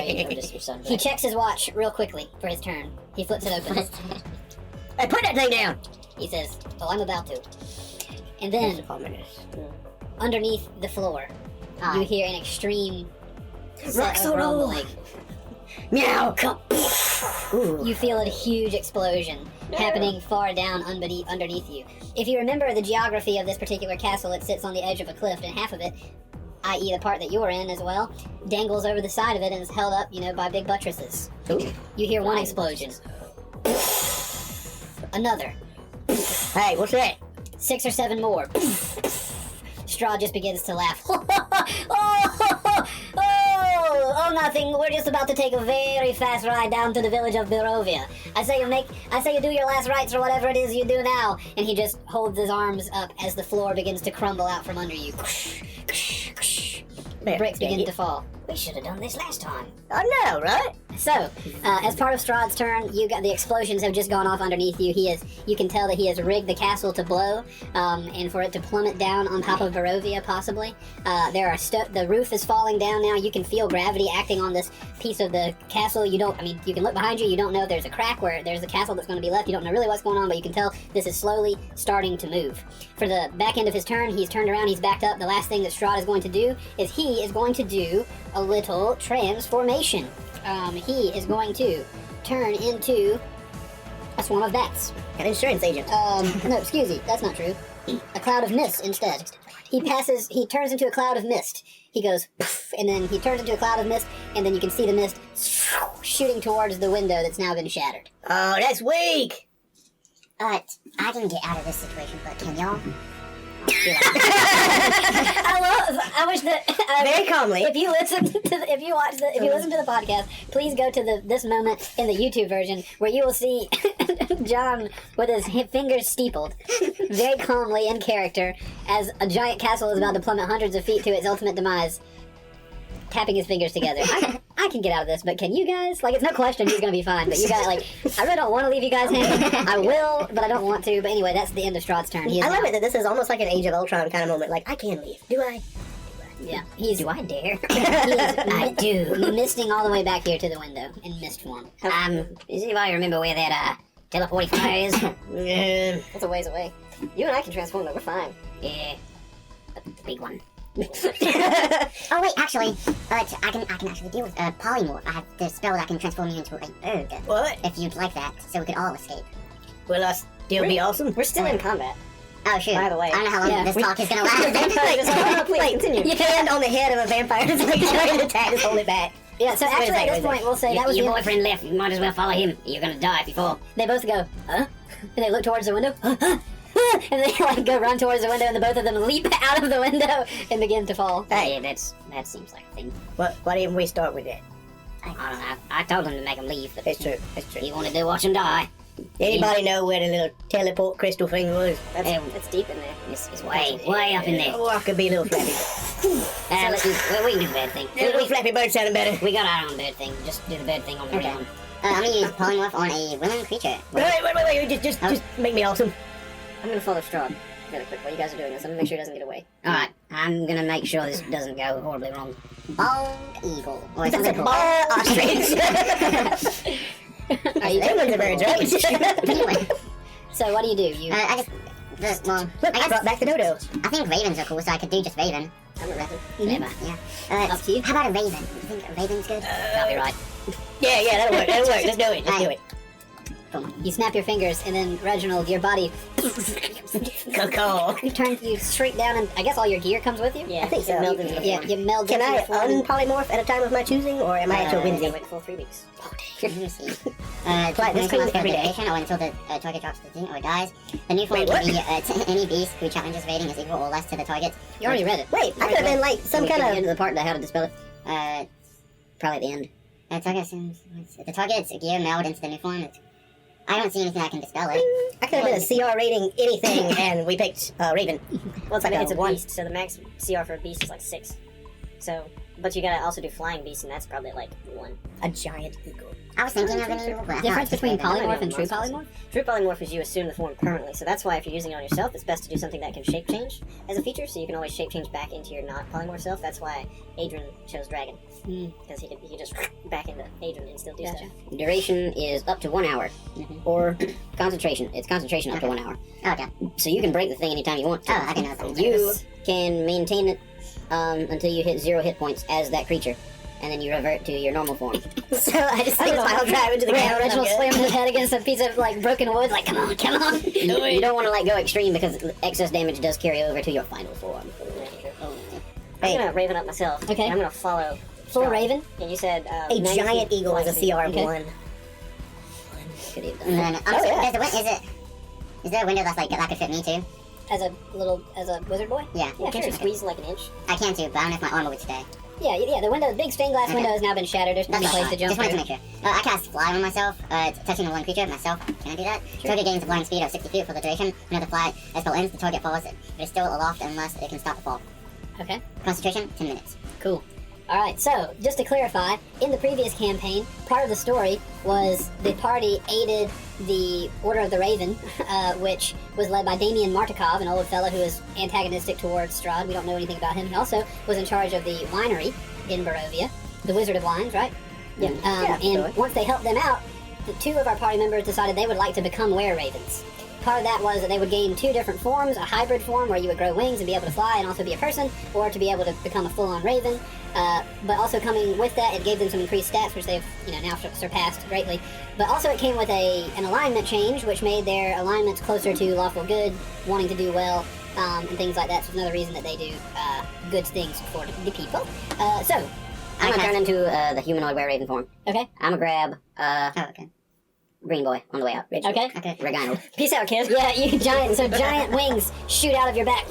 He checks his watch real quickly for his turn. He flips it open.
Hey, put that thing down.
He says, "Oh, I'm about to." And then, underneath the floor, you hear an extreme
Rock
set of
solo.
rumbling.
Meow. Ooh.
You feel a huge explosion happening far down underneath you. If you remember the geography of this particular castle, it sits on the edge of a cliff, and half of it, i.e. the part that you're in as well, dangles over the side of it and is held up, by big buttresses.
Ooh.
You hear one explosion. Another.
Hey, what's that?
6 or 7 more. Oh, nothing. We're just about to take a very fast ride down to the village of Barovia. I say you do your last rites or whatever it is you do now. And he just holds his arms up as the floor begins to crumble out from under you. Bricks begin to fall.
We should have done this last time.
I know, right?
So, as part of STRAHD's turn, you got the explosions have just gone off underneath you. You can tell that he has rigged the castle to blow, and for it to plummet down on top of Barovia, possibly. The roof is falling down now. You can feel gravity acting on this piece of the castle. You can look behind you. You don't know if there's a crack where there's a castle that's going to be left. You don't know really what's going on, but you can tell this is slowly starting to move. For the back end of his turn, he's turned around, he's backed up. The last thing that STRAHD is going to do is he is going to do a little transformation. He is going to turn into a swarm of bats.
An insurance agent.
No, excuse me, that's not true. A cloud of mist instead. He turns into a cloud of mist. He goes, poof, and then he turns into a cloud of mist, and then you can see the mist shooting towards the window that's now been shattered.
Oh, that's weak!
I can get out of this situation, but can y'all?
I wish that
Very calmly.
If you listen to the podcast, please go to this moment in the YouTube version where you will see John with his fingers steepled, very calmly in character, as a giant castle is about to plummet hundreds of feet to its ultimate demise, tapping his fingers together. I can get out of this, but can you guys? Like, it's no question he's gonna be fine, but you guys, like, I really don't want to leave you guys hanging. I will, but I don't want to. But anyway, that's the end of STRAHD's turn.
I love it that this is almost like an Age of Ultron kind of moment. Like, I can leave. Do I?
Yeah.
Do I dare?
I do. Misting all the way back here to the window in mist form.
Does anybody remember where that teleporting fire is?
That's a ways away. You and I can transform, though. We're fine.
Yeah. The big one.
Oh wait, actually, I can actually deal with polymorph. I have the spell that can transform you into a bird.
What?
If you'd like that, so we could all escape.
Will us still be awesome? We're still in combat.
Oh shoot!
By the way.
I don't know how long this talk is gonna last.
Please continue. You hand on the head of a vampire that's like trying to attack, just hold it back.
Yeah, so actually at this point we'll say that was
your boyfriend left. You might as well follow him. You're gonna die if you fall.
They both go, huh? And they look towards the window, and they like go run towards the window, and the both of them leap out of the window and begin to fall.
Hey, that seems like a thing.
Why didn't we start with that?
I don't know. I told him to make him leave, but
It's true. It's true.
he wanted to watch him die.
Anybody know where the little teleport crystal thing was?
It's deep in there. It's way up in there.
Oh, I could be a little flappy.
Let's do, we can do the bird thing.
A little flappy bird sounding better.
We got our own bird thing. Just do the bird thing on the ground.
I'm gonna use polymorph on a willing creature.
Wait. Just make me awesome.
I'm gonna follow STRAHD really quick while you guys are doing this. I'm gonna make sure he doesn't get away.
Alright, I'm gonna make sure this doesn't go horribly wrong.
Bald eagle. Or
That's a
something
ball ostrich. England's a bird, right?
Anyway,
So what do you do?
I
Look, I brought back the dodo.
I think ravens are cool, so I could do just raven.
I'm a raven.
Never.
Yeah.
Up to you.
How about a raven? You think a raven's good?
Copyright.
Yeah, that'll work. Let's do it.
Alright.
You snap your fingers, and then Reginald, your body
Caw.
you shrink down, and I guess all your gear comes with you.
Yeah,
I think so.
Meld into the
Yeah,
form.
you meld
Can
into
I
your form.
unpolymorph at a time of my choosing, or am I at your
I
whimsy?
wait full 3 weeks.
Let me see.
this cleans every day.
Or until the target drops to 0 or dies. The new form
Wait,
can be any beast who challenges rating is equal or less to the target.
You already read it.
Wait, I could have been like some kind
Into
of.
the part that how to dispel it. Probably at the end.
The target's gear meld into the new form. I don't see anything that can dispel it.
I could have been a CR rating anything, and we picked Raven.
Well, it's like it's a
one.
beast, so the max CR for a beast is like 6. So, but you gotta also do flying beast, and that's probably like 1.
A giant eagle.
I was thinking of an eagle, but I thought
Difference
just
between
raven.
polymorph and true polymorph?
True polymorph is you assume the form permanently, so that's why if you're using it on yourself, it's best to do something that can shape change as a feature, so you can always shape change back into your not polymorph self. That's why Adrian chose dragon, because he could just back into Adrian and still do stuff.
Duration is up to 1 hour. Or concentration. It's concentration up to 1 hour.
Okay.
So you can break the thing anytime you want to.
Oh, I didn't know that.
You can maintain it until you hit 0 hit points as that creature. And then you revert to your normal form.
So I just pile drive into the ground.
Reginald slams his head against a piece of like broken wood, like come on.
You don't want to like go extreme because excess damage does carry over to your final form.
I'm gonna raven up myself.
Okay.
I'm gonna follow.
Full
STRAHD.
raven?
And you said
A
90
giant
feet
eagle is a
flying speed.
CR of
Okay.
1.
Could have done
And
that.
then,
Oh, yeah.
is there a window that's like that could fit me too?
As a wizard boy?
Yeah.
Well, can't you squeeze like an inch?
I can too, but I don't know if my armor would stay.
Yeah, the window, the big stained glass window has now been shattered. There's no
That's
place to jump
Just wanted to
through.
make sure. I cast Fly on myself, touching the one creature, myself. Can I do that?
Sure.
Target gains a flying speed of 60 feet for the duration. Whenever the fly spell ends, the target falls. It is still aloft unless it can stop the fall.
Okay.
Concentration, 10 minutes.
Cool. Alright, so, just to clarify, in the previous campaign, part of the story was the party aided the Order of the Raven, which was led by Damian Martikov, an old fellow who is antagonistic towards Strahd. We don't know anything about him. He also was in charge of the winery in Barovia, the Wizard of Wines, right?
Yeah.
And once they helped them out, the two of our party members decided they would like to become were-ravens. Part of that was that they would gain two different forms, a hybrid form where you would grow wings and be able to fly and also be a person, or to be able to become a full-on raven. But also coming with that, it gave them some increased stats, which they've now surpassed greatly. But also it came with an alignment change, which made their alignments closer to lawful good, wanting to do well, and things like that. So it's another reason that they do good things for the people. So
I'm gonna turn into the humanoid were-raven form.
okay,
I'm gonna grab
Okay.
Green Boy on the way out.
okay.
Okay.
Reginald.
Peace out, kid.
Yeah, you giant wings shoot out of your back.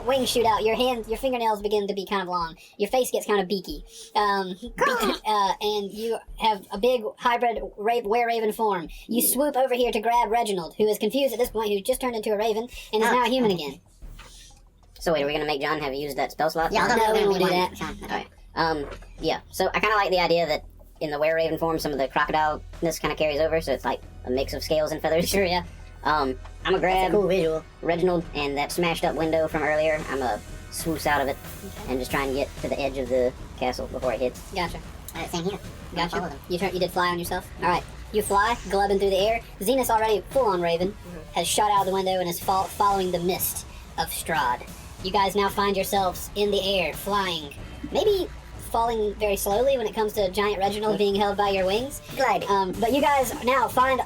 Wings shoot out. Your fingernails begin to be kind of long. Your face gets kind of beaky. And you have a big hybrid were-raven form. You swoop over here to grab Reginald, who is confused at this point, who just turned into a raven and is now a human again.
So wait, are we gonna make John have used that spell slot?
Yeah,
No, we
I'll
won't do
one.
that.
Sean, okay.
Alright. Yeah. So I kind of like the idea that in the were-raven form, some of the crocodile-ness kind of carries over, so it's like a mix of scales and feathers.
Sure, yeah.
I'm gonna grab
Cool visual.
Reginald and that smashed up window from earlier. I'm gonna swoosh out of it and just try and get to the edge of the castle before it hits.
Gotcha.
Same here. I'll follow
Gotcha.
them.
You did fly on yourself? Alright. You fly, glubbing through the air. Zenus, already full-on raven, has shot out of the window and is following the mist of Strahd. You guys now find yourselves in the air, flying. Maybe falling very slowly when it comes to giant Reginald being held by your wings.
Gliding.
But you guys now find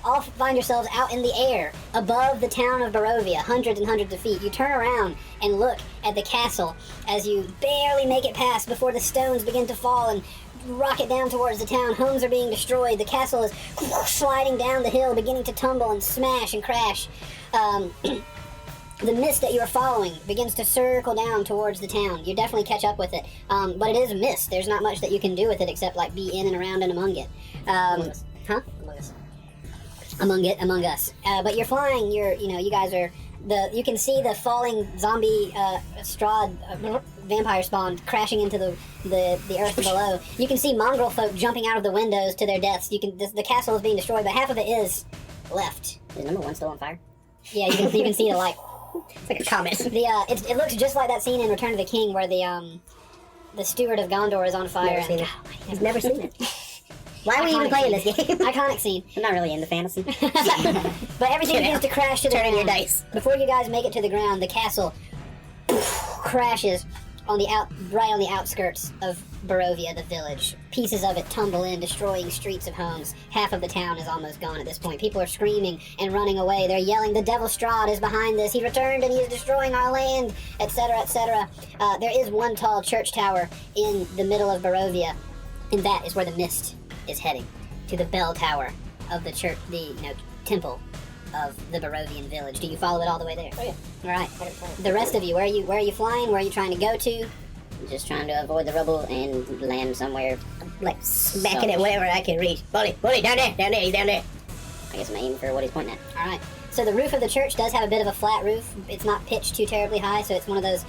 yourselves out in the air, above the town of Barovia, hundreds and hundreds of feet. You turn around and look at the castle as you barely make it past before the stones begin to fall and rocket down towards the town. Homes are being destroyed. The castle is sliding down the hill, beginning to tumble and smash and crash. The mist that you are following begins to circle down towards the town. You definitely catch up with it, but it is mist. There's not much that you can do with it except like be in and around and among it. Huh? Among us. But you're flying. You guys are you can see the falling zombie Strahd vampire spawn crashing into the earth below. You can see mongrel folk jumping out of the windows to their deaths. The castle is being destroyed, but half of it is left.
Is number one still on fire?
Yeah, you can see the light.
It's like a comet.
It looks just like that scene in Return of the King where the steward of Gondor is on fire.
Never seen it. He's never seen it. Why are we even
Iconic
playing this
scene.
game?
Iconic scene.
I'm not really into fantasy.
But everything begins to crash to the
Turn in
ground.
your dice.
Before you guys make it to the ground, the castle crashes right on the outskirts of Barovia, the village. Pieces of it tumble in, destroying streets of homes. Half of the town is almost gone at this point. People are screaming and running away. They're yelling, "The Devil Strahd is behind this. He returned and he is destroying our land," etc., etc. There is one tall church tower in the middle of Barovia, and that is where the mist is heading, to the bell tower of the church, the temple of the Barovian village. Do you follow it all the way there?
Oh, yeah.
All right. The rest of you, where are you flying? Where are you trying to go to?
Just trying to avoid the rubble and land somewhere.
Like smacking it wherever I can reach. Buddy, down there, he's down there.
I guess I'm aiming for what he's pointing at.
All right. So the roof of the church does have a bit of a flat roof. It's not pitched too terribly high, so it's one of those.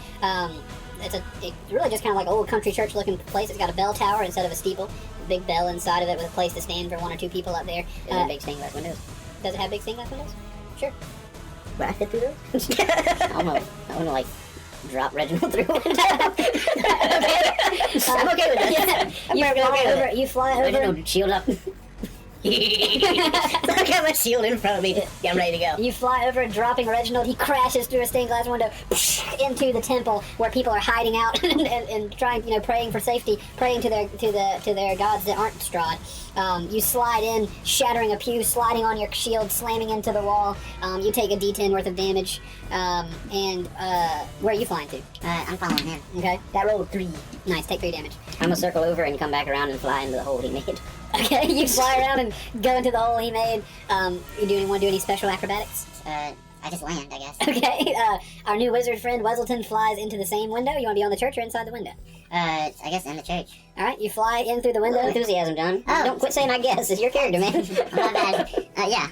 It's really just kind of like an old country church looking place. It's got a bell tower instead of a steeple. A big bell inside of it with a place to stand for one or two people up there.
Is there big stained glass windows?
Does it have big stained glass windows? Sure.
Would I fit through those?
I wanna like drop Reginald through a window.
I'm okay with that.
Yeah. You fly over.
Reginald, shield up.
I got my shield in front of me. Yeah, I'm ready to go.
You fly over, dropping Reginald. He crashes through a stained glass window into the temple where people are hiding out and trying, praying for safety, praying to their gods that aren't Strahd. You slide in, shattering a pew, sliding on your shield, slamming into the wall. You take a D10 worth of damage. Where are you flying to?
I'm following him.
Okay.
That rolled 3.
Nice. Take 3 damage.
I'm gonna circle over and come back around and fly into the hole he made.
Okay. You fly around and go into the hole he made. Want to do any special acrobatics?
I just land, I guess.
Okay, our new wizard friend Weselton flies into the same window. You want to be on the church or inside the window?
I guess in the church.
All right, you fly in through the window.
Enthusiasm, John.
Oh.
Don't quit saying I guess. It's your character, man.
My bad. Yeah.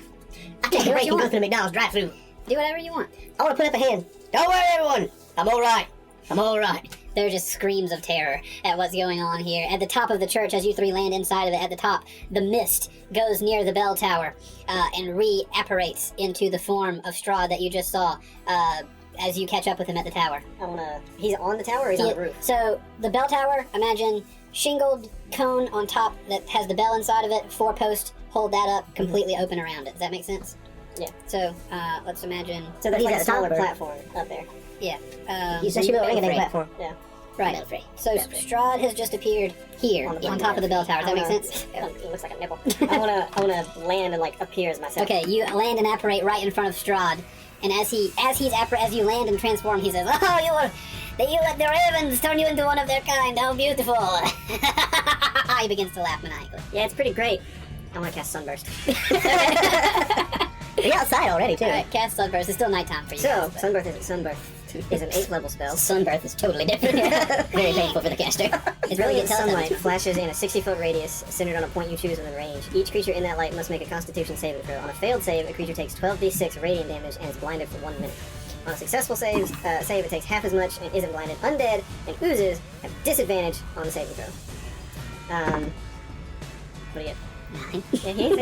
I take a break and go through the McDonald's drive-through.
Do whatever you want.
I want to put up a hand. Don't worry, everyone. I'm all right. I'm all right.
There are just screams of terror at what's going on here. At the top of the church, as you three land inside of it, at the top, the mist goes near the bell tower and re-apparates into the form of STRAHD that you just saw as you catch up with him at the tower.
He's on the tower or he's on the roof?
So, the bell tower, imagine shingled cone on top that has the bell inside of it, 4 posts, hold that up, completely open around it. Does that make sense?
Yeah.
So, let's imagine...
So there's
He's
like
at
a
the top
smaller
of the
platform up there.
Yeah.
You said you were ringing a
Belfry.
platform.
Yeah.
Right.
Belfry.
So, STRAHD has just appeared here, on top of the bell tower. Does that make sense?
It looks like a nipple. I wanna land and like appear as myself.
Okay, you land and apparate right in front of STRAHD, and as you land and transform, he says, "Oh, you let the ravens turn you into one of their kind. How beautiful!" He begins to laugh maniacally.
Yeah, it's pretty great. I want to cast Sunburst.
You're outside already, too.
All right, cast Sunburst. It's still nighttime for you.
So
guys, but-
Sunburst is an 8th level spell.
Sunbirth is totally different. Very painful for the caster.
It's
Brilliant
telepathy.
sunlight flashes in a 60-foot radius centered on a point you choose within range. Each creature in that light must make a Constitution saving throw. On a failed save, a creature takes 12d6 radiant damage and is blinded for 1 minute. On a successful save, it takes half as much and isn't blinded. Undead and oozes have disadvantage on the saving throw. What do you get?
9.
Yeah, he ain't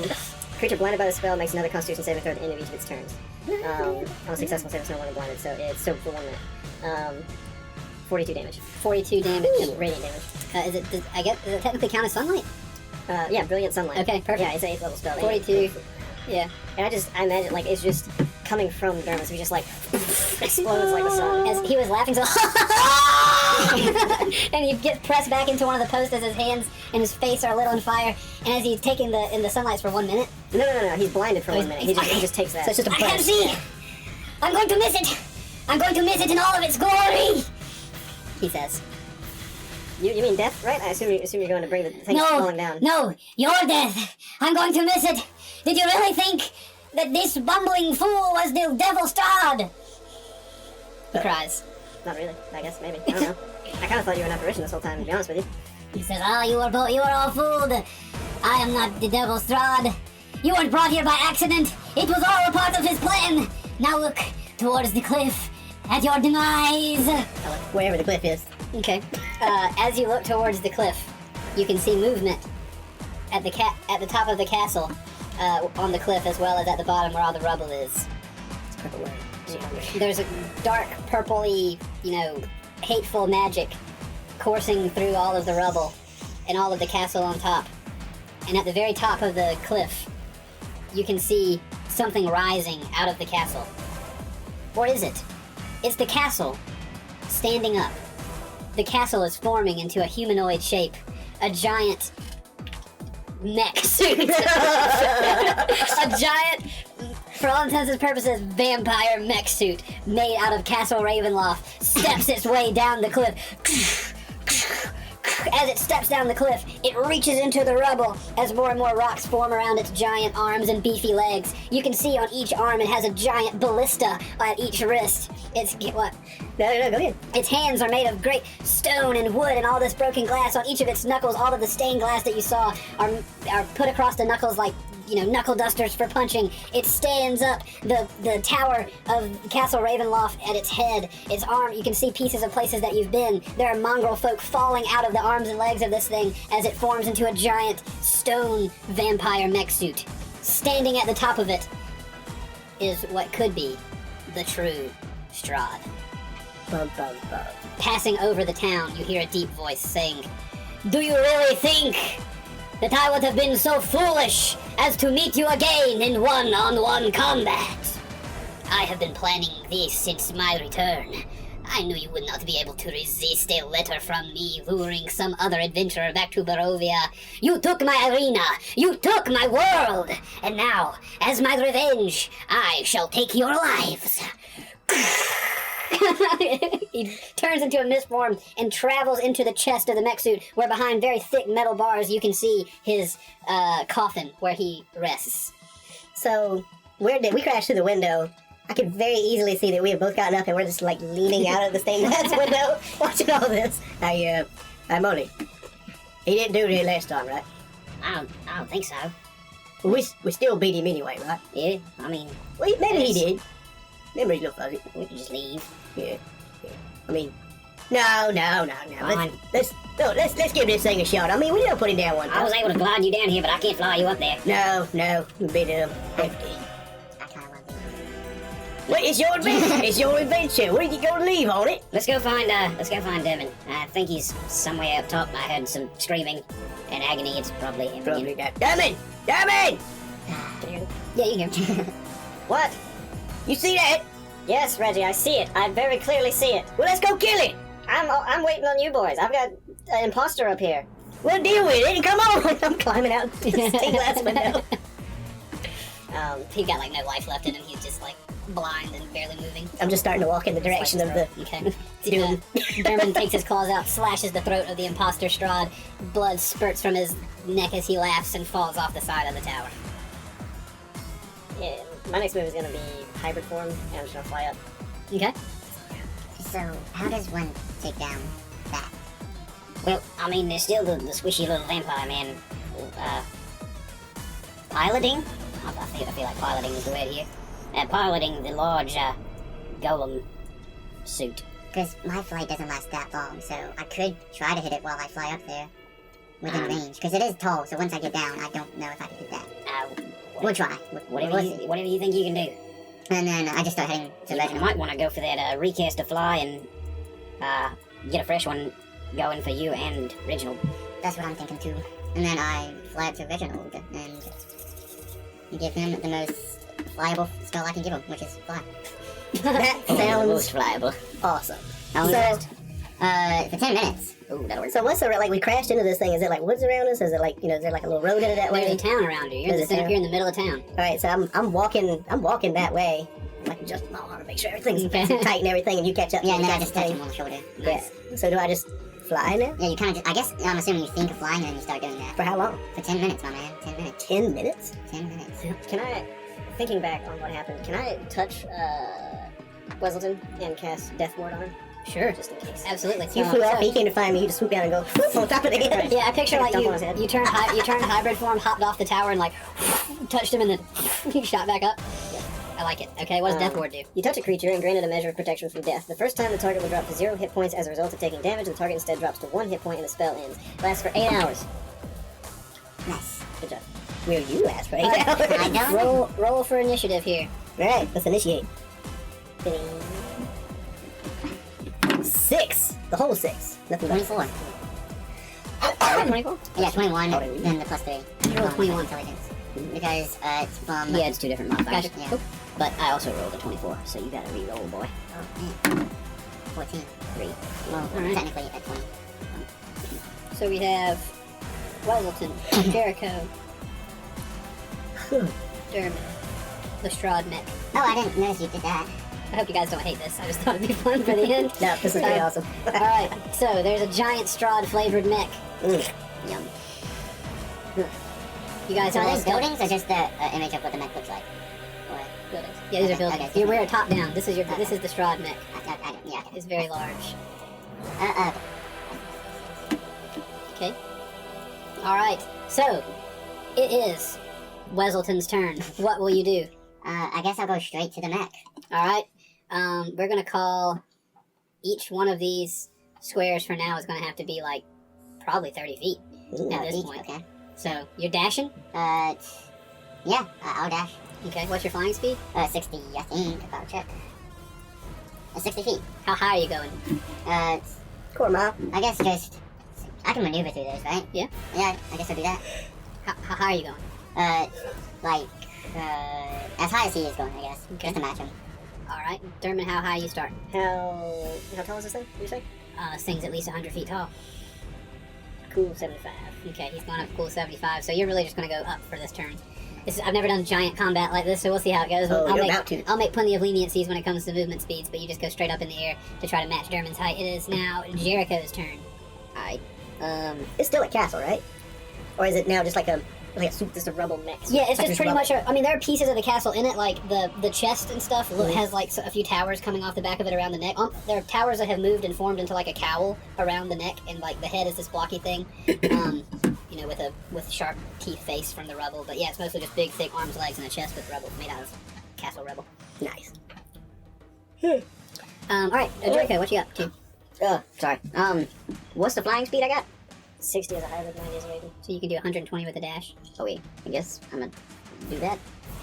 saved. Creature blinded by the spell makes another Constitution saving throw at the end of each of its turns. On a successful save, it's no longer blinded, so it's soaked for 1 minute. 42 damage.
42 damage.
Radiant damage.
Does it technically count as sunlight?
Yeah, brilliant sunlight.
Okay, perfect.
Yeah, it's an 8th level spell.
42. Yeah.
And I imagine like it's just coming from Dermis. He just like explodes like the sun.
As he was laughing so and he gets pressed back into one of the posts as his hands and his face are lit on fire, and as he's taking in the sunlights for 1 minute.
No. He's blinded for 1 minute. He just takes that.
So it's just a
I can
burst.
see. I'm going to miss it. I'm going to miss it in all of its glory.
He says.
You mean death, right? I assume you're going to bring the thing falling down.
No, your death. I'm going to miss it. Did you really think that this bumbling fool was the devil STRAHD?
He cries.
Not really. I guess maybe. I don't know. I kind of thought you were an apparition this whole time. To be honest with you.
He says, you are all fooled. I am not the devil STRAHD. You weren't brought here by accident. It was all a part of his plan. Now look towards the cliff at your demise.
Wherever the cliff is.
Okay. As you look towards the cliff, you can see movement at the top of the castle, on the cliff, as well as at the bottom where all the rubble is.
It's purple word.
There's a dark, purpley, hateful magic coursing through all of the rubble and all of the castle on top. And at the very top of the cliff, you can see something rising out of the castle. What is it? It's the castle standing up. The castle is forming into a humanoid shape, a giant mech suit. A giant, for all intents and purposes, vampire mech suit made out of Castle Ravenloft steps its way down the cliff. As it steps down the cliff, it reaches into the rubble as more and more rocks form around its giant arms and beefy legs. You can see on each arm it has a giant ballista at each wrist.
No, go ahead.
Its hands are made of great stone and wood and all this broken glass. On each of its knuckles, all of the stained glass that you saw are put across the knuckles like, knuckle dusters for punching. It stands up, the tower of Castle Ravenloft at its head. Its arm, you can see pieces of places that you've been. There are mongrel folk falling out of the arms and legs of this thing as it forms into a giant stone vampire mech suit. Standing at the top of it is what could be the true STRAHD.
Bum, bum, bum.
Passing over the town, you hear a deep voice saying, "Do you really think that I would have been so foolish as to meet you again in one-on-one combat? I have been planning this since my return. I knew you would not be able to resist a letter from me luring some other adventurer back to Barovia. You took my arena, you took my world, and now, as my revenge, I shall take your lives." He turns into a mist form and travels into the chest of the mech suit, where behind very thick metal bars you can see his coffin where he rests.
So, where did we crash through the window? I could very easily see that we have both gotten up and we're just like leaning out of the stained glass window, watching all this. I'm Molly. He didn't do it last time, right?
I don't think so.
Well, we still beat him anyway, right?
Yeah, I mean,
Well, maybe he did. Memory's a little fuzzy.
we could just leave.
Yeah. I mean, no.
Fine.
Let's give this thing a shot. I mean, we didn't put him down one
I was
time.
able to glide you down here, but I can't fly you up there.
No, you beat him. Hefty.
I kind of want to.
Well, it's your adventure. It's your adventure. Where you gonna leave on it?
Let's go find Devin. I think he's somewhere up top. I heard some screaming and agony. It's probably him.
Probably that. Damn it! Can you hear it?
Yeah, you can.
What? You see that?
Yes, Reggie, I see it. I very clearly see it.
Well, let's go kill it.
I'm waiting on you boys. I've got an imposter up here.
We'll deal with it. Come on. I'm climbing out the stained glass window.
He's got like no life left in him. He's just like blind and barely moving.
I'm just starting to walk in the direction of the
Okay.
doom.
Derman takes his claws out, slashes the throat of the imposter Strahd. Blood spurts from his neck as he laughs and falls off the side of the tower.
Yeah, my next move is gonna be hybrid form, and I'm just gonna fly up.
Okay?
So, how does one take down that?
Well, I mean, there's still the squishy little vampire man. Piloting? I feel like piloting is the word here. Piloting the large golem suit.
Because my flight doesn't last that long, so I could try to hit it while I fly up there. Within range. Because it is tall, so once I get down, I don't know if I can hit that. We'll try.
Whatever you think you can do.
And then I just start heading to
You
Reginald.
might want to go for that recast to fly and get a fresh one going for you and Reginald.
That's what I'm thinking too. And then I fly up to Reginald and give him the most flyable spell I can give him, which is fly.
That
Oh, most
sounds
flyable.
awesome.
How long
So-
last?
For 10 minutes.
Ooh, that'll work.
So what's the like? We crashed into this thing. Is it like woods around us? Is it like is there like a little road headed that
There's
way?
a town around you. You're in
There's
the
a
center.
town?
You're in the middle of town.
All right, so I'm walking that way. Like just I want to make sure everything's
Okay.
tight and everything, and you catch up.
Yeah,
to
and
me,
then I
catch
just
the
touch
thing.
him on the shoulder.
Yeah. So do I just fly now?
Yeah, you kind of just, I guess, I'm assuming you think of flying and then you start doing that.
For how long?
For 10 minutes, my man. 10 minutes.
10 minutes?
10 minutes.
Can I, thinking back on what happened, can I touch Weselton and cast Death Ward on him?
Sure.
Just in case.
Absolutely.
You flew off, he came to find me, you just swoop down and go on top of the head.
Yeah, I picture like
Dump on his head.
you turned hybrid form, hopped off the tower, and like touched him, and then you shot back up. I like it. Okay, what does Death Ward do?
You touch a creature and granted a measure of protection from death. The first time the target will drop to 0 hit points as a result of taking damage, the target instead drops to 1 hit point and the spell ends. Lasts for 8 hours.
Nice.
Good job.
Will you last for 8
Alright.
hours?
I don't know.
Roll for initiative here.
Alright, let's initiate. 6. The whole 6. Nothing but
24.
24.
Yeah, 21,
Oh, really?
then the plus 3.
You rolled 21.
Intelligence. Because it's from...
Yeah, it's 2 different modifiers.
Gotcha.
Yeah.
Cool.
But I also rolled a 24, so you gotta re-roll, boy.
14.
3.
Well,
Alright.
technically at 20.
So we have Weselton, Jericho, Dermot, Lestrade Mech.
Oh, I didn't notice you did that.
I hope you guys don't hate this. I just thought it'd be fun for the end.
No, this is pretty awesome.
Alright, so there's a giant Strahd flavored mech.
Yum.
You guys
So
have
are
all
these
stealth
buildings or just the image of what the mech looks like? Or...
buildings. Yeah, these are
Okay,
buildings.
okay.
We're top down. This is the Strahd mech.
yeah.
It's very large. Okay. Alright, so it is Weselton's turn. What will you do?
I guess I'll go straight to the mech.
Alright. We're gonna call each one of these squares for now is gonna have to be like probably 30 feet at this point.
Okay.
So you're dashing?
Yeah, I'll dash.
Okay, what's your flying speed?
60, I think, if I'll check. 60 feet.
How high are you going?
Quarter mile.
I guess just... I can maneuver through those, right?
Yeah.
Yeah, I guess I'll do that.
How high are you going?
As high as he is going, I guess.
Okay.
Just to match him.
Alright, Dermot, how high you start?
How tall is this thing, you say?
This thing's at least 100 feet tall.
Cool, 75.
Okay, he's going up cool 75, so you're really just gonna go up for this turn. I've never done giant combat like this, so we'll see how it goes.
Oh, you're about to.
I'll make plenty of leniencies when it comes to movement speeds, but you just go straight up in the air to try to match Dermon's height. It is now Jericho's turn.
Alright. It's still a castle, right? Or is it now just like a
Like just a rubble mix.
Yeah, it's
Like
just pretty
rubble.
much. I mean, there are pieces of the castle in it, like the chest and stuff. Has like a few towers coming off the back of it around the neck. There are towers that have moved and formed into like a cowl around the neck, and like the head is this blocky thing. You know, with sharp teeth face from the rubble. But yeah, it's mostly just big, thick arms, legs, and a chest with rubble made out of castle rubble.
Nice.
All right, Draco, what you got? Two.
Sorry. What's the flying speed I got? 60 as a hybrid, 90 as a raven.
So you can do 120 with a dash.
Oh wait, I guess I'm gonna do that.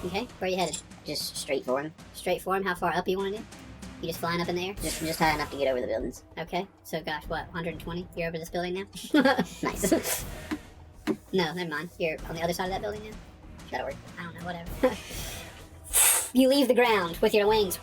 Okay, where are you headed?
Just straight for him.
Straight for him. How far up you want to do? You just flying up in the air?
Just high enough to get over the buildings.
Okay, so gosh, what, 120? You're over this building now?
Nice.
No, never mind. You're on the other side of that building now?
That'll work.
I don't know, whatever. You leave the ground with your wings,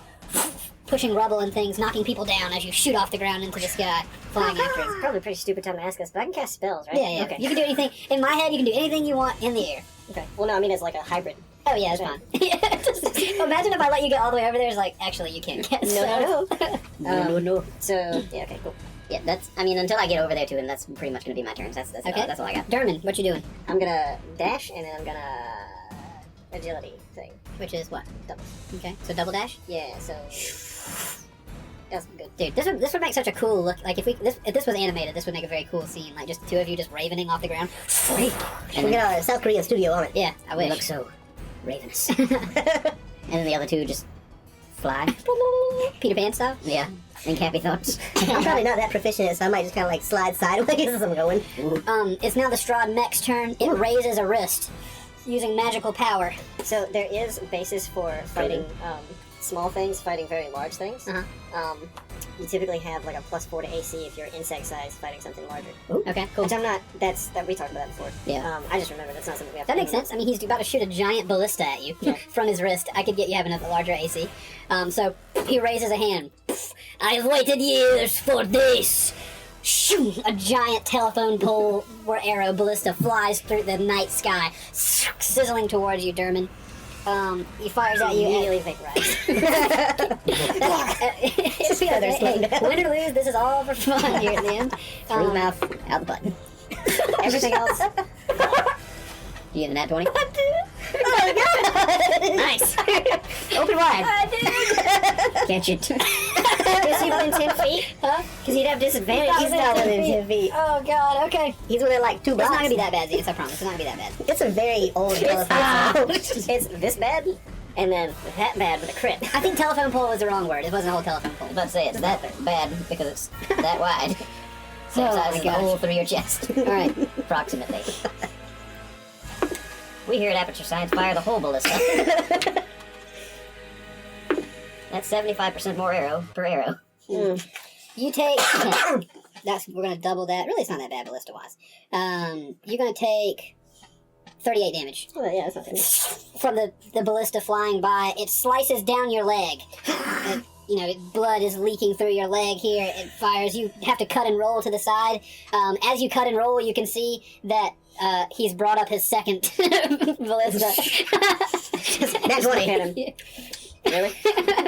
pushing rubble and things, knocking people down as you shoot off the ground into the sky, flying after
It's
it.
probably a pretty stupid time to ask this, but I can cast spells, right?
Yeah, yeah.
Okay.
You can do anything. In my head, you can do anything you want in the air.
Okay. Well, no, I mean as like a hybrid.
Oh, yeah, it's fine. Yeah, imagine if I let you get all the way over there. It's like, actually, you can't get
No.
no.
So yeah, okay, cool. Yeah, that's. I mean, until I get over there to him, that's pretty much gonna be my turns. That's
Okay.
That's all I got.
Dermot, what you doing?
I'm gonna dash and then I'm gonna agility thing.
Which is what?
Double.
Okay, so double dash?
Yeah. So that's good.
Dude, this would make such a cool look. Like, if this was animated, this would make a very cool scene. Like, just the two of you just ravening off the ground.
And we got a South Korean studio on it.
Yeah, I
We
wish.
look so ravenous. And then the other two just fly.
Peter Pan style?
Yeah. And happy thoughts.
I'm probably not that proficient, so I might just kind of like slide sideways as I'm going.
It's now the STRAHD mech's turn. It raises a wrist using magical power.
So there is a basis for fighting small things, fighting very large things.
Uh-huh.
You typically have like a +4 to AC if you're insect size fighting something larger.
Okay, cool.
Which I'm not. We talked about that before.
Yeah.
I just remember that's not something we have.
That
to
makes sense. I mean, he's about to shoot a giant ballista at you from his wrist. I could get you having a larger AC. So he raises a hand. I've waited years for this. Shoo! A giant telephone pole or arrow ballista flies through the night sky, sizzling towards you, Derman. He fires at you.
Immediately vaporize.
Hey, win or lose, this is all for fun here at the end.
Through the mouth, out the butt. Everything else. You get a nat 20?
Nice.
Open wide.
I did.
Catch it.
Is he within 10 feet?
Huh?
Because he'd have disadvantage. He's not within 10 feet.
Oh god. Okay.
He's within like 2
It's
blocks.
not gonna be that bad, Zeus. I promise. It's not gonna be that bad.
It's a very old telephone.
It's this bad, and then that bad with a crit.
I think telephone pole was the wrong word. It wasn't a whole telephone pole.
Let's say it's that bad because it's that wide. Same
Oh
size
my
as the
gosh.
hole through your chest.
All right.
Approximately. We here at Aperture Science fire the whole ballista. That's 75% more arrow per arrow.
You take. We're gonna double that. Really, it's not that bad ballista wise. You're gonna take 38 damage
Oh, yeah, that's not bad.
from the ballista flying by. It slices down your leg. Blood is leaking through your leg here. It fires. You have to cut and roll to the side. As you cut and roll, you can see that he's brought up his second ballista.
That's what I hit him. Really?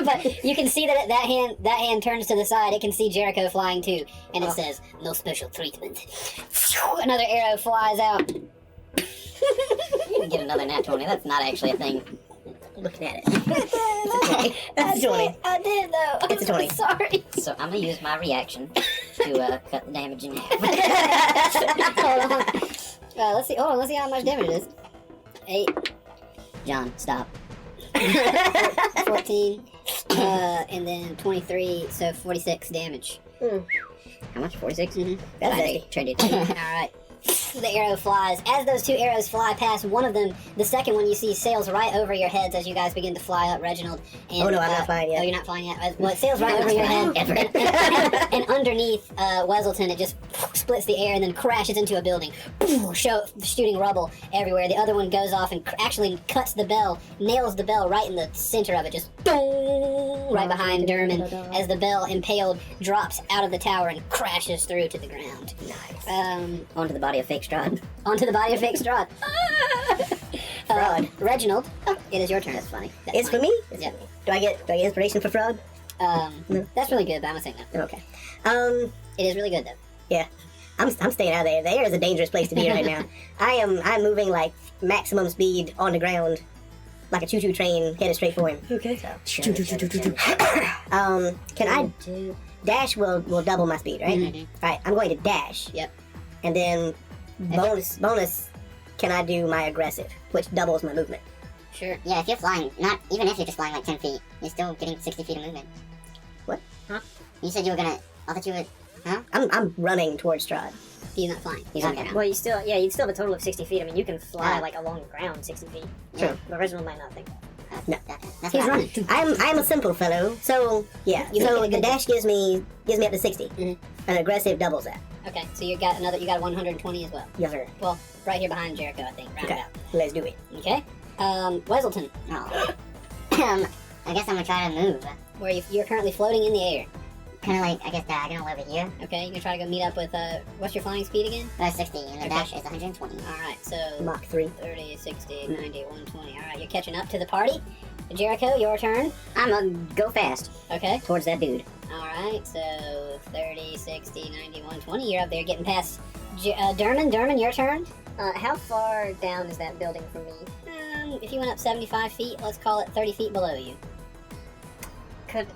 But you can see that that hand turns to the side. It can see Jericho flying too, and it says no special treatment. Another arrow flies out.
You can get another nat 20. That's not actually a thing.
Looking at it. It's a 20.
I did though.
It's a 20.
I'm sorry.
So I'm gonna use my reaction to cut the damage in half.
Hold on. Let's see. Hold on. Let's see how much damage it is. 8,
John, stop.
14, and then 23. So 46 damage.
How much? 46?
Mm-hmm.
That's
Traded.
All right. The arrow flies. As those two arrows fly past, one of them, the second one you see, sails right over your heads as you guys begin to fly up, Reginald. And,
Oh, no, I'm not flying yet.
Oh, you're not flying yet? Well, it sails right over your head. And underneath Weselton, it just splits the air and then crashes into a building, shooting rubble everywhere. The other one goes off and actually cuts the bell, nails the bell right in the center of it, just right behind Derman, as the bell, impaled, drops out of the tower and crashes through to the ground.
Nice. Onto the body of fake STRAHD.
Onto the body of fake STRAHD.
Fraud.
Reginald, it is your turn.
That's funny.
That's
It's for
fine.
me?
Yeah.
Do I get inspiration for fraud?
That's really good, but I'm gonna say no.
Okay.
It is really good though.
Yeah.
I'm staying out of there. The air is a dangerous place to be right now. I'm moving like maximum speed on the ground, like a choo-choo train headed straight for him.
Okay.
So, can I dash will double my speed, right?
Mhm.
All right, I'm going to dash.
Yep.
And then bonus, can I do my aggressive, which doubles my movement?
Sure.
Yeah, if you're flying, even if you're just flying like 10 feet, you're still getting 60 feet of movement.
What?
Huh?
You said you were gonna, I thought you would, huh?
I'm running towards Strahd.
He's not flying.
He's on
Okay.
ground.
Well, you'd still have a total of 60 feet. I mean, you can fly
Yeah.
like along the ground 60 feet.
Sure.
The original might not think.
No.
That's
He's
what I-
running.
I'm a simple fellow, so yeah.
You
So
make it
the
a-
dash gives me up to 60,
Mhm.
and aggressive doubles that.
Okay, so you got 120 as well.
Yes, sir.
Well, right here behind Jericho, I think.
Okay,
Roundabout.
let's do it.
Okay. Weselton,
Oh. I guess I'm gonna try to move.
where you're currently floating in the air.
Kind of like, I guess, diagonal over here.
Okay, you're gonna try to go meet up with what's your flying speed again?
60, and the
Okay.
dash is 120.
All right, so
Mach 3.
30, 60, 90, 120. All right, you're catching up to the party. Jericho, your turn.
I'm gonna go fast
Okay.
towards that dude.
All right, so 30, 60, 90, 120. You're up there getting past Derman. Derman, your turn.
How far down is that building from me?
If you went up 75 feet, let's call it 30 feet below you.
Could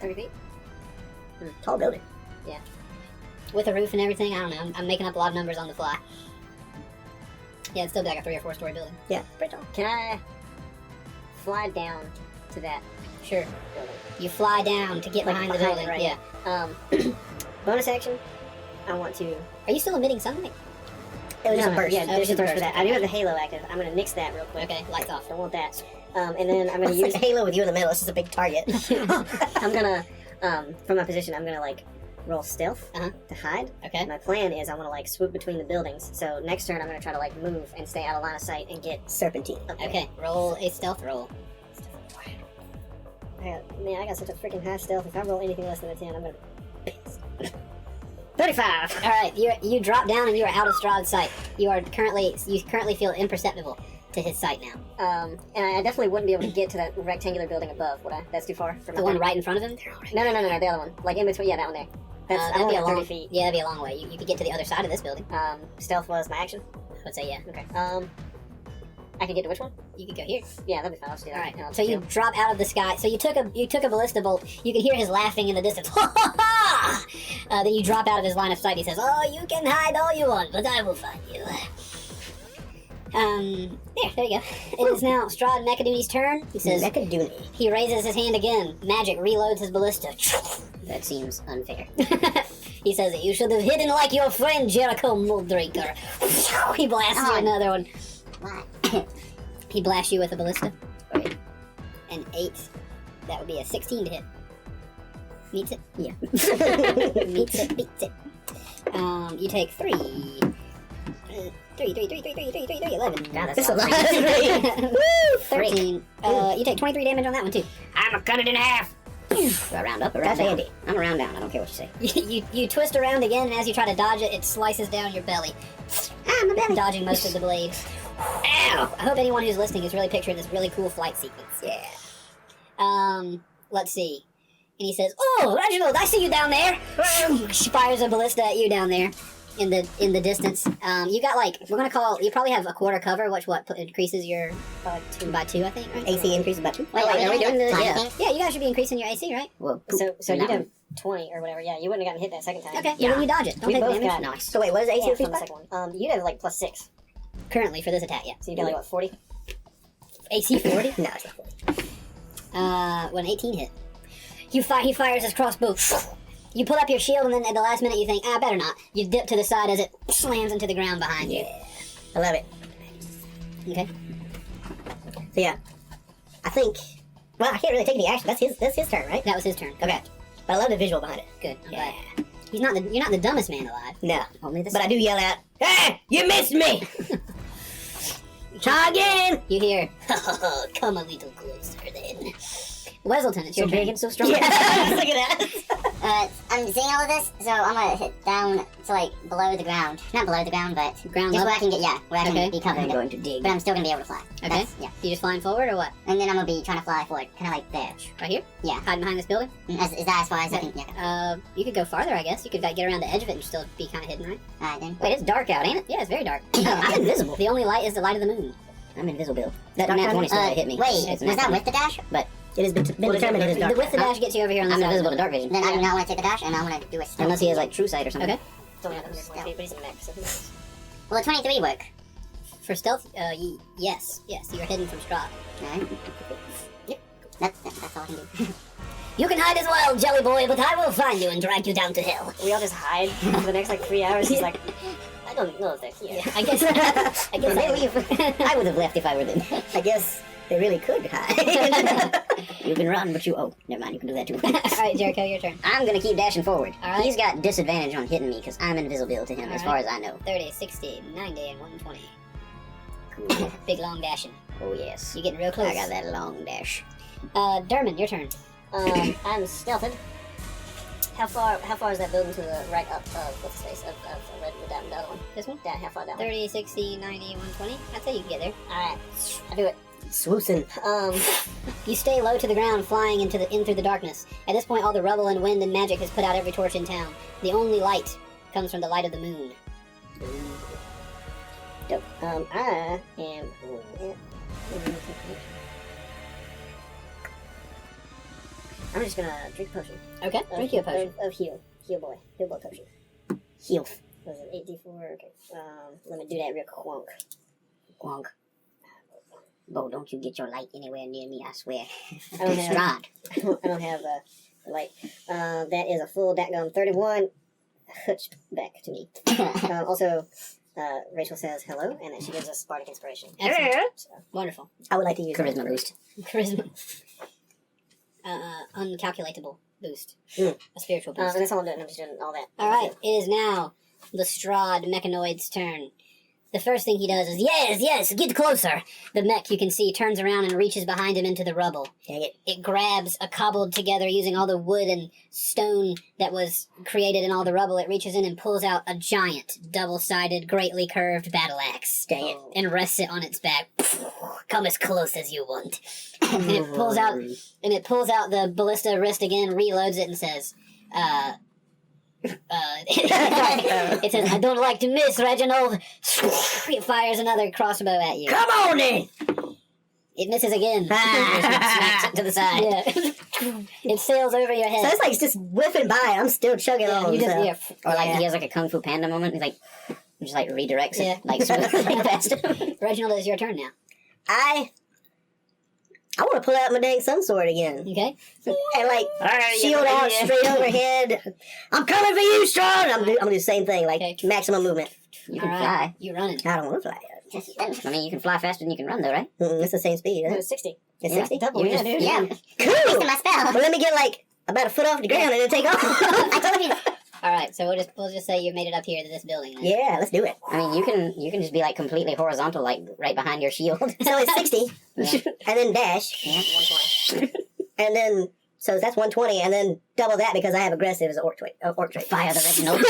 30 feet?
Tall building.
With a roof and everything, I don't know. I'm making up a lot of numbers on the fly. Yeah, it's still like a 3 or 4 story building.
Yeah, pretty tall.
Can I fly down to that
Sure.
building?
You fly down to get
Like
behind the
behind
building.
it, right?
Yeah.
Bonus action. I want to.
Are you still emitting sunlight?
It was just a
No,
burst.
Yeah,
Oh,
there's
just
a
a
burst for
burst.
that. I do have the halo active. I'm gonna nix that real quick.
Okay, lights off.
Don't want that. And then I'm gonna
It's
use.
like Halo with you in the middle. It's just a big target.
I'm gonna, from my position, I'm gonna like roll stealth
Uh-huh.
to hide.
Okay.
My plan is I want to like swoop between the buildings. So next turn I'm gonna try to like move and stay out of line of sight and get
Serpentine.
up there.
Okay, roll a stealth roll.
I got such a freaking high stealth. If I roll anything less than a 10, I'm gonna. 35.
All right, you drop down and you are out of Strahd's sight. You currently feel imperceptible to his sight now.
And I definitely wouldn't be able to get to that rectangular building above, would I? That's too far.
The one right in front of him.
No, the other one. Like in between. Yeah, that one there. That's I'm
That'd
only
be a
at 30
long.
feet.
Yeah, that'd be a long way. You could get to the other side of this building.
Stealth was my action.
I would say yeah.
Okay. I can get to which one?
You could go here.
Yeah, that'd be fine. I'll just do that.
All right.
And I'll
So you
just
drop out of the sky. So you took a ballista bolt. You can hear his laughing in the distance. Then you drop out of his line of sight. He says, "Oh, you can hide all you want, but I will find you." There you go. It is now Strahd Mechaduni's turn. He says,
Mechaduni.
he raises his hand again. Magic reloads his ballista.
That seems unfair.
He says, "You should have hidden like your friend Jericho Muldraker." He blasts you
Oh.
another one.
What?
He blasts you with a ballista. An 8. That would be a 16 to hit. Meets it?
Yeah.
Meets it, beats it. You take 3. 11.
God,
That's a lot.
13. You take 23 damage on that one, too.
I'm gonna cut it in half.
A round up, a round
That's
down.
Andy.
I'm around down. I don't care what you say.
You twist around again, and as you try to dodge it, it slices down your belly.
My belly.
Dodging most of the blade. Ow! I hope anyone who's listening is really picturing this really cool flight sequence.
Yeah.
Let's see. And he says, "Oh, Reginald, I see you down there." She fires a ballista at you down there in the distance. You got you probably have a quarter cover, which increases your by 2, I think, right?
AC increases by 2.
Wait,
are we doing the-
yeah. Yeah, you guys should be increasing your AC, right?
Whoa.
So you'd have 20 or whatever. Yeah, you wouldn't have gotten hit that second time.
Okay, well, then you dodge it. Don't
We
take
both
damage.
got
Nice.
So wait, what is AC
Yeah,
increase
from the
by?
second one. You'd have like +6.
Currently for this attack, yeah.
So you got like what 40?
AC 40.
No, it's not 40.
When 18 hit. He fires his crossbow. You pull up your shield, and then at the last minute you think, better not. You dip to the side as it slams into the ground behind you.
I love it.
Okay.
So yeah, I think. Well, I can't really take any action. That's his turn, right?
That was his turn.
Okay. But I love the visual behind it.
Good. I'm glad. You're not the dumbest man alive.
No.
Only the
But I do yell out, "Hey, you missed me!" Try again.
You hear, come a little closer then. Weselton, it's your
So
turn.
big and so strong.
Yeah. Look at that.
I'm seeing all of this, so I'm gonna hit down to like below the ground. Not below the ground, but
Ground
just
level?
where I can get, where I can be covered.
I'm going to dig.
But I'm still gonna be able to fly.
Okay.
That's- yeah.
You just flying forward or what?
And then I'm gonna be trying to fly forward, kind of like there.
Right here?
Yeah.
Hiding behind this building?
Is that as far as I can? Yeah.
You could go farther, I guess. You could like, get around the edge of it and still be kind of hidden, right?
Alright then.
Wait, it's dark out, ain't it?
Yeah, it's very dark.
I'm invisible.
The only light is the light of the moon.
I'm invisible. That
Dark
nat
time?
20 still hit me.
Wait,
It's
was
nat
that
20.
with the dash?
But it has been determined it is dark.
The with the dash gets you over here on the
I'm
side.
invisible to dark vision.
Then I do not want to take the dash, and I want to do a stealth.
Unless he has like true sight or something.
Okay.
It's only 140 feet, but he's in the max, so who knows?
Will a 23 work?
For stealth, yes. Yes, you're hidden from Strahd.
Alright. Yep. That's all I can do.
You can hide as well, Jelly Boy, but I will find you and drag you down to hell.
We all just hide for the next like 3 hours. He's like, I don't know if they're here.
I guess
I would have left if I were them. I guess they really could hide. You can run, but you... Oh, never mind, you can do that too.
Alright, Jericho, your turn.
I'm gonna keep dashing forward.
All right.
He's got disadvantage on hitting me because I'm invisible to him as
All
far
right.
as I know.
30, 60, 90, and 120.
Cool.
Big long dashing.
Oh, yes.
You're getting real close.
I got that long dash.
Dermot, your turn.
I'm stealthed. How far is that building to the right up of what's the face of the other one?
This one?
Down, how far down?
30, 60, 90, 120. I'd say you can get there.
Alright, I do it.
Swoosing.
You stay low to the ground, flying in through the darkness. At this point, all the rubble and wind and magic has put out every torch in town. The only light comes from the light of the moon.
Dope. I am. I'm just gonna drink a potion.
Okay, drink you a potion.
Of heal boy potion.
Heal.
Was it 8d4? Okay. Let me do that real quick.
Wonk. Bo, don't you get your light anywhere near me, I swear.
I don't have.
Strahd.
I don't have the light. That is a full datgum 31. Hutch back to me. Also, Rachel says hello, and then she gives us bardic inspiration.
Excellent.
So,
Wonderful.
I would like to use charisma boost.
Charisma. Uncalculatable boost.
Mm.
A spiritual boost.
and that's all I'm doing. I'm just doing all that.
Alright, it is now the Strahd mechanoid's turn. The first thing he does is, yes, get closer. The mech, you can see, turns around and reaches behind him into the rubble.
Dang it.
It grabs a cobbled together using all the wood and stone that was created in all the rubble. It reaches in and pulls out a giant, double-sided, greatly curved battle axe.
Dang it.
And rests it on its back. Come as close as you want. And it pulls out the ballista wrist again, reloads it, and says, it says, I don't like to miss, Reginald. It fires another crossbow at you.
Come on then!
It misses again.
Smacks it to the side.
Yeah. It sails over your head.
So it's like it's just whiffing by. I'm still chugging on.
you just,
so.
yeah.
Or like
Yeah.
he has like a Kung Fu Panda moment. He's like, just like redirects
Yeah.
it like smoothly past him.
Reginald, it's your turn now.
I want to pull out my dang sun sword again.
Okay?
And like shield out straight overhead. I'm coming for you, Strahd. I'm gonna do the same thing, like
Okay.
maximum movement. You can
Alright, you running.
fly. I don't want to fly. I mean, you can fly faster than you can run, though, right? It's the same speed,
It
isn't
was
it?
60.
It's
Yeah.
60.
Double,
You're
yeah,
just-
dude.
Yeah.
Cool.
Wasting my spell.
Well, let me get like about a foot off the ground and then take off.
I told you.
Alright, so we'll just say you made it up here to this building then.
Yeah, let's do it. I mean, you can just be like completely horizontal, like right behind your shield. So it's 60, and then dash,
120.
and then so that's 120, and then double that because I have aggressive as orc trait. Fire the Reginald.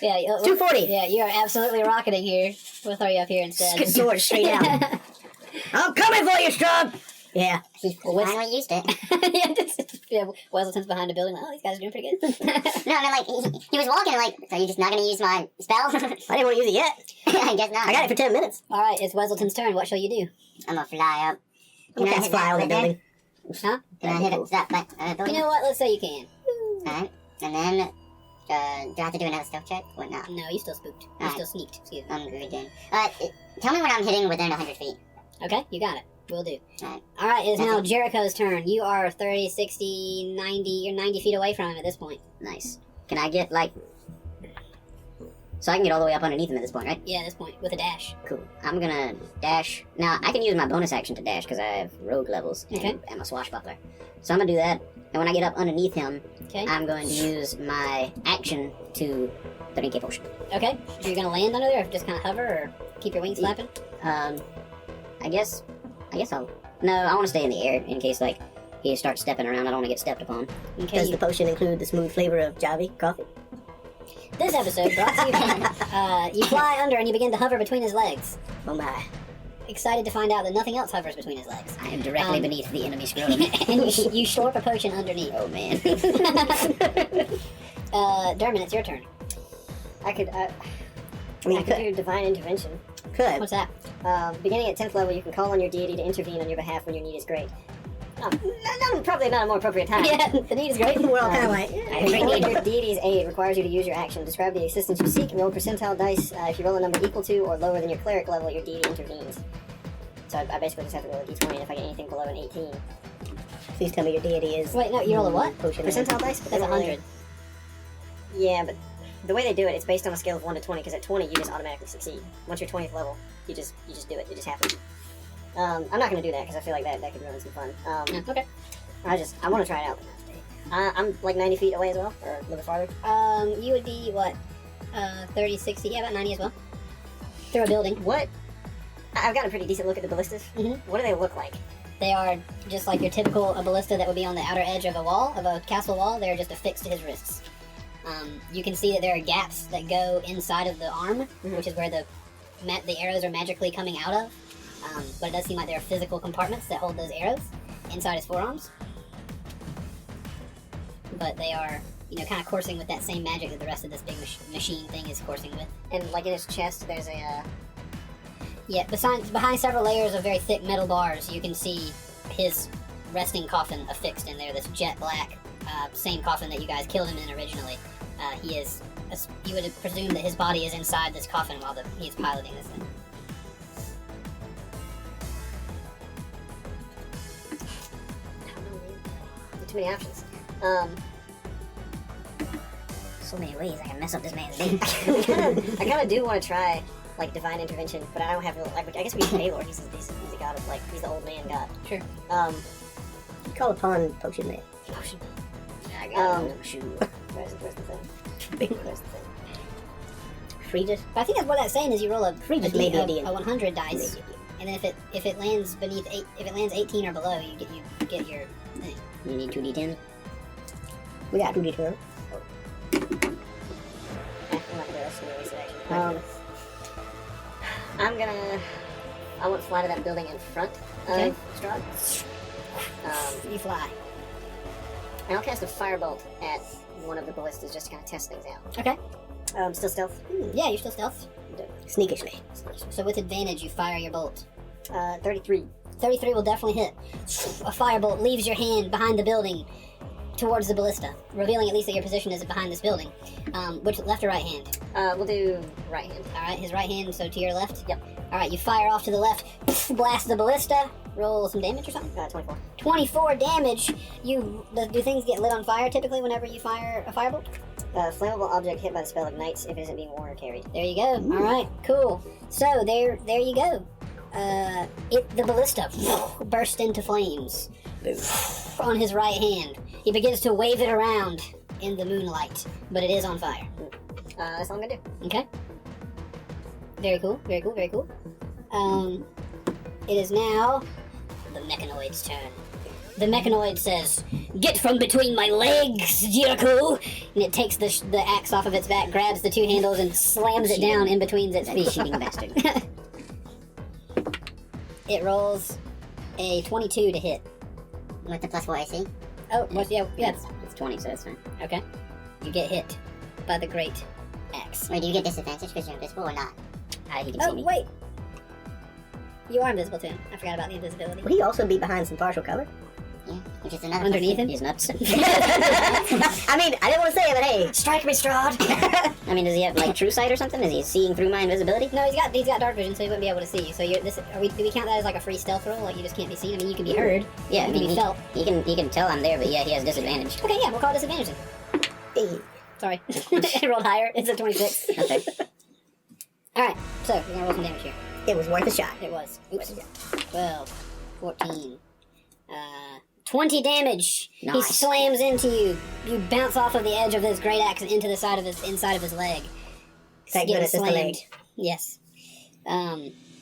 Yeah,
240.
Yeah, you are absolutely rocketing here. We'll throw you up here instead.
Sword straight out. I'm coming for you, Strahd. Yeah.
He finally used it.
yeah, Weselton's behind a building. Like, oh, these guys are doing pretty good.
No, I mean, like, he was walking, like, so you're just not gonna use my spell?
I didn't want to use it yet.
I guess not.
I got it for 10 minutes.
Alright, it's Weselton's turn. What shall you do?
I'm gonna fly up.
I'm gonna fly on the building.
Huh?
Can I hit it? That building?
You know what? Let's say you can.
Alright. And then, do I have to do another stealth check or not?
No, you still spooked. You
Alright.
still sneaked. Excuse me.
I'm good then. Tell me when I'm hitting within 100 feet.
Okay, you got it. Will do.
Alright.
Alright, it is now Jericho's turn. You are 30, 60, 90. You're 90 feet away from him at this point.
Nice. Can I get like... So I can get all the way up underneath him at this point, right?
Yeah, at this point, with a dash.
Cool. I'm gonna dash. Now, I can use my bonus action to dash because I have rogue levels and
Okay.
I'm a swashbuckler. So I'm gonna do that. And when I get up underneath him,
Okay.
I'm going to use my action to drink a potion.
Okay. So you're gonna land under there or just kind of hover or keep your wings flapping?
I guess I'll... No, I want to stay in the air in case, like,
he starts stepping around. I don't want to get stepped upon.
Okay,
Does the potion include the smooth flavor of Javi coffee?
This episode brought to you by, you fly under and you begin to hover between his legs.
Oh my.
Excited to find out that nothing else hovers between his legs.
I am directly beneath the enemy scrotum.
And you slurp a potion underneath.
Oh man.
Dermot, it's your turn.
I could
you could.
do divine intervention.
Could.
What's that?
Beginning at 10th level, you can call on your deity to intervene on your behalf when your need is great. Probably not a more appropriate time.
Yeah, the need is great.
We're all kind of like,
Calling your deity's aid requires you to use your action. Describe the assistance you seek and roll percentile dice. If you roll a number equal to or lower than your cleric level, your deity intervenes. So I basically just have to roll a d20, and if I get anything below an 18.
please tell me your deity is.
Wait, no, you roll a what?
Potion.
Percentile dice? But they
That's
don't really-
100.
Yeah, but the way they do it, it's based on a scale of 1 to 20, because at 20, you just automatically succeed. Once you're 20th level, you just do it. It just happens. I'm not going to do that, because I feel like that could ruin some fun.
Okay.
I want to try it out. I'm like 90 feet away as well, or a little bit farther.
You would be, what, 30, 60, yeah, about 90 as well. Through a building.
What? I've got a pretty decent look at the ballistas.
Mhm.
What do they look like?
They are just like your typical ballista that would be on the outer edge of a wall, of a castle wall. They're just affixed to his wrists. You can see that there are gaps that go inside of the arm, which is where the arrows are magically coming out of. But it does seem like there are physical compartments that hold those arrows inside his forearms. But they are, kind of coursing with that same magic that the rest of this big machine thing is coursing with.
And like in his chest, there's a.
Yeah, behind several layers of very thick metal bars, you can see his resting coffin affixed in there. This jet black, same coffin that you guys killed him in originally. You would presume that his body is inside this coffin while he is piloting this thing.
Too many options.
So many ways I can mess up this man's day.
I kind of do want to try like divine intervention, but I don't have. I guess we use Paylor. He's a god of he's the old man god.
Sure.
You call upon Potion Man.
Potion.
I got no shoe.
Where's the thing? Where's the thing?
Free
But I think that's what that's saying is you roll a
Just maybe a D&D.
100 dice, and then if it lands beneath if it lands 18 or below, you get your thing.
You need 2d10s?
We got 2d12.
I'm not gonna do this. I'm gonna waste an action. I want to fly to that building in front
Okay.
of STRAHD.
You fly.
And I'll cast a firebolt at one of the ballistas just to kind of test things out.
Okay.
Still stealth.
Yeah, you're still stealth.
Sneakishly.
So with advantage, you fire your bolt.
33.
33 will definitely hit. A firebolt leaves your hand behind the building towards the ballista, revealing at least that your position is behind this building. Which left or right hand?
We'll do right hand.
All right, his right hand, so to your left.
Yep.
All right, you fire off to the left, blast the ballista. Roll some damage or something.
24.
24 damage. Do things get lit on fire typically whenever you fire a firebolt?
Flammable object hit by the spell ignites if it isn't being worn or carried.
There you go. All right, cool. So there you go. The ballista burst into flames on his right hand. He begins to wave it around in the moonlight, but it is on fire.
That's all I'm gonna do.
Okay. Very cool. Very cool. Very cool. It is now the mechanoid's turn. The mechanoid says, "Get from between my legs, Jericho!" And it takes the axe off of its back, grabs the two handles, and slams it down in between its feet.
Cheating bastard.
It rolls a 22 to hit.
With the plus 4 AC?
Oh, yeah.
It's 20, so that's fine.
Okay. You get hit by the great axe.
Wait, do you get disadvantage because you're invisible or not? He can see
Oh,
me.
wait. You are invisible to him. I forgot about the invisibility.
Would he also be behind some partial cover?
Yeah, which is another
Underneath him?
He's nuts.
I mean, I didn't want to say it, but hey.
Strike me, STRAHD!
I mean, does he have like true sight or something? Is he seeing through my invisibility?
No, he's got dark vision, so he wouldn't be able to see you. So do we count that as like a free stealth roll? Like you just can't be seen? I mean, you can be heard.
Yeah,
You can be felt.
he can tell I'm there, but yeah, he has disadvantage.
Okay, yeah, we'll call it disadvantage then.
Hey.
Sorry. It rolled higher. It's a 26.
Okay.
Alright, so we're gonna roll some damage here.
It was worth a shot.
It was. Oops. 12, 14, 20 damage. He
Nice.
slams into you. You bounce off of the edge of this great axe and into the side of inside of his leg.
Thank
Getting
goodness it's the leg.
Yes.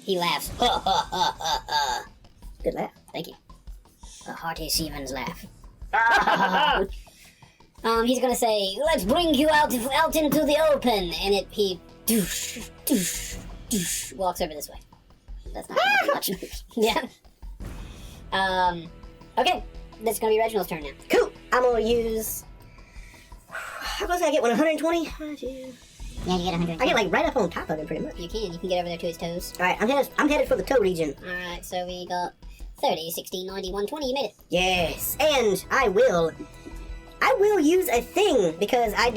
He laughs. Ha ha ha ha ha.
Good laugh.
Thank you. A hearty seaman's laugh. He's gonna say, "Let's bring you out into the open," and he walks over this way. That's not much. Yeah. Okay, that's gonna be Reginald's turn now.
Cool. I'm gonna use. How close did I get? 120?
Yeah, you get 100.
I get like right up on top of him, pretty much.
You can get over there to his toes.
All right, I'm headed for the toe region.
Alright, so we got 30, 60, 90, 120. You made it.
Yes, and I will use a thing because I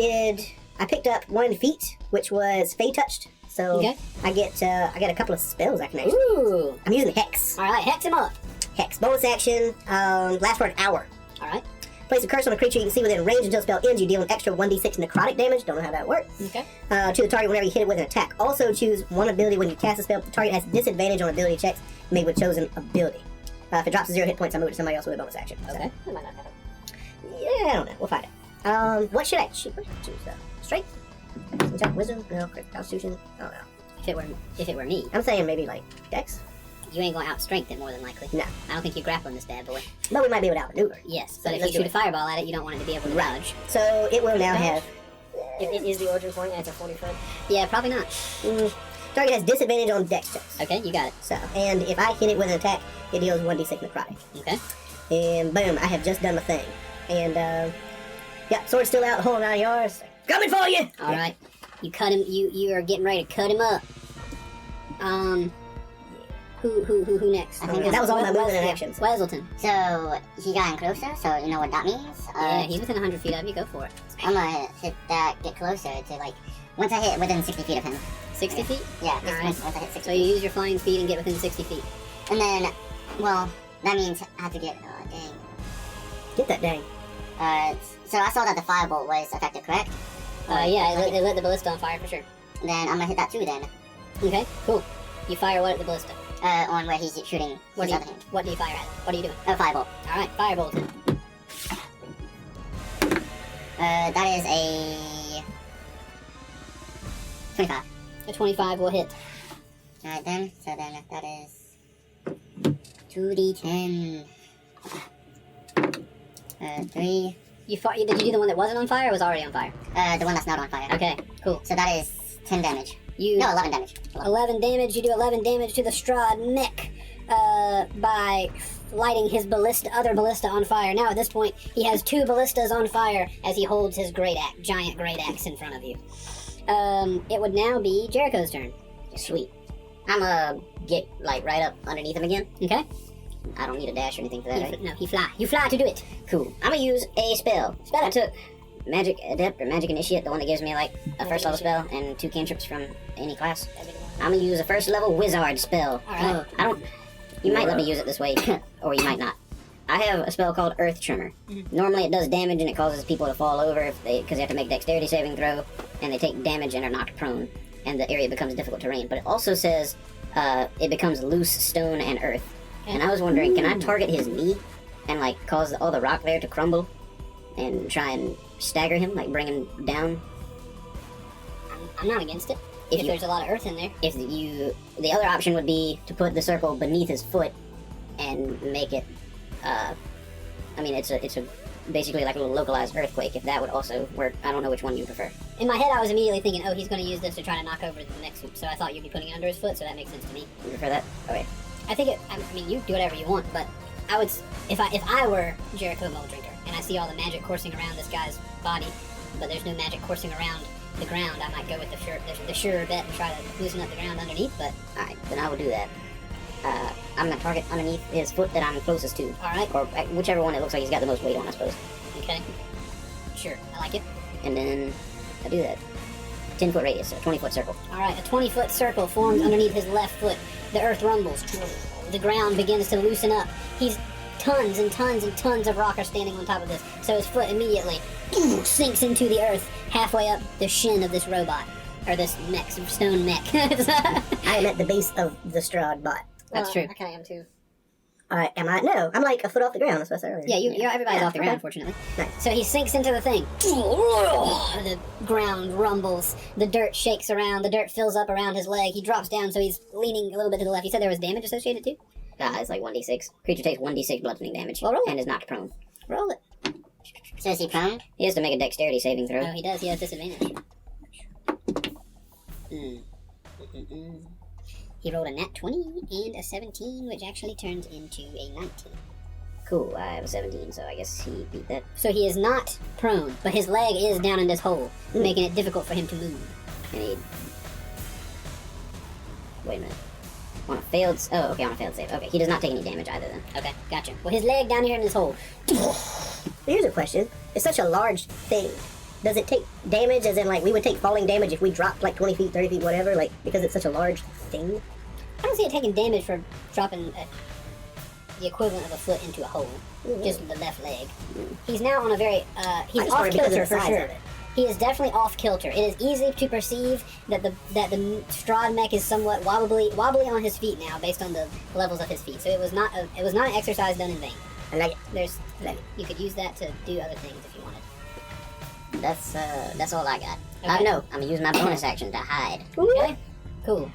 picked up 1 feat, which was Fey touched. So
Okay.
I get a couple of spells I can actually.
Ooh.
I'm using Hex.
Alright, hex him up.
Hex bonus action. Lasts for an hour.
Alright.
Place a curse on a creature you can see within range until spell ends. You deal an extra 1d6 necrotic damage. Don't know how that works.
Okay.
To the target whenever you hit it with an attack. Also choose one ability when you cast a spell. The target has disadvantage on ability checks made with chosen ability. If it drops to 0 hit points, I move it to somebody else with a bonus action. So,
Okay.
I might not have it. Yeah, I don't know. We'll find it. What should I choose though? Strength? Wisdom? No. Constitution? I don't know.
If it were me,
I'm saying maybe like Dex?
you ain't gonna outstrength it more than likely.
No.
I don't think you're grappling this bad boy.
But we might be able to outmaneuver.
Yes,
So
but if
let's
you shoot
do
a fireball at it, you don't want it to be able to dodge.
So it will now have.
It is the origin point, and it's a 40 foot.
Yeah, probably not.
Target has disadvantage on Dex checks.
Okay, you got it.
So, and if I hit it with an attack, it deals 1d6 necrotic.
Okay.
And boom, I have just done the thing. And yeah, sword's still out, holding out yours. Coming for you!
Alright. You cut him, you are getting ready to cut him up. Who next?
I think
that was all my movement and actions.
Weselton.
So he got in closer, so you know what that means?
Yeah, he's within 100 feet of you, go for it.
I'm gonna hit that, get closer to like, once I hit within 60 feet of him.
60 feet?
Yeah, just
Alright.
once I hit 60
So you use your flying speed and get within 60 feet.
And then, well, that means I have to get, dang.
Get that dang.
So I saw that the firebolt was effective, correct?
Yeah, it lit the ballista on fire for sure.
Then I'm gonna hit that too then.
Okay, cool. You fire what at the ballista?
On where he's shooting
What
his
do you,
other hand.
what do you fire at? What are you doing?
Firebolt.
Alright, firebolt.
That is a 25.
A 25 will hit.
Alright then, so then that is 2d10. 3.
Did you do the one that wasn't on fire or was already on fire?
The one that's not on fire.
Okay, cool.
So that is 10 damage.
You
No, 11 damage.
11 damage. You do 11 damage to the STRAHD mech by lighting his other ballista on fire. Now at this point, he has 2 ballistas on fire as he holds his giant great axe in front of you. It would now be Jericho's turn.
Sweet. I'm gonna get like right up underneath him again.
Okay?
I don't need a dash or anything for that, right?
No, he fly. You fly to do it.
Cool. I'm gonna use a spell. I took Magic Adept or Magic Initiate, the one that gives me like a first level spell and 2 cantrips from any class. I'm gonna use a first level Wizard spell.
Alright.
You might let me use it this way, or you might not. I have a spell called Earth Tremor. Normally it does damage and it causes people to fall over because they have to make dexterity saving throw, and they take damage and are knocked prone, and the area becomes difficult terrain. But it also says it becomes loose stone and earth. And I was wondering, can I target his knee and like cause all the rock there to crumble and try and stagger him, like bring him down?
I'm not against it.
If
If
you-
there's a lot of earth in there.
The other option would be to put the circle beneath his foot and make it. It's a basically like a little localized earthquake. If that would also work, I don't know which one you prefer.
In my head, I was immediately thinking, oh, he's going to use this to try to knock over the next one. So I thought you'd be putting it under his foot, so that makes sense to me.
You prefer that? Okay.
I think you do whatever you want, but I would, if I were Jericho Moldrinker and I see all the magic coursing around this guy's body, but there's no magic coursing around the ground, I might go with the surer bet and try to loosen up the ground underneath. But
All right, then I will do that. I'm gonna target underneath his foot that I'm closest to.
all right,
Or whichever one it looks like he's got the most weight on, I suppose.
okay, sure, I like it.
And then I do that. 10-foot radius, a 20-foot circle.
All right, a 20-foot circle forms underneath his left foot. The earth rumbles. The ground begins to loosen up. He's tons and tons and tons of rock are standing on top of this. So his foot immediately sinks into the earth halfway up the shin of this robot. Or this mech, stone mech.
I am at the base of the STRAHD bot.
That's true.
I kind of am too.
Alright, am I? No, I'm like a foot off the ground, that's what I said earlier.
Yeah, you're everybody's
Yeah,
off the
okay.
ground, fortunately.
Nice.
So he sinks into the thing. The ground rumbles. The dirt shakes around. The dirt fills up around his leg. He drops down, so he's leaning a little bit to the left. You said there was damage associated too?
It's like 1d6. Creature takes 1d6 bludgeoning damage
Well, roll it.
and is knocked prone.
Roll it.
So is he prone?
He has to make a dexterity saving throw.
No, he does. He has disadvantage. He rolled a nat 20 and a 17, which actually turns into a 19.
Cool, I have a 17, so I guess he beat that.
So he is not prone, but his leg is down in this hole, making it difficult for him to move.
And he... Wait a minute. On a failed... Oh, okay, on a failed save. Okay, he does not take any damage either then.
Okay, gotcha. Well, his leg down here in this hole.
Here's a question. It's such a large thing. Does it take damage as in, like, we would take falling damage if we dropped, like, 20 feet, 30 feet, whatever, like, because it's such a large thing?
I don't see it taking damage for dropping the equivalent of a foot into a hole. Just the left leg. He's now on a very, he's
I just
off
wondered because of
kilter
the
for
size
sure.
of it.
He is definitely off kilter. It is easy to perceive that the Strahd mech is somewhat wobbly on his feet now, based on the levels of his feet. So it was not an exercise done in vain.
I like it.
You could use that to do other things if you wanted.
That's all I got.
Okay.
No, I'm gonna use my bonus action to hide.
Okay, cool.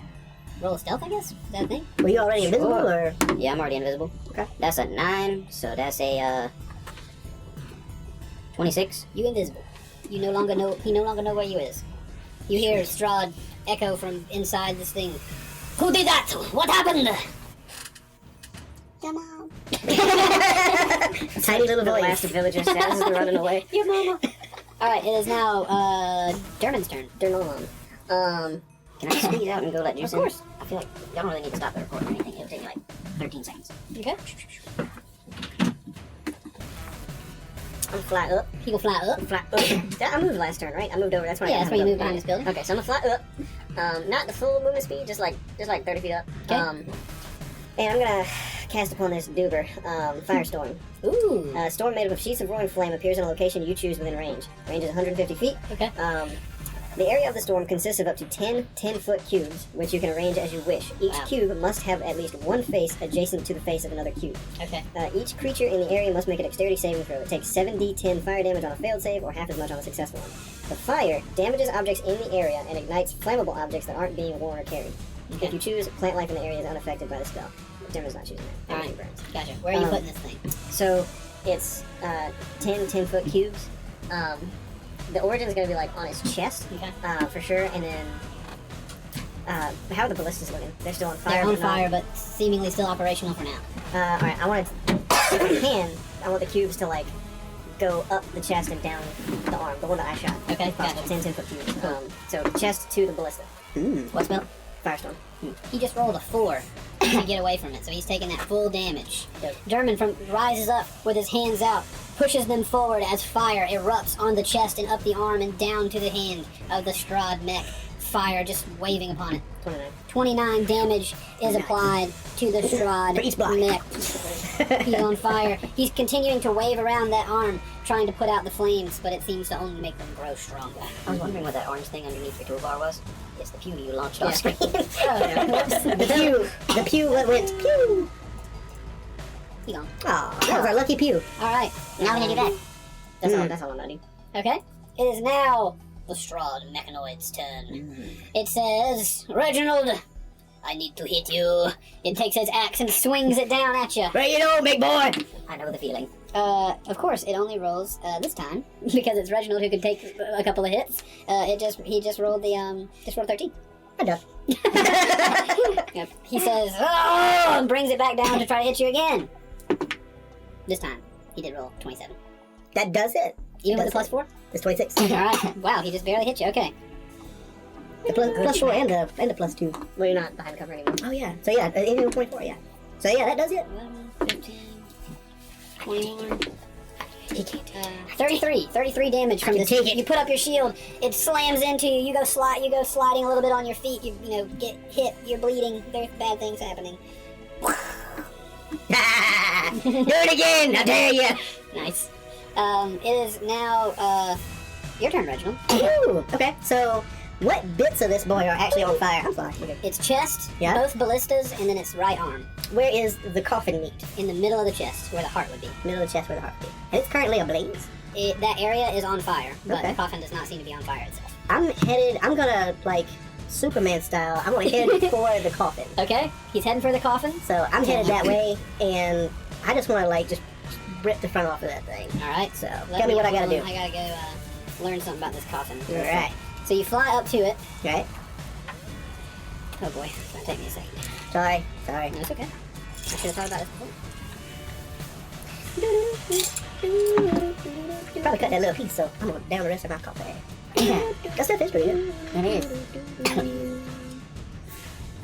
Roll a stealth, I guess. Is that a thing?
Were you already invisible, or?
Yeah, I'm already invisible.
Okay.
That's a 9, so that's a 26.
You invisible. You no longer know. He no longer know where you is. You hear Strahd echo from inside this thing. Who did that? What happened?
Your mom.
Tiny little
The
voice.
last villager says as they're running away.
Your mama. All right, it is now Derman's turn.
Can I squeeze out and go let Juice in?
Of course.
I feel like y'all don't really need to stop the recording or anything. It'll take me like 13 seconds.
Okay.
I'm fly up.
He will fly up.
Fly up. I moved last turn, right? I moved over. That's why.
Yeah,
I
that's why you
moved
moved behind this building.
Okay, so I'm gonna fly up. Not the full movement speed, just like 30 feet up.
Okay.
And I'm gonna cast upon this Duber, Firestorm.
Ooh.
A storm made up of sheets of roaring flame appears in a location you choose within range. Range is 150 feet.
Okay.
The area of the storm consists of up to 10 10-foot cubes, which you can arrange as you wish. Each
Wow.
cube must have at least one face adjacent to the face of another cube.
Okay.
Each creature in the area must make a dexterity saving throw. It takes 7d10 fire damage on a failed save, or half as much on a successful one. The fire damages objects in the area and ignites flammable objects that aren't being worn or carried.
Okay.
If you choose, plant life in the area is unaffected by the spell. Derma's not choosing that.
All right.
Burns.
Gotcha. Where are you
Um,
putting this thing?
So it's 10 10-foot cubes. The origin is going to be like on his chest,
Okay.
for sure. And then, how are the ballistas looking? They're still on fire.
They're on
but not-
fire, but seemingly still operational for now.
All right. I want to, if I can, I want the cubes to like go up the chest and down the arm, the one that I shot.
Okay,
If possible.
gotcha.
10 10-foot cubes. So chest to the ballista.
What spell?
Firestorm.
He just rolled a 4 to get away from it, so he's taking that full damage. Derman rises up with his hands out, pushes them forward as fire erupts on the chest and up the arm and down to the hand of the Strahd mech. Fire just waving upon it.
29.
29 damage is applied to the Strahd
For each block.
mech. He's on fire. He's continuing to wave around that arm, trying to put out the flames, but it seems to only make them grow stronger.
I was wondering what that orange thing underneath your toolbar was. It's the pew you launched
Yeah.
off screen.
The pew that went pew.
He gone.
Oh, that was our lucky pew.
All right.
Now we need to do that.
That's all I'm gonna do.
Okay. It is now the Strahd mechanoid's turn. It says, Reginald, I need to hit you. It takes its axe and swings it down at you.
Bring it on, big boy.
I know the feeling.
Of course, it only rolls this time because it's Reginald who can take a couple of hits. He just rolled the 13.
I'm done.
Yep. He says, "Oh!" and brings it back down to try to hit you again. This time, he did roll 27.
That does it.
Even with the
Does
plus 4?
It's 26.
All right. Wow, he just barely hit you. Okay.
The plus 4 and the plus 2. Well, you're not behind the cover anymore. Oh yeah. So yeah, even 24. Yeah. So yeah, that does it.
11, 15, 21.
He can't.
33 damage from this.
take it.
You put up your shield, it slams into you. You go sliding a little bit on your feet. You get hit. You're bleeding. There's bad things happening.
Do it again. I dare you.
Nice. It is now your turn, Reginald.
Ooh. Okay. So what bits of this boy are actually on fire? I'm sorry. Okay.
Its chest,
Yeah.
both ballistas, and then its right arm.
Where is the coffin meat?
In the middle of the chest, where the heart would be.
Middle of the chest where the heart is. And it's currently ablaze.
That area is on fire, but
Okay.
the coffin does not seem to be on fire itself.
I'm gonna like Superman style, I'm gonna head for the coffin.
Okay, he's heading for the coffin.
So I'm headed that way, and I just want to like just rip the front off of that thing.
All right.
So tell me what I gotta do.
I gotta go learn something about this coffin.
All right.
So you fly up to it.
Right.
Oh boy, it's gonna take me a second.
Sorry.
No, it's okay. I should have thought about this before.
Probably cut that little piece, so I'm gonna down the rest of my coffee. That stuff is pretty good.
It is.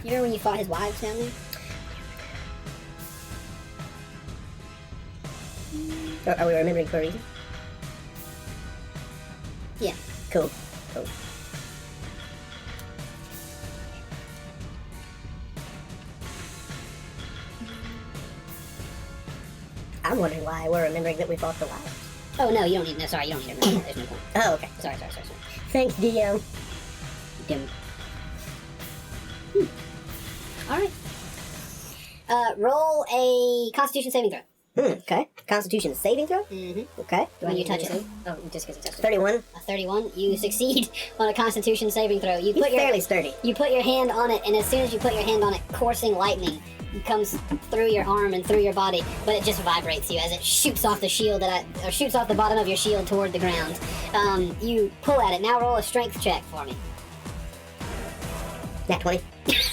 You remember when you fought his wives down there?
Are we remembering for a reason?
Yeah.
Cool. I'm wondering why we're remembering that we fought the wives.
Oh no, you don't need. No, sorry, you don't need to remember. There's no point.
Oh, okay.
Sorry.
Thanks, DM.
Dim. All right. Roll a Constitution saving throw.
Okay. Constitution saving throw?
Mm-hmm.
Okay.
When you touch it.
Oh, just because it touched it.
31.
A 31. You succeed on a Constitution saving throw. You
He's
put your
fairly sturdy.
You put your hand on it, and as soon as you put your hand on it, coursing lightning comes through your arm and through your body, but it just vibrates you as it shoots off the shield or shoots off the bottom of your shield toward the ground. You pull at it. Now roll a strength check for me.
Nat 20.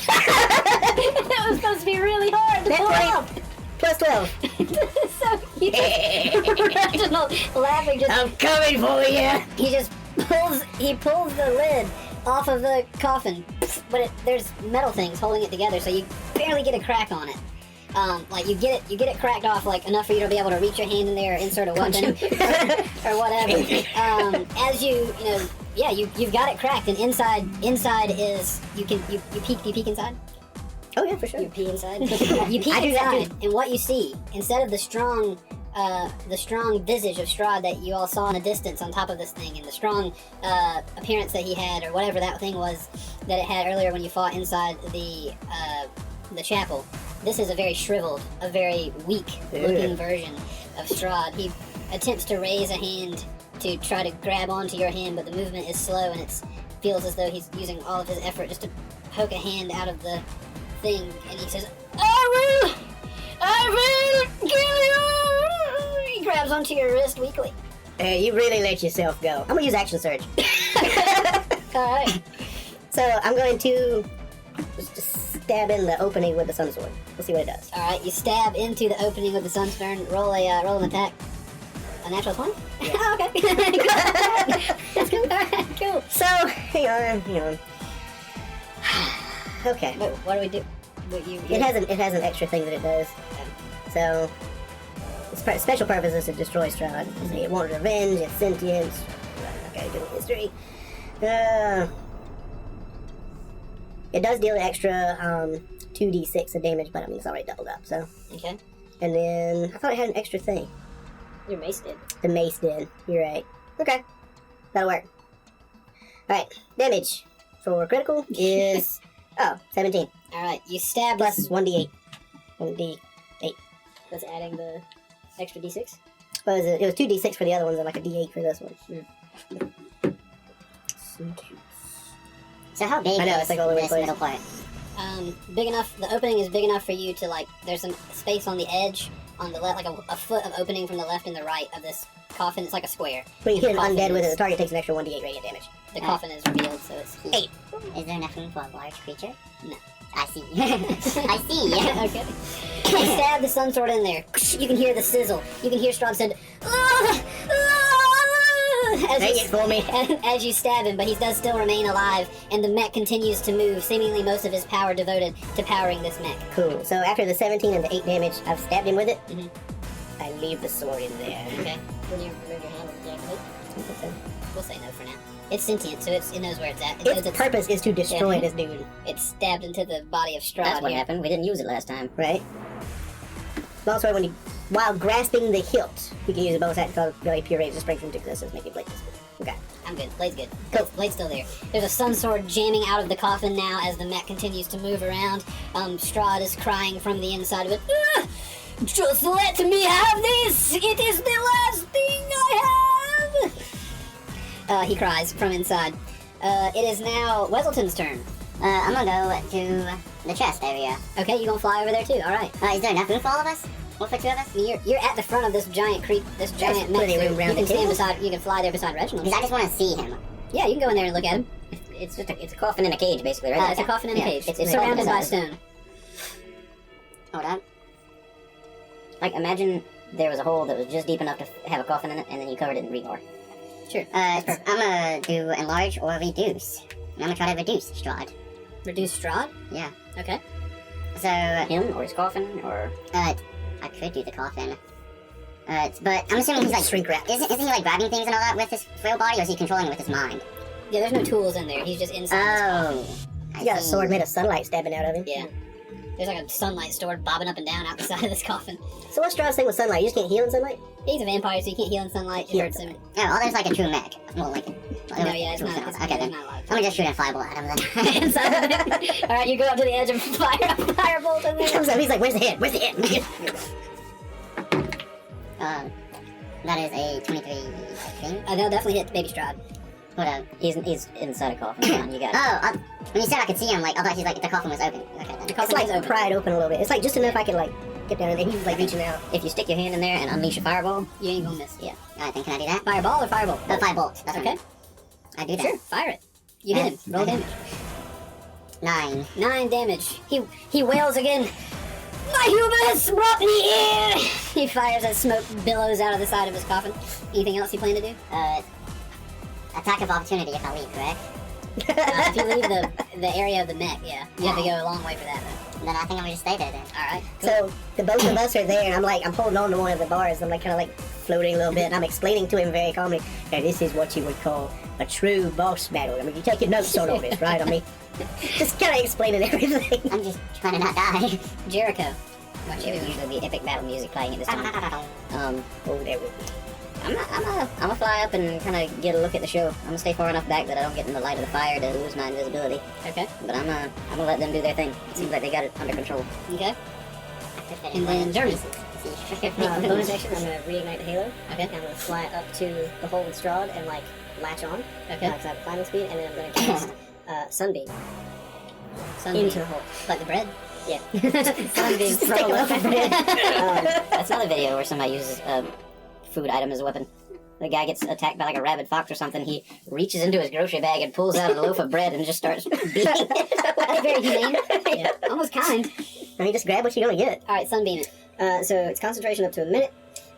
That was supposed to be really hard to
Nat
pull
20.
off.
Plus 12.
So you just, Reginald laughing, just
I'm coming for you.
he pulls the lid off of the coffin, but there's metal things holding it together, so you barely get a crack on it. Like you get it cracked off, like enough for you to be able to reach your hand in there or insert a weapon or whatever. As you've got it cracked, and inside is you peek inside.
Oh yeah, for sure.
You pee inside. You peek
I do that
inside, and what you see, instead of the strong visage of Strahd that you all saw in a distance on top of this thing, and the strong appearance that he had, or whatever that thing was that it had earlier when you fought inside the chapel, this is a very shriveled, a very weak-looking version of Strahd. He attempts to raise a hand to try to grab onto your hand, but the movement is slow, and it feels as though he's using all of his effort just to poke a hand out of the thing, and he says, I will kill you! He grabs onto your wrist weakly.
Hey, you really let yourself go. I'm gonna use action surge.
Alright.
So I'm going to just stab in the opening with the sun sword. We'll see what it does.
Alright, you stab into the opening with the sunstone, roll an attack. A natural 20? Yeah. Okay. That's good. Alright, cool.
So, hang on. Okay.
Wait, what do we do?
It has an extra thing that it does. So its special purpose is to destroy Strahd. It wanted revenge, it's sentient. Okay, good history. It does deal an extra 2d6 of damage, but I mean it's already doubled up, so.
Okay.
And then I thought it had an extra thing.
Your mace did.
The mace did. You're right. Okay. That'll work. Alright, damage for critical is 17.
Alright, you stab
Plus 1d8. 1d8.
That's adding the extra d6.
What was it? It was 2d6 for the other ones and like a d8 for this one.
So how big
I know,
is
it's like all over the
this
place.
middle part?
big enough, the opening is big enough for you to, like, there's some space on the edge, on the left, like a foot of opening from the left and the right of this coffin. It's like a square.
When you hit an
Coffin
undead with it,
is-
the target takes an extra 1d8 radiant damage.
The coffin is revealed, so it's
8.
Is there nothing for a large creature?
No.
I see. I see.
Okay. You stab the sun sword in there. You can hear the sizzle. You can hear Strahd said, "Ah! Ah!"
Dang it for me.
as you stab him, but he does still remain alive, and the mech continues to move, seemingly most of his power devoted to powering this mech.
Cool. So after the 17 and the 8 damage, I've stabbed him with it.
Mhm.
I leave the sword in there.
Okay.
When you remove your hand with the jackplate.
We'll say no for now. It's sentient, so it knows where it's at. It knows
Its purpose is to destroy this dude,
It's stabbed into the body of Strahd.
That's what
here.
happened. We didn't use it last time.
right? Also, while grasping the hilt, you can use a bonus action called really pure rage to spring from existence, make it blade. Okay.
I'm good. Blade's good.
Cool.
Blade's still there. There's a sun sword jamming out of the coffin now as the mech continues to move around. Strahd is crying from the inside of it. "Ah! Just let me have this! It is the last thing I have!" He cries from inside. It is now Weselton's turn.
I'm gonna go to the chest area.
Okay, you gonna fly over there too? All right.
Is there enough room for all of us? What for two of us?
You're at the front of this giant this giant mech.
plenty of room
You
around
can
the
stand
table.
beside. You can fly there beside Reginald.
Because I just want to see him.
Yeah, you can go in there and look at him.
It's a coffin in a cage, basically, right?
It's a coffin in a cage.
It's
surrounded by stone.
Hold on.
Like, imagine there was a hole that was just deep enough to have a coffin in it, and then you covered it in rebar.
Sure.
I'm gonna do enlarge or reduce. And I'm gonna try to reduce STRAHD.
Reduce Strahd?
Yeah.
Okay.
So,
Him, or his coffin, or...
I could do the coffin. But I'm assuming he's like
Shrink wrap.
Isn't he like grabbing things and all that with his frail body, or is he controlling it with his mind?
Yeah, there's no tools in there. He's just inside this coffin.
You got a sword made of sunlight stabbing out of him.
Yeah. There's like a sunlight sword bobbing up and down out the side of this coffin.
So what's Strahd's thing with sunlight? You just can't heal in sunlight?
He's a vampire, so he can't heal in sunlight. It hurts him.
Oh, there's like a true mech. Well, like
No, yeah, it's not.
Okay, then.
Not a lot
I'm gonna just shoot a fireball at him then.
inside of it. All right, you go up to the edge and fire a firebolt in
He
there.
comes up, he's like, where's the head? Where's the head?
That is a 23 thing.
They'll definitely hit Baby Strahd.
Hold on.
He's inside a coffin. Come on, you got it.
When you said I could see him, like, I thought he's like, the coffin was open. Okay, then.
The coffin
It's like
is open.
pried open a little bit. It's like just enough I can like get down in there. He's like reaching out.
If you stick your hand in there and unleash a fireball,
You ain't gonna miss.
yeah.
Alright, then can I do that?
Fireball or firebolt?
Firebolt. That's
Okay.
right. I do that.
Sure, fire it. You hit him. Roll damage.
9.
9 damage. He wails again. My hubris brought me here! He fires as smoke billows out of the side of his coffin. Anything else you plan to do?
Attack of opportunity if I leave, correct?
If you leave the area of the mech, yeah. You have to go a long way for that, though.
Then I think I'm gonna just stay there then.
Alright.
So the both of us are there, and I'm holding on to one of the bars. I'm like kind of like floating a little bit, and I'm explaining to him very calmly. Now this is what you would call a true boss battle. I mean, you take your notes on all this, right? I mean, just kind of explaining everything.
I'm just trying to not die.
Jericho. What you
There would
doing?
usually be epic battle music playing at this time.
Oh, there we go.
I'm gonna fly up and kind of get a look at the show. I'm gonna stay far enough back that I don't get in the light of the fire to lose my invisibility.
Okay.
But I'm gonna let them do their thing. It seems like they got it under control.
Okay. And then Jeremy.
Bonus action, I'm gonna reignite the halo.
Okay.
I'm gonna fly up to the hole with Strahd and like latch on.
Okay.
Because I have climbing speed, and then I'm gonna cast Sunbeam
Sunbeam.
into the hole.
Like the bread?
Yeah.
Sunbeam.
Just take a look at it. That's another video where somebody uses a food item as a weapon. The guy gets attacked by like a rabid fox or something. He reaches into his grocery bag and pulls out a loaf of bread and just starts beating it.
Very humane. Yeah. Almost kind.
I mean, just grab what you're gonna get.
Alright, Sunbeam it.
So it's concentration up to a minute.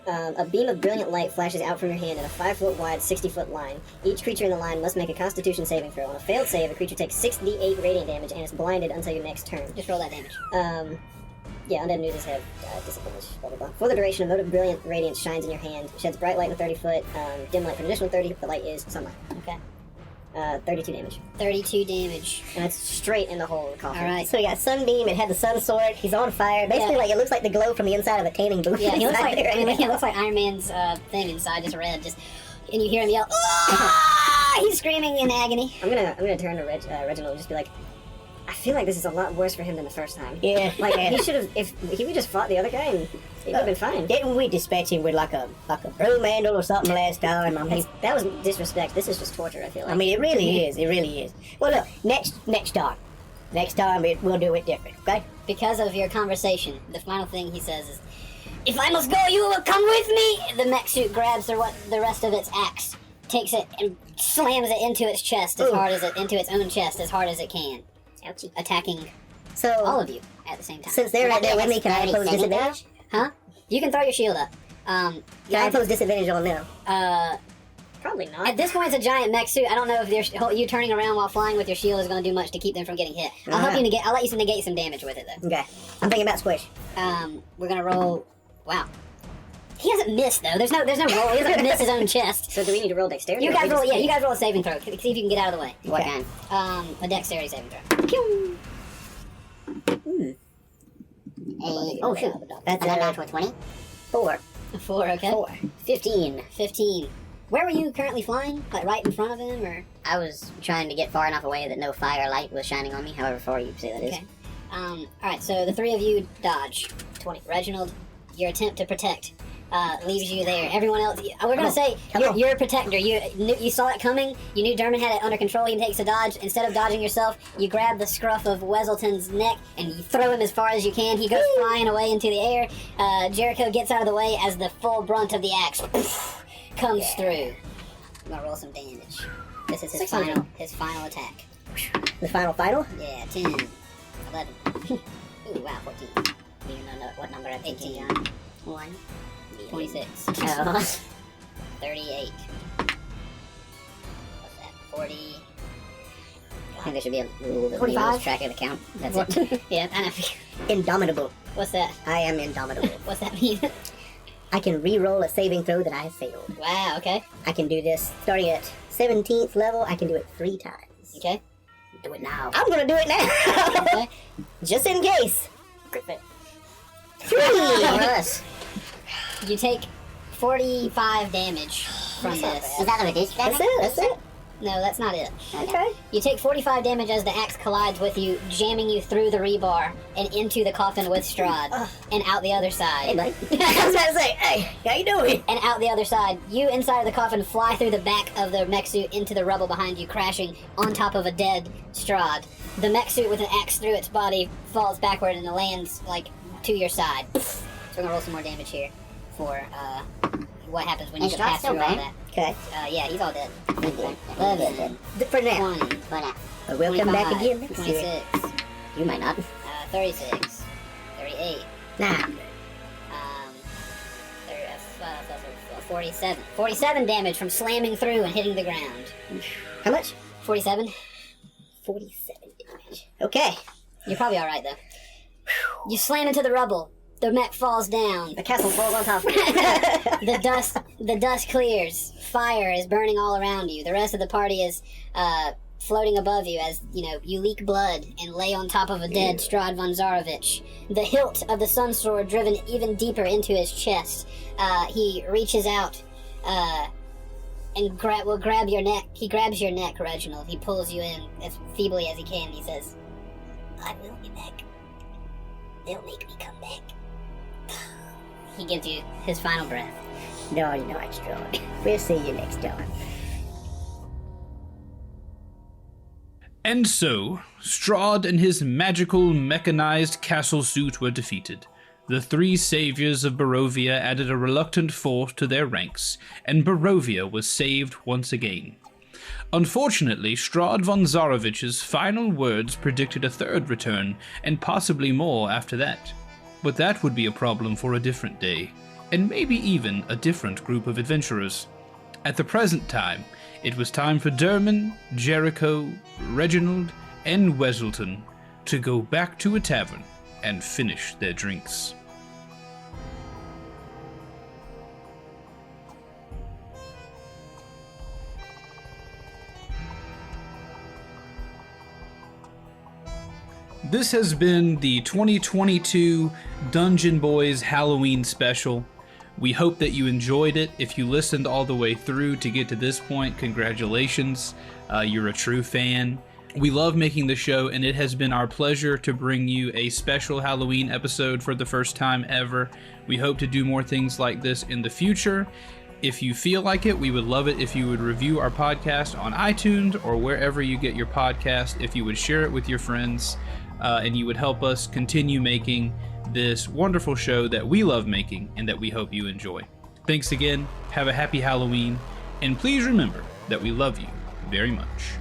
A beam of brilliant light flashes out from your hand in a 5-foot wide, 60-foot line. Each creature in the line must make a Constitution saving throw. On a failed save, the creature takes 6d8 radiant damage and is blinded until your next turn.
Just roll that damage.
Yeah, undead muses have disadvantage, blah, blah, blah. For the duration, a mote of brilliant radiance shines in your hand, sheds bright light in a 30-foot, dim light for an additional 30, the light is sunlight.
Okay.
32 damage.
32 damage.
And that's straight in the hole of the coffin.
Alright.
So we got Sunbeam. It had the sun sword. He's on fire. Basically,
Yeah.
like it looks like the glow from the inside of a tanning booth.
Yeah, he looks
inside
like
there right
it
now.
looks like Iron Man's thing inside, just red, just and you hear him yell, "Ah!" He's screaming in agony.
I'm gonna turn to Reginald and just be like, I feel like this is a lot worse for him than the first time.
Yeah,
Like, he should have, if he would just fought the other guy, and he would have been fine.
Didn't we dispatch him with like a broom handle or something last time? I mean,
That was disrespect. This is just torture, I feel like.
it really is. It really is. Well, look, next time we'll do it different. Okay?
Because of your conversation, the final thing he says is, "If I must go, you will come with me." The mech suit grabs the rest of its axe, takes it and slams it into its chest as
Ooh.
hard as into its own chest as hard as it can,
Ouchie.
attacking
So
all of you at the same time.
since they're right there with me, can I impose disadvantage?
Huh? You can throw your shield up.
Can I impose disadvantage on them?
Probably not.
At this point, it's a giant mech suit. I don't know if you turning around while flying with your shield is going to do much to keep them from getting hit. I'll help you negate. I'll let you negate some damage with it though.
Okay. I'm thinking about squish.
We're gonna roll. Wow. He hasn't missed though. There's no roll. He doesn't miss his own chest.
So do we need to roll dexterity?
You
or
guys
we
roll.
just-
Yeah, you guys roll a saving throw. See if you can get out of the way.
What
Okay.
kind?
A dexterity saving throw. Pew!
Oh shoot.
That's
Another
a
natural 20.
4.
A 4. Okay.
4.
15.
15. Where were you currently flying? Like right in front of him, or?
I was trying to get far enough away that no fire light was shining on me, however far you say that is.
Okay. All right. So the three of you dodge. 20. Reginald, your attempt to protect leaves you there. Everyone else, we're gonna say you're a protector. You saw it coming. You knew Dermot had it under control. He takes a dodge. Instead of dodging yourself, you grab the scruff of Weselton's neck and you throw him as far as you can. He goes flying away into the air. Jericho gets out of the way as the full brunt of the axe comes through. I'm gonna roll some damage. This is his final attack.
The final?
Yeah, 10, 11. Ooh, wow, 14. You know what number I'm 18. 1. 26. 38. What's that? 40.
I think there should be a rule that
45?
lose track of the count. That's it.
Yeah, I know.
Indomitable.
What's that?
I am indomitable.
What's that mean?
I can re-roll a saving throw that I failed.
Wow, okay.
I can do this starting at 17th level. I can do it 3 times.
Okay.
Do it now.
I'm gonna do it now.
Okay.
Just in case.
Crit fail.
3!
Yes.
You take 45 damage from this.
Is that a reduced damage?
That's it.
No, that's not it.
Okay.
You take 45 damage as the axe collides with you, jamming you through the rebar and into the coffin with Strahd, and out the other
Hey,
side.
buddy. I was about to say, hey, how you doing?
And out the other side, you inside of the coffin fly through the back of the mech suit into the rubble behind you, crashing on top of a dead Strahd. The mech suit with an axe through its body falls backward and it lands, like, to your side. So we're gonna roll some more damage here for, what happens when you
Is
get
Strahd
past
still
through all
there?
that.
Okay.
Yeah, he's all dead.
11.
For now.
20,
But we'll come back again next
26,
year. You might not.
36, 38,
Nah.
47. 47 damage from slamming through and hitting the ground.
How much?
47?
47 damage. Okay.
You're probably alright, though. You slam into the rubble. The mech falls down.
The castle falls on top.
The dust clears. Fire is burning all around you. The rest of the party is floating above you as, you leak blood and lay on top of a dead Strahd von Zarovich. The hilt of the sun sword driven even deeper into his chest. He reaches out and will grab your neck. He grabs your neck, Reginald. He pulls you in as feebly as he can. He says, "I will be back. They'll make me come back." He gives you his final breath.
No, it's strong. We'll see you next time.
And so, Strahd and his magical mechanized castle suit were defeated. The 3 saviors of Barovia added a reluctant fourth to their ranks, and Barovia was saved once again. Unfortunately, Strahd von Zarovich's final words predicted a 3rd return, and possibly more after that. But that would be a problem for a different day, and maybe even a different group of adventurers. At the present time, it was time for Dermot, Jericho, Reginald, and Weselton to go back to a tavern and finish their drinks. This has been the 2022 Dungeon Boys Halloween special. We hope that you enjoyed it. If you listened all the way through to get to this point, congratulations. You're a true fan. We love making the show, and it has been our pleasure to bring you a special Halloween episode for the first time ever. We hope to do more things like this in the future. If you feel like it, we would love it if you would review our podcast on iTunes or wherever you get your podcast, if you would share it with your friends, and you would help us continue making this wonderful show that we love making and that we hope you enjoy. Thanks again, have a happy Halloween, and please remember that we love you very much.